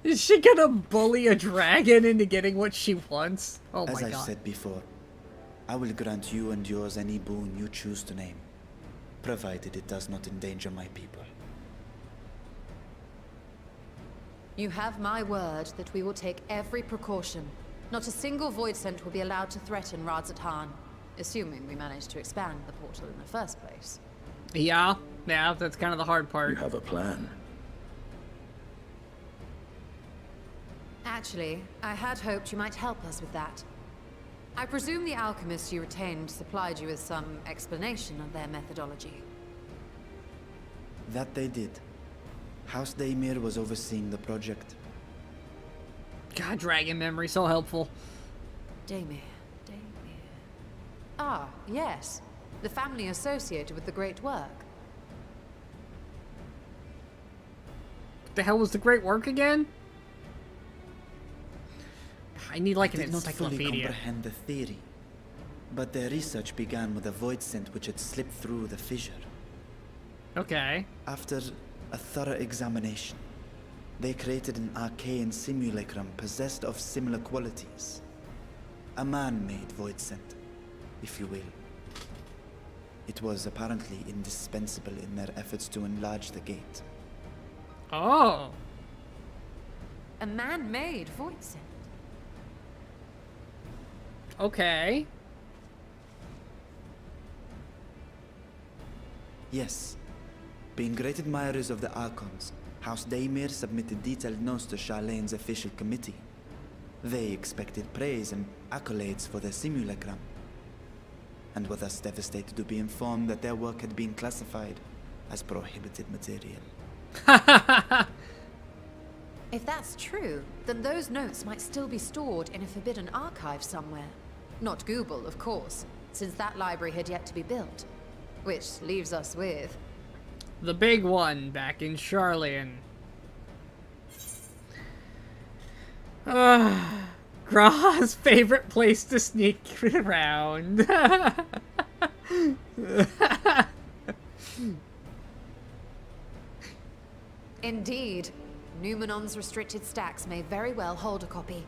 Speaker 1: Is she gonna bully a dragon into getting what she wants? Oh my god.
Speaker 8: As I said before, I will grant you and yours any boon you choose to name, provided it does not endanger my people.
Speaker 9: You have my word that we will take every precaution. Not a single void scent will be allowed to threaten Radzat-Han, assuming we manage to expand the portal in the first place.
Speaker 1: Yeah, that's kind of the hard part.
Speaker 10: You have a plan.
Speaker 9: Actually, I had hoped you might help us with that. I presume the alchemists you retained supplied you with some explanation of their methodology.
Speaker 8: That they did. House Daimir was overseeing the project.
Speaker 1: God, dragon memory, so helpful.
Speaker 9: Daimir. Ah, yes. The family associated with the great work.
Speaker 1: What the hell was the great work again? I need like an
Speaker 8: Did not fully
Speaker 1: encyclopedia.
Speaker 8: comprehend the theory, but their research began with a void scent which had slipped through the fissure.
Speaker 1: Okay.
Speaker 8: After a thorough examination, they created an arcane simulacrum possessed of similar qualities. A man-made void scent, if you will. It was apparently indispensable in their efforts to enlarge the gate.
Speaker 1: Oh.
Speaker 9: A man-made void scent.
Speaker 1: Okay.
Speaker 8: Yes. Being great admirers of the Archons, House Daimir submitted detailed notes to Charlene's official committee. They expected praise and accolades for their simulacrum, and were thus devastated to be informed that their work had been classified as prohibited material.
Speaker 9: If that's true, then those notes might still be stored in a forbidden archive somewhere. Not Google, of course, since that library had yet to be built. Which leaves us with...
Speaker 1: the big one back in Charlian. Gra's favorite place to sneak around.
Speaker 9: Indeed. Numenon's restricted stacks may very well hold a copy.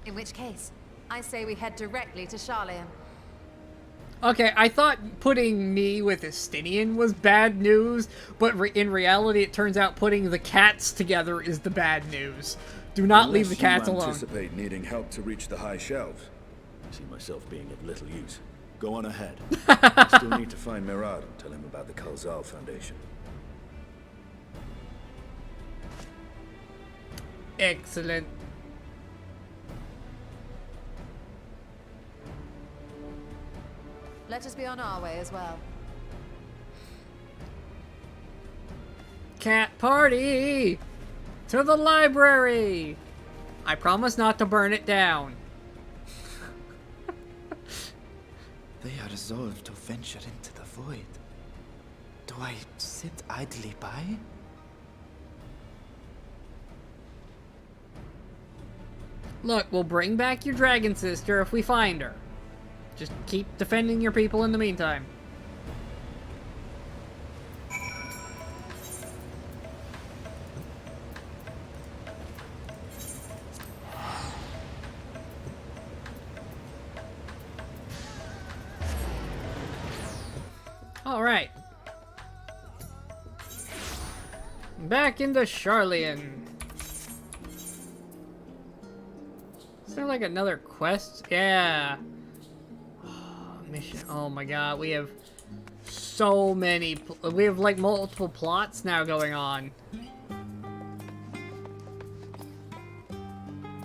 Speaker 9: In which case, I say we head directly to Charlian.
Speaker 1: Okay, I thought putting me with Estinian was bad news, but in reality it turns out putting the cats together is the bad news. Do not leave the cats
Speaker 10: Unless you
Speaker 1: alone.
Speaker 10: anticipate needing help to reach the high shelves. I see myself being of little use. Go on ahead. I still need to find Mirad and tell him about the Kalzal Foundation.
Speaker 1: Excellent.
Speaker 9: Let us be on our way as well.
Speaker 1: Cat party! To the library! I promise not to burn it down.
Speaker 8: They are resolved to venture into the void. Do I sit idly by?
Speaker 1: Look, we'll bring back your dragon sister if we find her. Just keep defending your people in the meantime. Alright. Back into Charlian. Is there like another quest? Yeah. Mission. Oh my god, we have so many. We have like multiple plots now going on.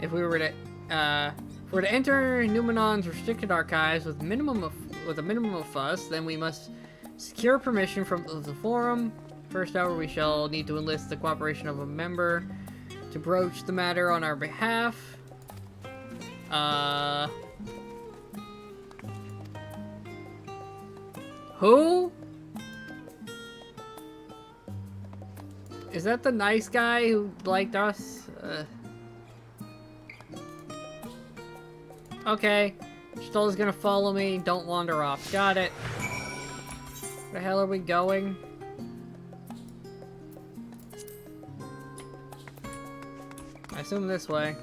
Speaker 1: If we were to enter Numenon's restricted archives with a minimum of fuss, then we must secure permission from the forum. First hour, we shall need to enlist the cooperation of a member to broach the matter on our behalf. Who? Is that the nice guy who liked us? Okay. Stolla's gonna follow me. Don't wander off. Got it. Where the hell are we going? I assume this way.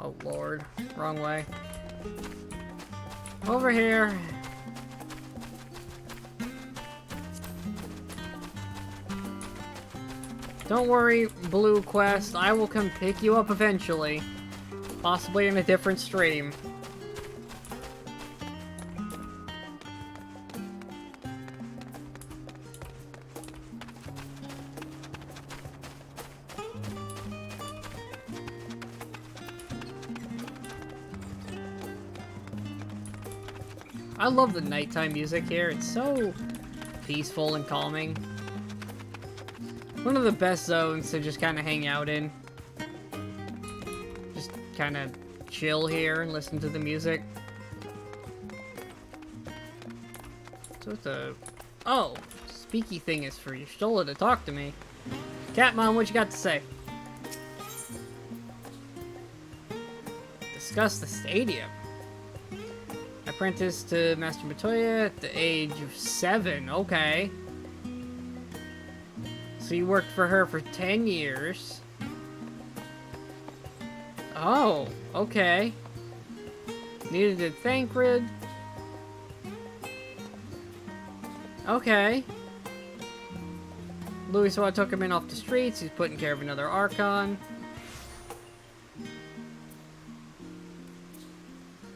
Speaker 1: Oh lord. Wrong way. Over here. Don't worry, Blue Quest. I will come pick you up eventually. Possibly in a different stream. I love the nighttime music here. It's so peaceful and calming. One of the best zones to just kind of hang out in. Just kind of chill here and listen to the music. So what the... Oh! Speaky thing is for Stolla to talk to me. Catmon, what you got to say? Discuss the stadium. Apprenticed to Master Matoya at the age of 7. Okay. So you worked for her for 10 years. Oh, okay. Needed a Thancred. Okay. Louisoix took him in off the streets. He's putting care of another Archon.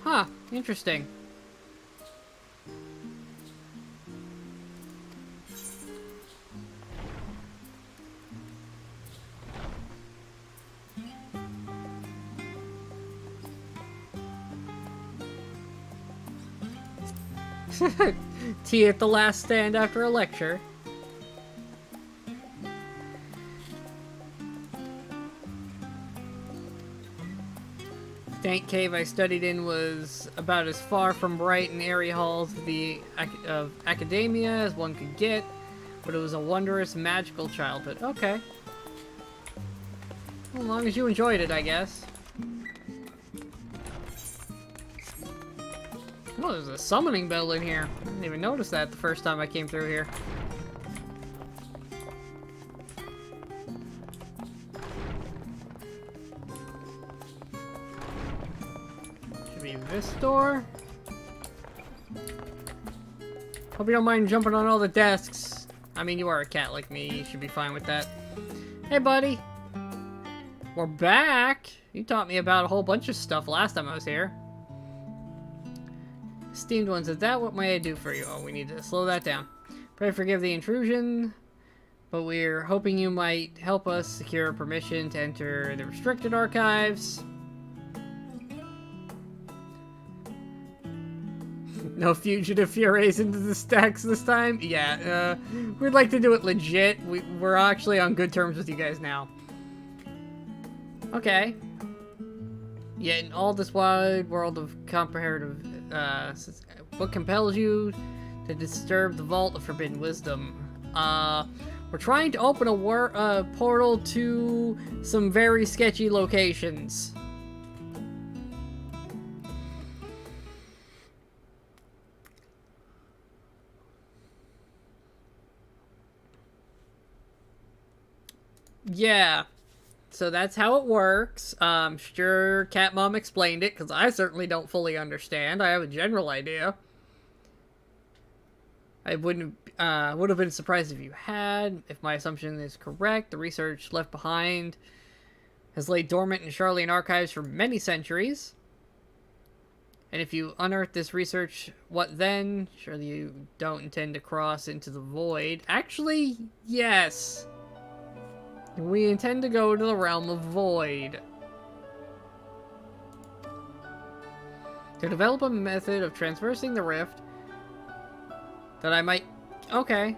Speaker 1: Huh, interesting. Tea at the last stand after a lecture. Dank cave I studied in was about as far from bright and airy halls of academia as one could get, but it was a wondrous, magical childhood. Okay. Well, as long as you enjoyed it, I guess. Oh, there's a summoning bell in here. I didn't even notice that the first time I came through here. Should be this door. Hope you don't mind jumping on all the desks. I mean, you are a cat like me. You should be fine with that. Hey, buddy. We're back. You taught me about a whole bunch of stuff last time I was here. Esteemed ones, is that what may I do for you? Oh, we need to slow that down. Pray forgive the intrusion, but we're hoping you might help us secure permission to enter the restricted archives. No fugitive furies into the stacks this time? Yeah, we'd like to do it legit. We're actually on good terms with you guys now. Okay. Yet in all this wide world of comparative, what compels you to disturb the vault of forbidden wisdom? We're trying to open a portal to some very sketchy locations. Yeah. So that's how it works. Sure, Cat Mom explained it, because I certainly don't fully understand. I have a general idea. I would have been surprised if you had. If my assumption is correct, the research left behind has laid dormant in Charlian archives for many centuries. And if you unearth this research, what then? Surely you don't intend to cross into the void. Actually, yes. We intend to go to the realm of void. To develop a method of traversing the rift that I might... Okay.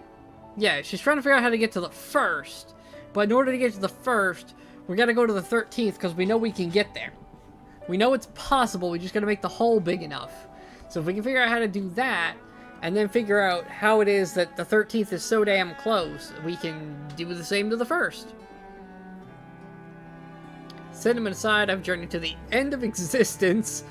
Speaker 1: Yeah, she's trying to figure out how to get to the first. But in order to get to the first, we gotta go to the 13th because we know we can get there. We know it's possible, we just gotta make the hole big enough. So if we can figure out how to do that, and then figure out how it is that the 13th is so damn close, we can do the same to the first. Sentiment aside, I've journeyed to the end of existence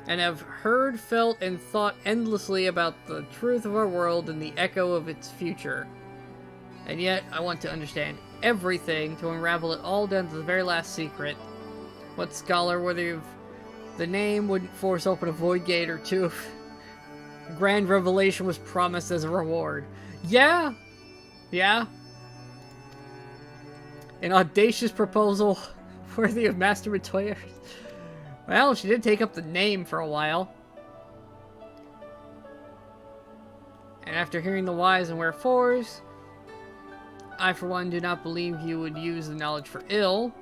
Speaker 1: and have heard, felt, and thought endlessly about the truth of our world and the echo of its future. And yet, I want to understand everything to unravel it all down to the very last secret. What scholar worthy of the name wouldn't force open a void gate or two if a grand revelation was promised as a reward? Yeah! Yeah. An audacious proposal worthy of masturbators. Well, she did take up the name for a while. And after hearing the whys and wherefores, I for one do not believe you would use the knowledge for ill.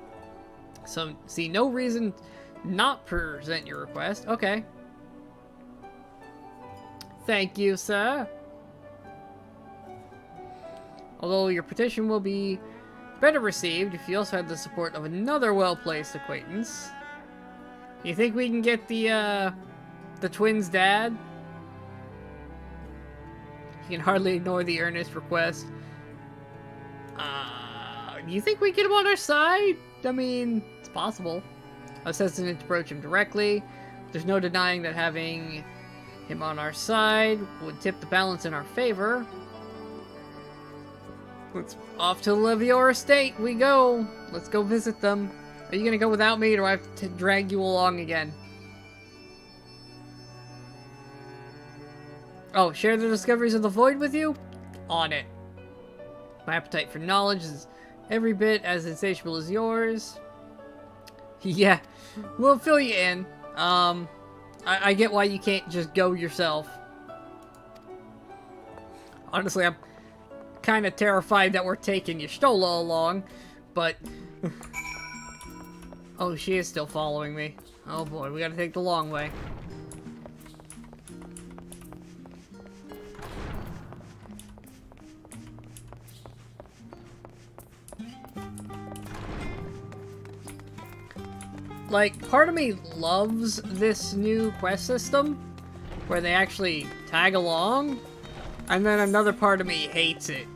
Speaker 1: So, see no reason not present your request. Okay. Thank you, sir. Although your petition will be better received if you also had the support of another well-placed acquaintance. You think we can get the twins' dad? You can hardly ignore the earnest request. You think we get him on our side? I mean, it's possible. I was hesitant to approach him directly. There's no denying that having him on our side would tip the balance in our favor. Let's off to the Levior estate we go. Let's go visit them. Are you gonna go without me, or do I have to drag you along again? Oh, share the discoveries of the void with you? On it. My appetite for knowledge is every bit as insatiable as yours. Yeah, we'll fill you in. I get why you can't just go yourself. Honestly, I'm kind of terrified that we're taking Y'shtola along, but... Oh, she is still following me. Oh boy, we gotta take the long way. Like, part of me loves this new quest system, where they actually tag along, and then another part of me hates it.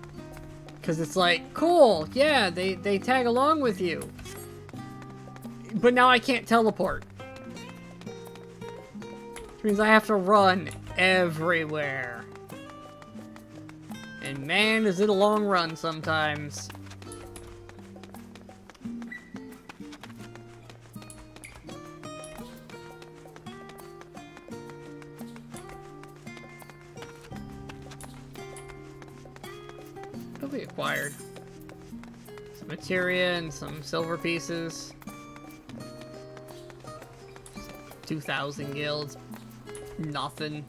Speaker 1: Because it's like, cool, yeah, they tag along with you. But now I can't teleport. Which means I have to run everywhere. And man, is it a long run sometimes. What have we acquired? Some materia and some silver pieces. 2,000 guilds. Nothing.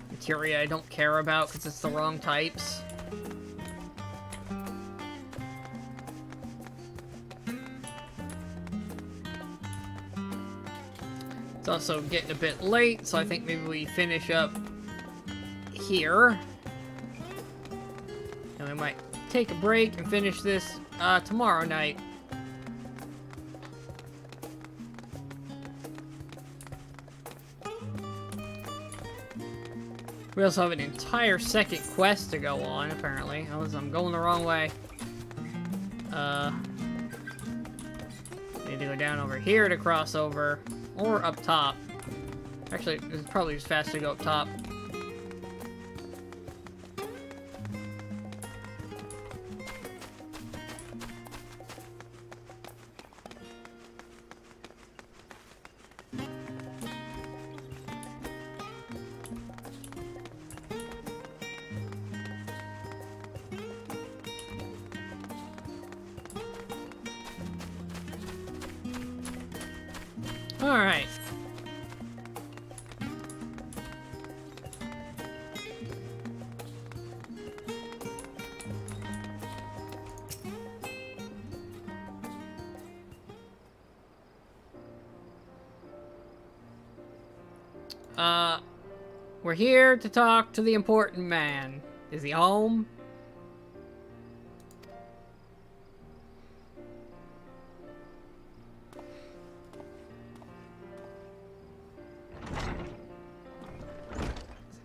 Speaker 1: Materia I don't care about because it's the wrong types. It's also getting a bit late, so I think maybe we finish up here. And we might take a break and finish this tomorrow night. We also have an entire second quest to go on, apparently. Unless I'm going the wrong way. Need to go down over here to cross over. Or up top. Actually, it's probably just fast to go up top. Alright. We're here to talk to the important man. Is he home?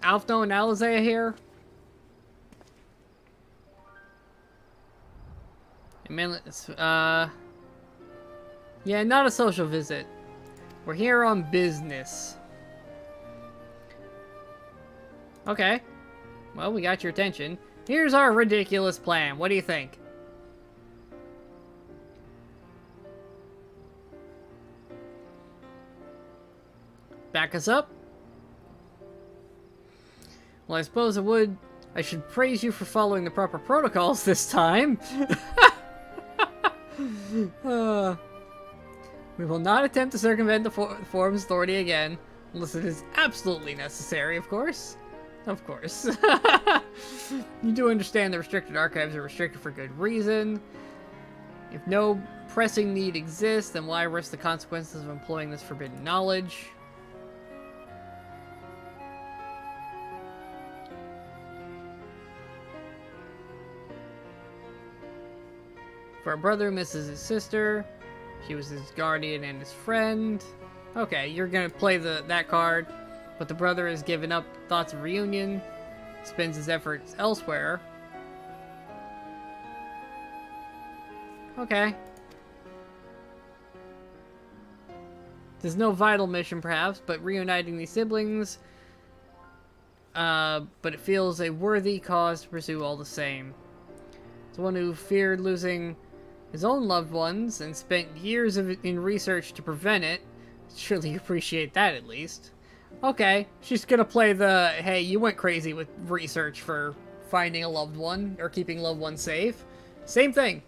Speaker 1: Alfno and Alizea here? Yeah, not a social visit. We're here on business. Okay. Well, we got your attention. Here's our ridiculous plan. What do you think? Back us up? Well, I suppose I should praise you for following the proper protocols this time. We will not attempt to circumvent the forum's authority again, unless it is absolutely necessary, of course. Of course. You do understand the restricted archives are restricted for good reason. If no pressing need exists, then why risk the consequences of employing this forbidden knowledge? For a brother who misses his sister, she was his guardian and his friend. Okay, you're gonna play that card, but the brother has given up thoughts of reunion, spends his efforts elsewhere. Okay. There's no vital mission, perhaps, but reuniting these siblings, but it feels a worthy cause to pursue all the same. It's one who feared losing his own loved ones and spent years in research to prevent it. Surely you appreciate that, at least. Okay, she's gonna play the, hey, you went crazy with research for finding a loved one, or keeping loved ones safe. Same thing.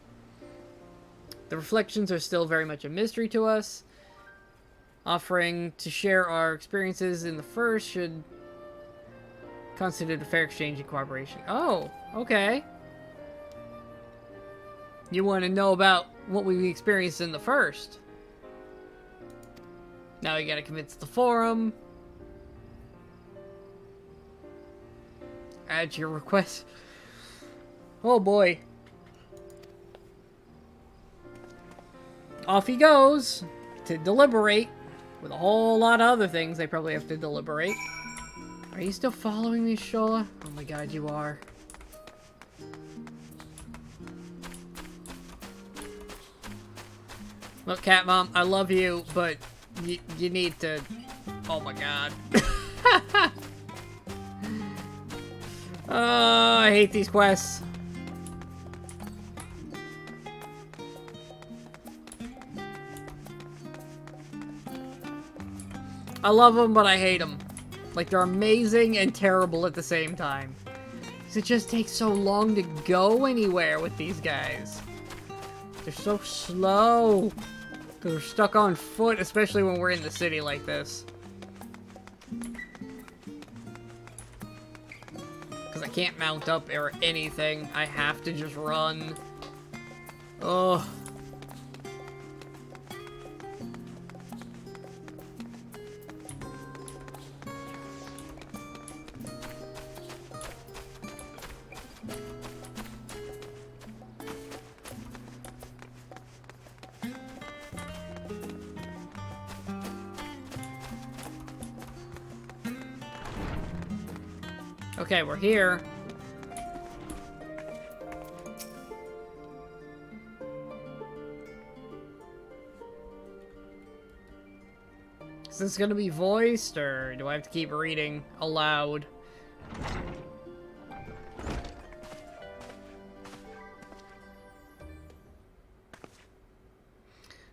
Speaker 1: The reflections are still very much a mystery to us. Offering to share our experiences in the first should constitute a fair exchange and cooperation. Oh, okay. You want to know about what we experienced in the first. Now you gotta convince the forum. Add your request. Oh boy. Off he goes to deliberate with a whole lot of other things they probably have to deliberate. Are you still following me, Shola? Oh my god, you are. Look, Cat Mom, I love you, but you need to... Oh my god. Oh, I hate these quests. I love them, but I hate them. Like, they're amazing and terrible at the same time. Because it just takes so long to go anywhere with these guys. They're so slow. Because we're stuck on foot, especially when we're in the city like this. Because I can't mount up or anything. I have to just run. Ugh. Okay, we're here. Is this gonna be voiced, or do I have to keep reading aloud?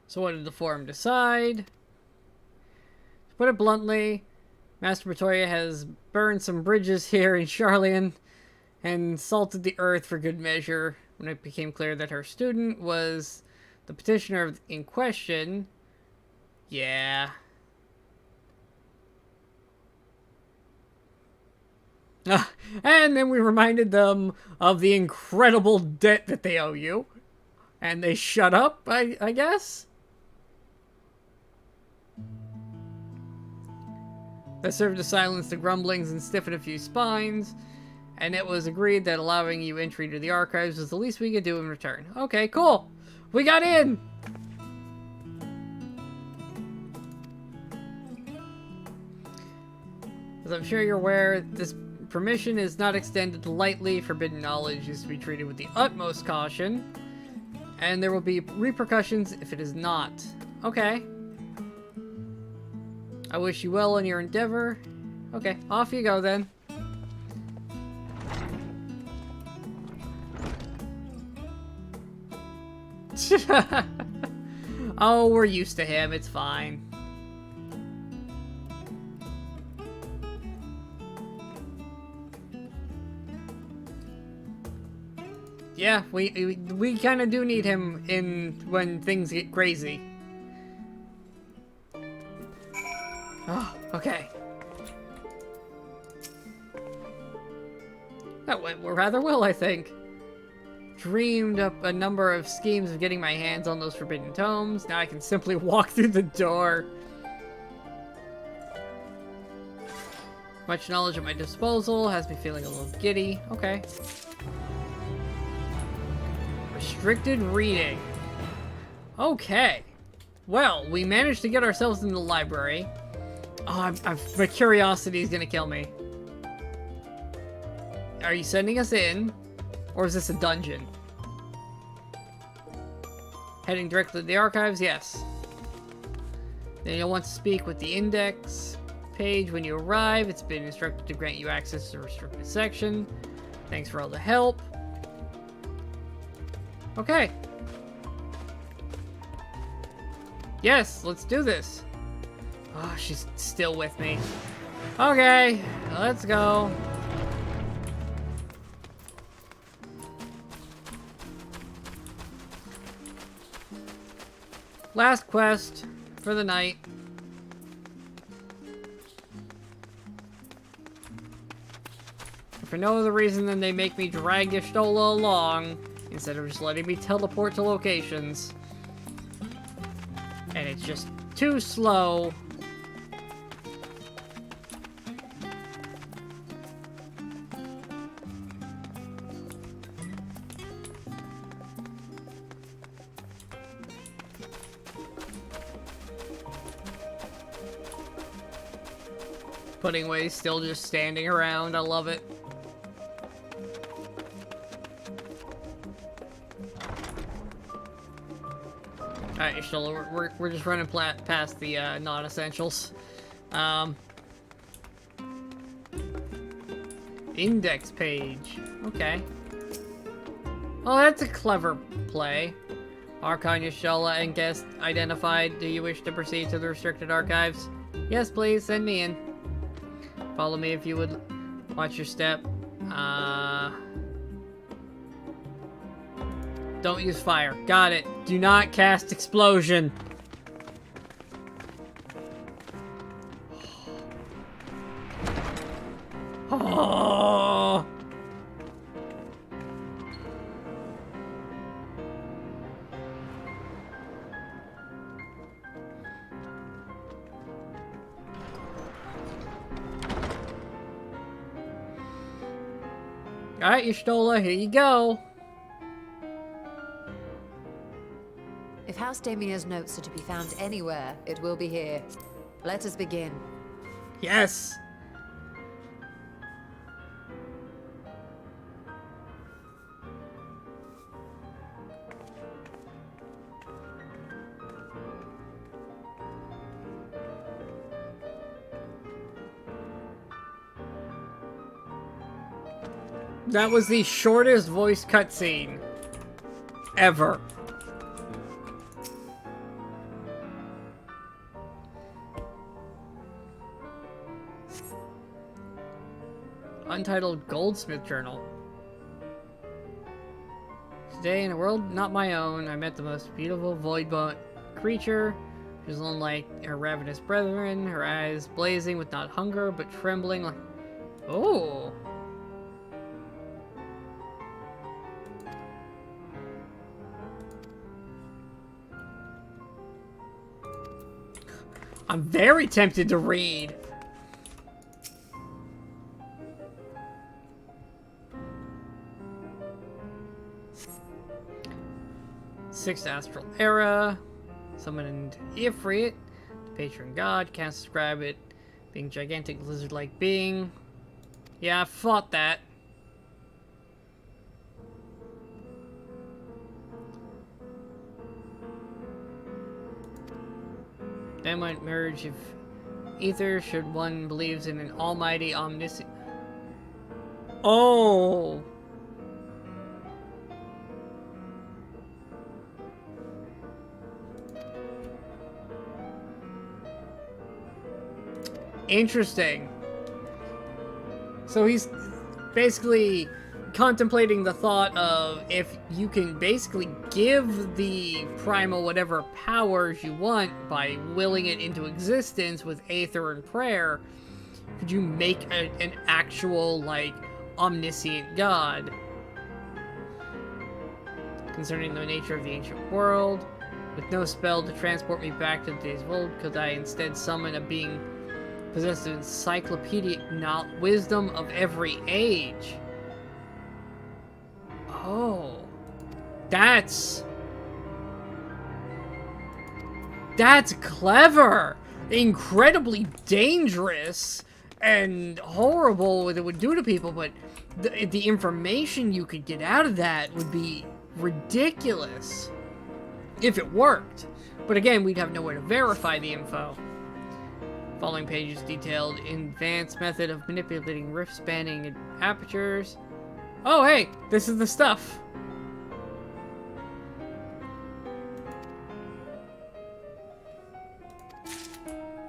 Speaker 1: So what did the forum decide? To put it bluntly, Master Pretoria has burned some bridges here in Charlian and salted the earth for good measure. When it became clear that her student was the petitioner in question, yeah. And then we reminded them of the incredible debt that they owe you. And they shut up, I guess? That served to silence the grumblings and stiffen a few spines. And it was agreed that allowing you entry to the archives was the least we could do in return. Okay, cool. We got in! As I'm sure you're aware, this permission is not extended lightly. Forbidden knowledge is to be treated with the utmost caution. And there will be repercussions if it is not. Okay. I wish you well in your endeavor. Okay, off you go then. Oh, we're used to him. It's fine. Yeah, we kind of do need him in when things get crazy. Oh, okay. That went rather well, I think. Dreamed up a number of schemes of getting my hands on those forbidden tomes. Now I can simply walk through the door. Much knowledge at my disposal has me feeling a little giddy. Okay. Restricted reading. Okay. Well, we managed to get ourselves in the library. Oh, my curiosity is gonna kill me. Are you sending us in? Or is this a dungeon? Heading directly to the archives? Yes. Then you'll want to speak with the index page when you arrive. It's been instructed to grant you access to the restricted section. Thanks for all the help. Okay. Yes, let's do this. Oh, she's still with me. Okay, let's go. Last quest for the night. For no other reason than they make me drag Y'shtola along instead of just letting me teleport to locations. And it's just too slow. Putting away, still just standing around. I love it. Alright, Y'shtola, we're just running past the non-essentials. Index page. Okay. Oh, that's a clever play. Archon Y'shtola and guest identified. Do you wish to proceed to the restricted archives? Yes, please. Send me in. Follow me if you would. Watch your step. Don't use fire. Got it. Do not cast explosion. Oh. Alright, Y'shtola, here you go.
Speaker 9: If House Damia's notes are to be found anywhere, it will be here. Let us begin.
Speaker 1: Yes. That was the shortest voice cutscene ever. Untitled Goldsmith Journal. Today, in a world not my own, I met the most beautiful void-born creature. She was unlike her ravenous brethren, her eyes blazing with not hunger, but trembling like... Oh! I'm very tempted to read. Sixth Astral Era. Summoned Ifrit, the patron god. Can't describe it. Being gigantic lizard-like being. Yeah, I fought that. Then might merge if ether should one believes in an almighty omniscient. Oh! Interesting. So he's basically contemplating the thought of if you can basically give the primal whatever powers you want by willing it into existence with aether and prayer, could you make an actual, like, omniscient god? Concerning the nature of the ancient world, with no spell to transport me back to today's world, could I instead summon a being possessed of encyclopedic wisdom of every age? Oh, that's clever, incredibly dangerous, and horrible what it would do to people, but the information you could get out of that would be ridiculous if it worked. But again, we'd have nowhere to verify the info. Following pages detailed advanced method of manipulating rift spanning apertures. Oh, hey, this is the stuff.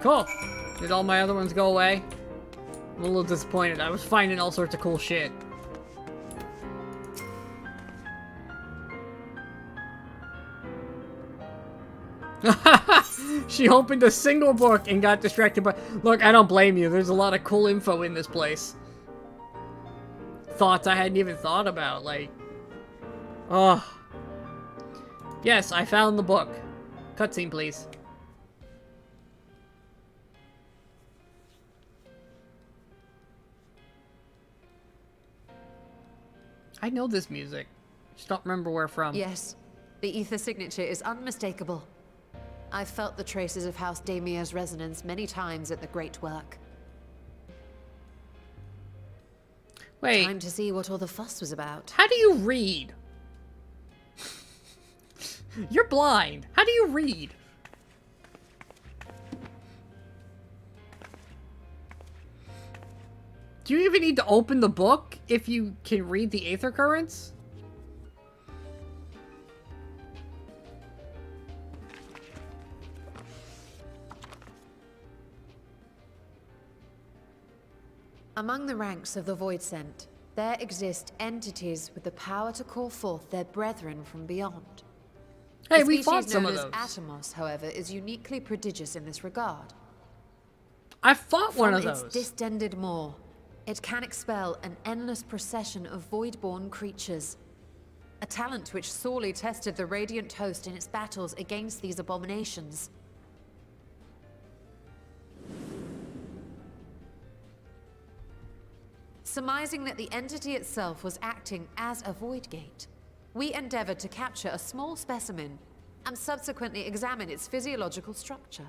Speaker 1: Cool. Did all my other ones go away? I'm a little disappointed. I was finding all sorts of cool shit. She opened a single book and got distracted by... Look, I don't blame you. There's a lot of cool info in this place. Thoughts I hadn't even thought about, like... Oh. Yes, I found the book. Cutscene, please. I know this music. Just don't remember where from.
Speaker 9: Yes, the ether signature is unmistakable. I've felt the traces of House Damia's resonance many times at the Great Work.
Speaker 1: Wait.
Speaker 9: Time to see what all the fuss was about.
Speaker 1: How do you read? You're blind. How do you read? Do you even need to open the book if you can read the aether currents?
Speaker 9: Among the ranks of the Void Sent, there exist entities with the power to call forth their brethren from beyond.
Speaker 1: Hey,
Speaker 9: the
Speaker 1: we fought
Speaker 9: species
Speaker 1: some
Speaker 9: known
Speaker 1: of
Speaker 9: as
Speaker 1: those.
Speaker 9: Atomos, however, is uniquely prodigious in this regard.
Speaker 1: I fought one of
Speaker 9: From
Speaker 1: those.
Speaker 9: its distended maw, it can expel an endless procession of void-born creatures. A talent which sorely tested the Radiant Host in its battles against these abominations. Surmising that the entity itself was acting as a void gate, we endeavored to capture a small specimen and subsequently examine its physiological structure.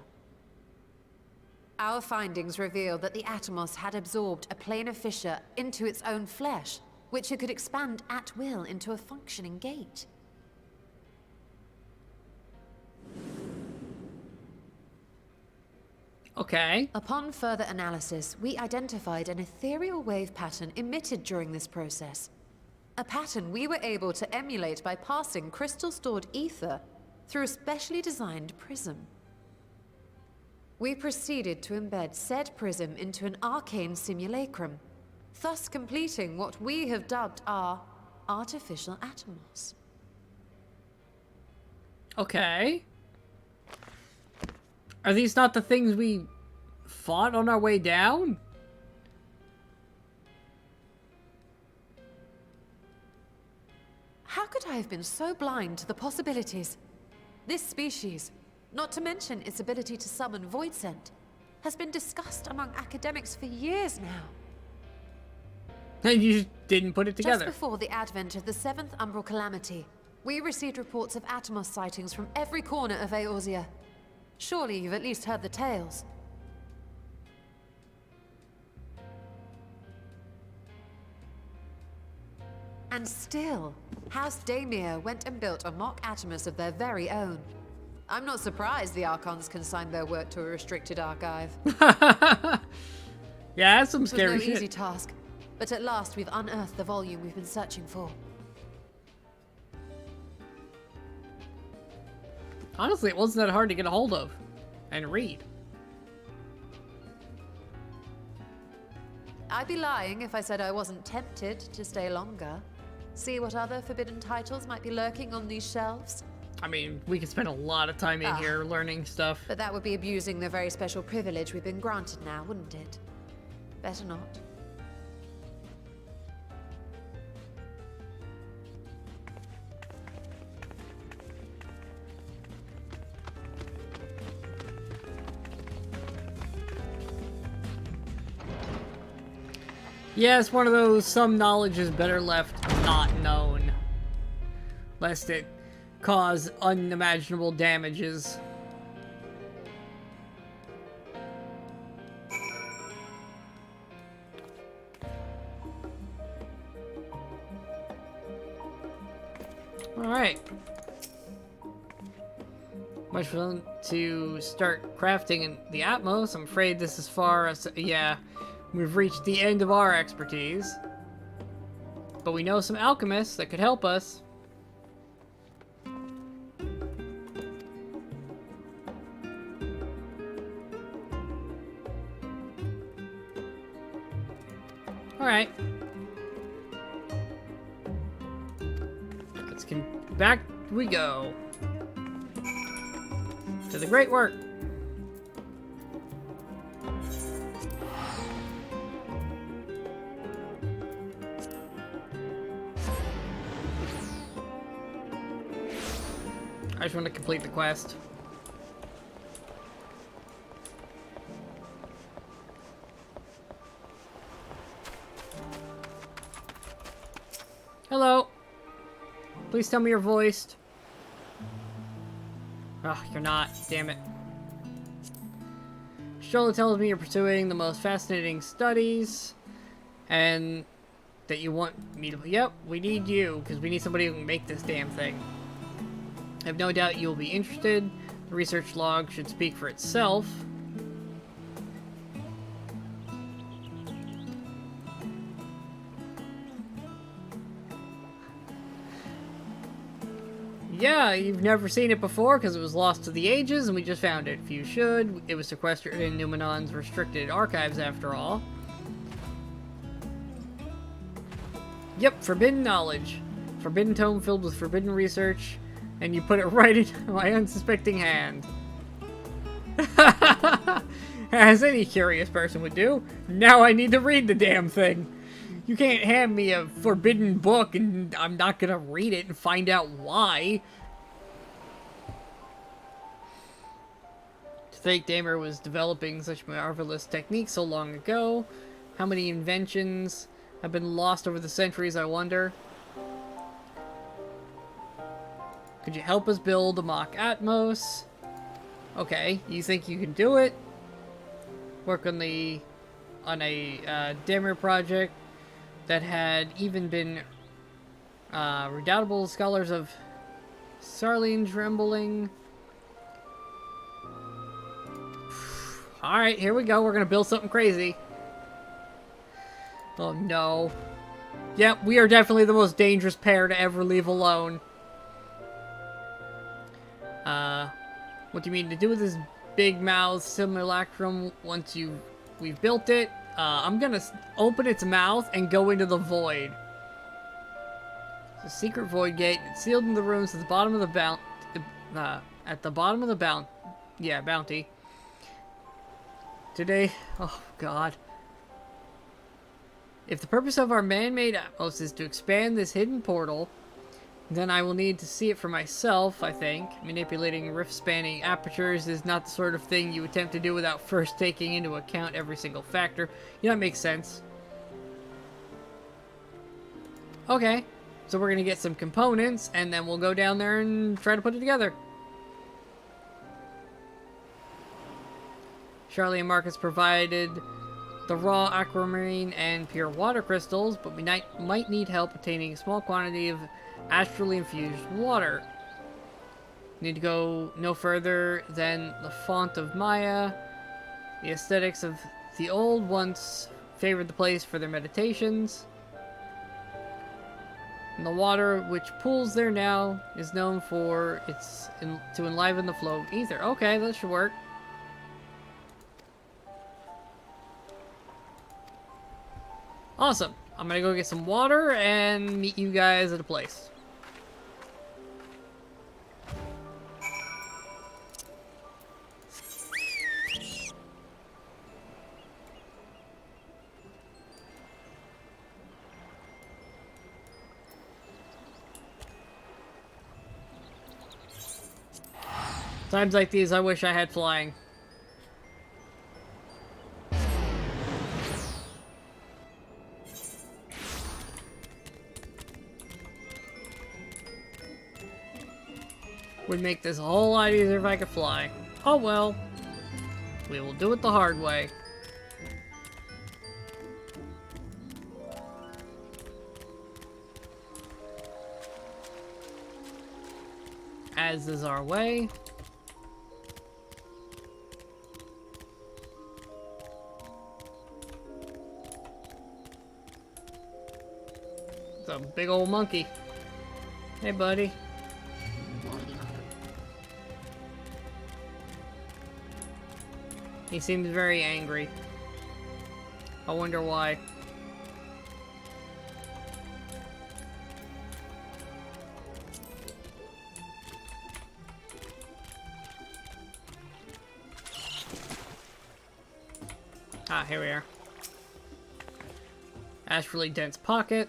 Speaker 9: Our findings revealed that the Atomos had absorbed a planar fissure into its own flesh, which it could expand at will into a functioning gate.
Speaker 1: Okay.
Speaker 9: Upon further analysis, we identified an ethereal wave pattern emitted during this process, A pattern we were able to emulate by passing crystal-stored ether through a specially designed prism. We proceeded to embed said prism into an arcane simulacrum, thus completing what we have dubbed our artificial atomos.
Speaker 1: Okay. Are these not the things we fought on our way down?
Speaker 9: How could I have been so blind to the possibilities? This species, not to mention its ability to summon void scent, has been discussed among academics for years now.
Speaker 1: And you just didn't put it together.
Speaker 9: Just before the advent of the 7th Umbral Calamity, we received reports of Atomos sightings from every corner of Eorzea. Surely you've at least heard the tales. And still, House Daemir went and built a mock Atomos of their very own. I'm not surprised the Archons consigned their work to a restricted archive.
Speaker 1: Yeah, that's some scary
Speaker 9: It was no
Speaker 1: shit.
Speaker 9: easy task, but at last we've unearthed the volume we've been searching for.
Speaker 1: Honestly, it wasn't that hard to get a hold of and read.
Speaker 9: I'd be lying if I said I wasn't tempted to stay longer. See what other forbidden titles might be lurking on these shelves.
Speaker 1: I mean, we could spend a lot of time in here learning stuff.
Speaker 9: But that would be abusing the very special privilege we've been granted now, wouldn't it? Better not.
Speaker 1: Yeah, it's one of those, some knowledge is better left not known, lest it cause unimaginable damages. Alright. Much fun to start crafting in the Atmos. I'm afraid this is far as, yeah. We've reached the end of our expertise. But we know some alchemists that could help us. Alright. Let's back we go. To the great work. I just want to complete the quest. Hello. Please tell me you're voiced. Oh, you're not. Damn it. Shiro tells me you're pursuing the most fascinating studies, and that you want me to... Yep, we need you, because we need somebody who can make this damn thing. I have no doubt you'll be interested. The research log should speak for itself. Yeah, you've never seen it before because it was lost to the ages and we just found it. If you should, it was sequestered in Numenon's restricted archives after all. Yep, forbidden knowledge. Forbidden tome filled with forbidden research. And you put it right into my unsuspecting hand. As any curious person would do. Now I need to read the damn thing. You can't hand me a forbidden book and I'm not gonna read it and find out why. To think Daemir was developing such marvelous techniques so long ago. How many inventions have been lost over the centuries, I wonder. Could you help us build a mock Atmos? Okay, you think you can do it? Work on a Daemir project that had even been redoubtable scholars of Sarline trembling. Alright, here we go. We're gonna build something crazy. Oh no. Yep, we are definitely the most dangerous pair to ever leave alone. What do you mean to do with this big mouth simulacrum once we've built it? I'm gonna open its mouth and go into the void. It's a secret void gate. It's sealed in the rooms at the bottom of the bounty. Today, oh god. If the purpose of our man-made outpost is to expand this hidden portal, then I will need to see it for myself, I think. Manipulating rift-spanning apertures is not the sort of thing you attempt to do without first taking into account every single factor. Yeah, that makes sense. Okay, so we're gonna get some components, and then we'll go down there and try to put it together. Charlie and Marcus provided the raw aquamarine and pure water crystals, but we might need help obtaining a small quantity of astrally infused water. Need to go no further than the font of Maya. The aesthetics of the old once favored the place for their meditations. And the water which pools there now is known for to enliven the flow of ether. Okay, that should work. Awesome. I'm gonna go get some water and meet you guys at a place. Times like these, I wish I had flying. Would make this a whole lot easier if I could fly. Oh well. We will do it the hard way. As is our way. It's a big old monkey. Hey, buddy. He seems very angry. I wonder why. Ah, here we are. Astrally dense pocket.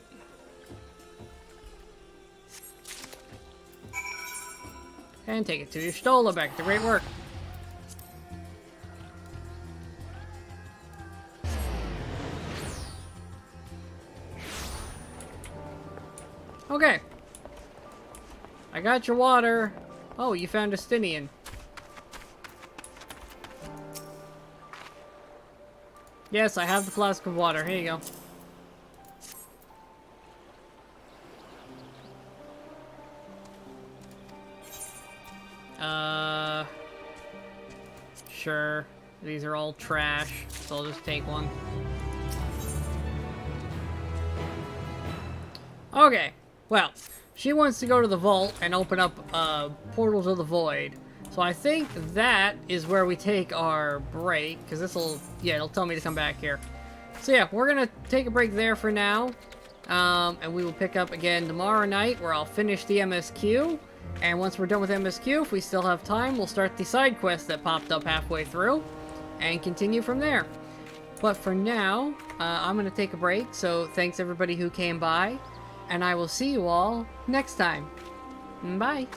Speaker 1: And take it to your Stola back to great work. Okay. I got your water. Oh, you found a Stinian. Yes, I have the flask of water. Here you go. Sure. These are all trash, so I'll just take one. Okay. Well, she wants to go to the vault and open up portals of the void. So I think that is where we take our break, because it'll tell me to come back here. So yeah, we're gonna take a break there for now, and we will pick up again tomorrow night, where I'll finish the MSQ. And once we're done with MSQ, if we still have time, we'll start the side quest that popped up halfway through, and continue from there. But for now, I'm gonna take a break. So thanks everybody who came by. And I will see you all next time. Bye.